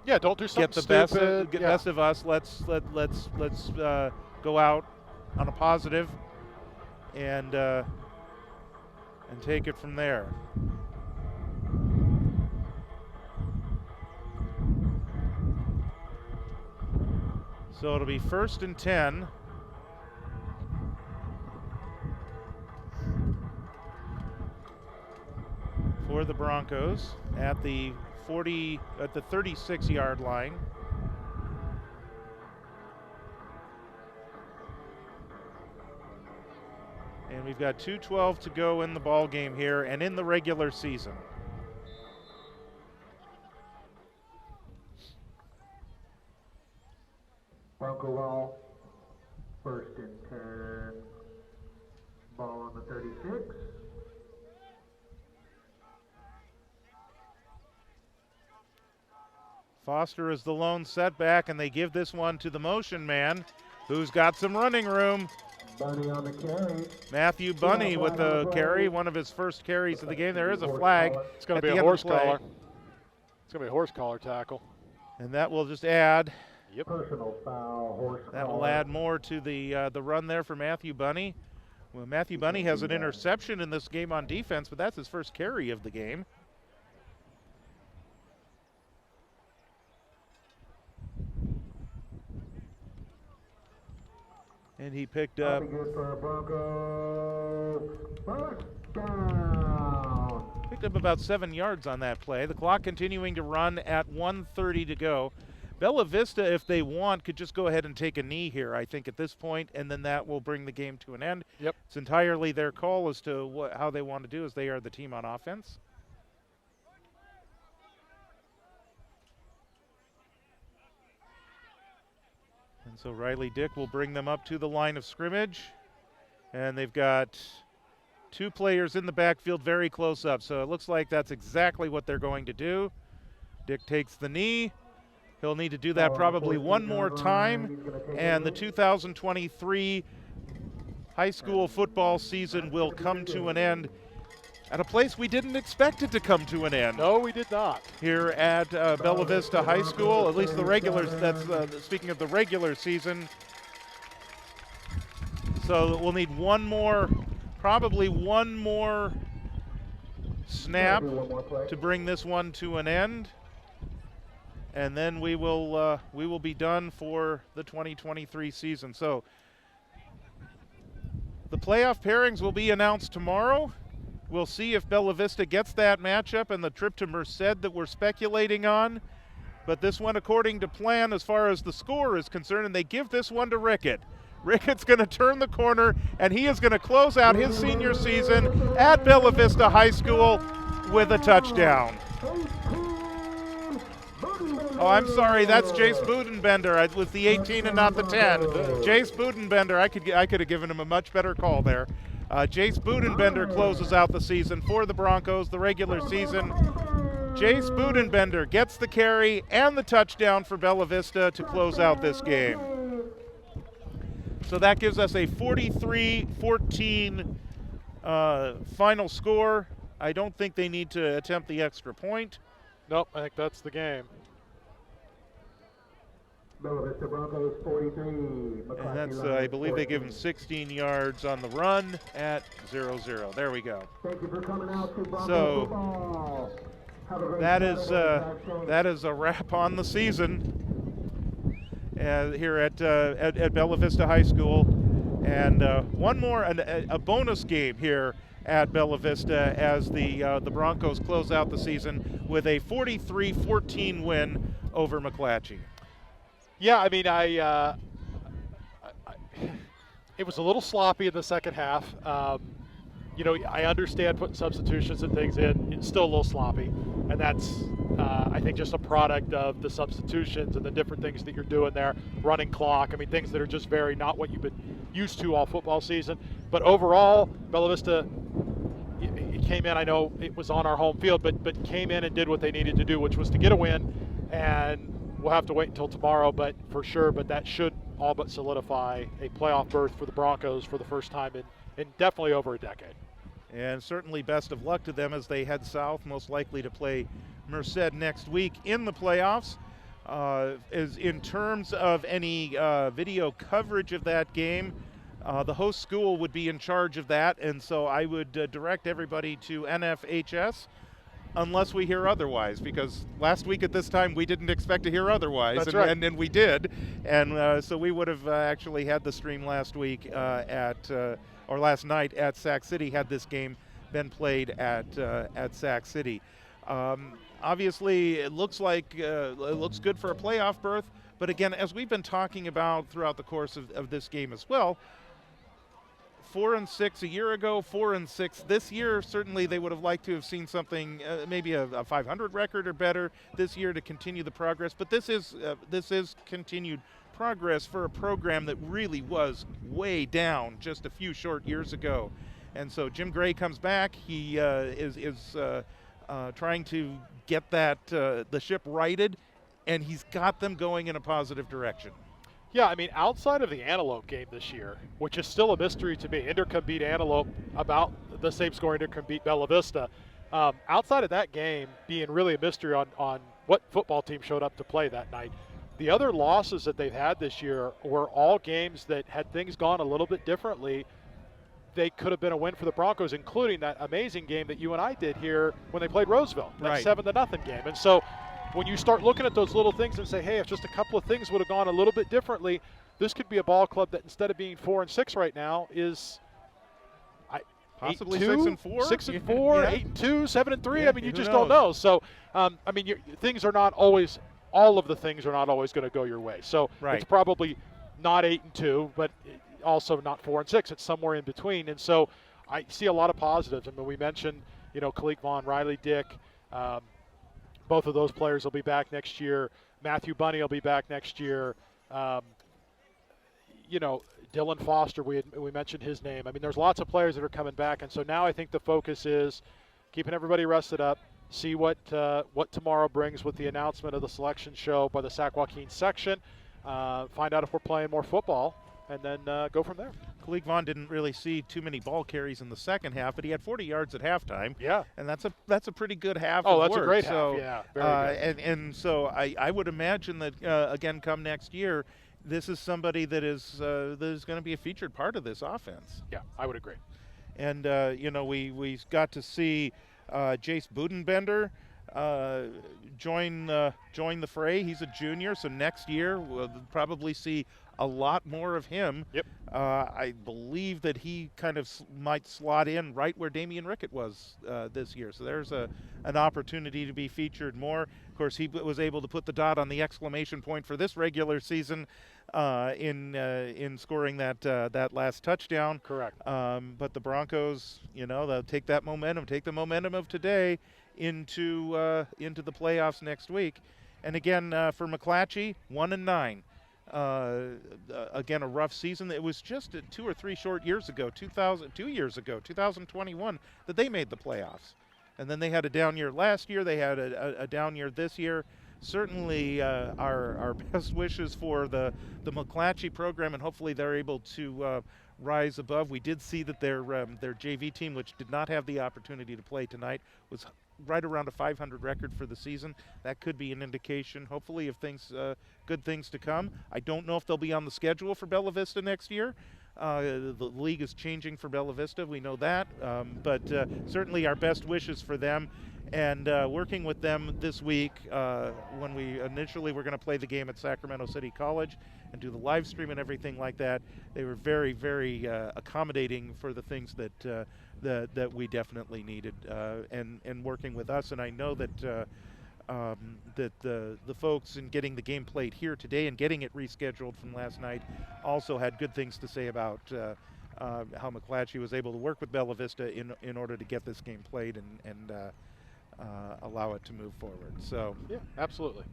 Yeah, don't do something get the stupid. best of us. Let's go out on a positive and take it from there. So it'll be 1st and 10. For the Broncos at the 36-yard line. And we've got 2:12 to go in the ball game here and in the regular season. Bronco ball, 1st and 10, ball on the 36. Foster is the lone setback, and they give this one to the motion man, who's got some running room. Bunny on the carry. Matthew Bunny with the carry, one of his first carries of the game. There is a flag. It's going to be a horse collar. It's going to be a horse collar tackle. And that will just add. Yep. Personal foul, horse That will collar. add more to the run there for Matthew Bunny. Well, Matthew Bunny has an interception in this game on defense, but that's his first carry of the game. And he picked up. Good for a Bronco. First down. Picked up about 7 yards on that play. The clock continuing to run at 1:30 to go. Bella Vista, if they want, could just go ahead and take a knee here, I think, at this point, and then that will bring the game to an end. Yep. It's entirely their call as to how they want to do, as they are the team on offense. And so Riley Dick will bring them up to the line of scrimmage. And they've got 2 players in the backfield very close up. So it looks like that's exactly what they're going to do. Dick takes the knee. He'll need to do that probably one more time. And the 2023 high school football season will come to an end at a place we didn't expect it to come to an end. No, we did not. Here at Bella Vista High School, at least the regulars, that's speaking of the regular season. So we'll need probably one more snap to bring this one to an end. And then we will be done for the 2023 season. So the playoff pairings will be announced tomorrow. We'll see if Bella Vista gets that matchup and the trip to Merced that we're speculating on. But this one, according to plan, as far as the score is concerned, and they give this one to Rickett. Rickett's going to turn the corner, and he is going to close out his senior season at Bella Vista High School with a touchdown. Oh, I'm sorry, that's Jace Budenbender with the 18 and not the 10. Jace Budenbender, I could have given him a much better call there. Jace Budenbender closes out the season for the Broncos, the regular season. Jace Budenbender gets the carry and the touchdown for Bella Vista to close out this game. So that gives us a 43-14 final score. I don't think they need to attempt the extra point. Nope, I think that's the game. Bella Vista Broncos 43. And that's, I believe they give him 16 yards on the run at 0-0. There we go. Thank you for coming out to Bronco So football. Have a great that is a wrap on the season here at Bella Vista High School. And one more, a bonus game here at Bella Vista as the Broncos close out the season with a 43-14 win over McClatchy. Yeah, I mean, it was a little sloppy in the second half. You know, I understand putting substitutions and things in. It's still a little sloppy, and that's, I think, just a product of the substitutions and the different things that you're doing there, running clock. I mean, things that are just very not what you've been used to all football season. But overall, Bella Vista, it came in. I know it was on our home field, but came in and did what they needed to do, which was to get a win. And we'll have to wait until tomorrow, but for sure. But that should all but solidify a playoff berth for the Broncos for the first time in definitely over a decade. And certainly best of luck to them as they head south, most likely to play Merced next week in the playoffs. As in terms of any video coverage of that game, the host school would be in charge of that, and so I would direct everybody to NFHS unless we hear otherwise, because last week at this time we didn't expect to hear otherwise. That's right. And we did, and so we would have actually had the stream last week or last night at Sac City had this game been played at Sac City. Obviously, it looks like it looks good for a playoff berth, but again, as we've been talking about throughout the course of this game as well, 4-6 a year ago, 4-6 this year. Certainly, they would have liked to have seen something, maybe a 500 record or better this year to continue the progress. But this is continued progress for a program that really was way down just a few short years ago. And so Jim Gray comes back. He is trying to get that the ship righted, and he's got them going in a positive direction. Yeah, I mean, outside of the Antelope game this year, which is still a mystery to me, Intercom beat Antelope about the same score Intercom beat Bella Vista. Outside of that game being really a mystery on what football team showed up to play that night, the other losses that they've had this year were all games that had things gone a little bit differently. They could have been a win for the Broncos, including that amazing game that you and I did here when they played Roseville, that 7-0 game. And so when you start looking at those little things and say, hey, if just a couple of things would have gone a little bit differently, this could be a ball club that instead of being 4-6 right now is possibly 6-4, 6-4, 8-2, 7-3. Yeah, I mean, you who just knows? don't know. So, I mean, things are not always, all of the things are not always going to go your way. So it's probably not 8-2, but also not 4-6. It's somewhere in between. And so I see a lot of positives. I mean, we mentioned, Kalik Vaughn, Riley Dick. Both of those players will be back next year. Matthew Bunny will be back next year. Dylan Foster, we mentioned his name. I mean, there's lots of players that are coming back, and so now I think the focus is keeping everybody rested up, see what tomorrow brings with the announcement of the selection show by the Sac Joaquin section, find out if we're playing more football, and then go from there. Kalik Vaughn didn't really see too many ball carries in the second half, but he had 40 yards at halftime. Yeah. And that's a pretty good half. Oh, of that's work. a great so, half. Yeah, very good. And so I would imagine that, again, come next year, this is somebody that is going to be a featured part of this offense. Yeah, I would agree. And, we got to see Jace Budenbender join the fray. He's a junior, so next year we'll probably see a lot more of him. Yep. I believe that he kind of might slot in right where Damian Rickett was this year. So there's an opportunity to be featured more. Of course, he was able to put the dot on the exclamation point for this regular season in scoring that last touchdown. Correct. But the Broncos, they'll take the momentum of today into the playoffs next week. And again, for McClatchy, 1-9. Again, a rough season. It was just 2 or 3 short years ago, 2 years ago, 2021, that they made the playoffs. And then they had a down year last year. They had a down year this year. Certainly our best wishes for the McClatchy program, and hopefully they're able to rise above. We did see that their JV team, which did not have the opportunity to play tonight, was right around a 500 record for the season. That could be an indication, hopefully, of good things to come. I don't know if they'll be on the schedule for Bella Vista next year. The league is changing for Bella Vista, we know that, but certainly our best wishes for them. And working with them this week, when we initially were going to play the game at Sacramento City College and do the live stream and everything like that, they were very, very accommodating for the things that we definitely needed, and working with us. And I know that that the folks in getting the game played here today and getting it rescheduled from last night also had good things to say about how McClatchy was able to work with Bella Vista in order to get this game played and allow it to move forward. So yeah, absolutely.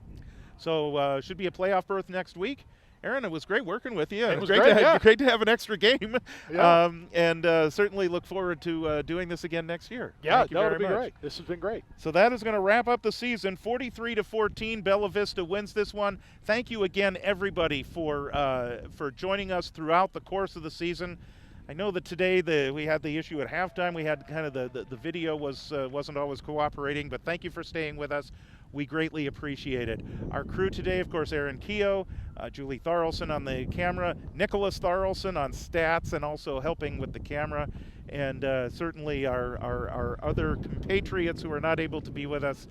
So should be a playoff berth next week. Aaron, it was great working with you. It was great, great, to have, yeah. great to have an extra game. Yeah. And certainly look forward to doing this again next year. Yeah, Thank you no, very it'll be much. great. This has been great. So that is going to wrap up the season. 43-14, Bella Vista wins this one. Thank you again, everybody, for joining us throughout the course of the season. I know that today we had the issue at halftime. We had kind of the video wasn't always cooperating, but thank you for staying with us. We greatly appreciate it. Our crew today, of course, Aaron Keogh, Julie Tharlson on the camera, Nicholas Tharlson on stats and also helping with the camera, and certainly our other compatriots who are not able to be with us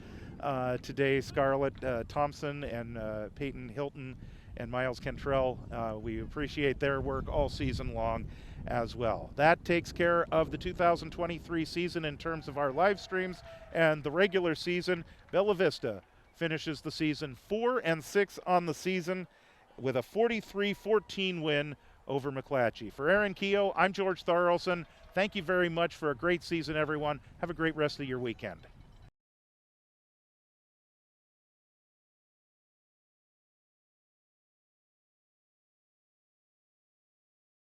today, Scarlett Thompson and Peyton Hilton and Miles Cantrell. We appreciate their work all season long as well. That takes care of the 2023 season in terms of our live streams, and the regular season. Bella Vista finishes the season 4-6 on the season with a 43-14 win over McClatchy. For Aaron Keogh, I'm George Tharlson. Thank you very much for a great season, everyone. Have a great rest of your weekend.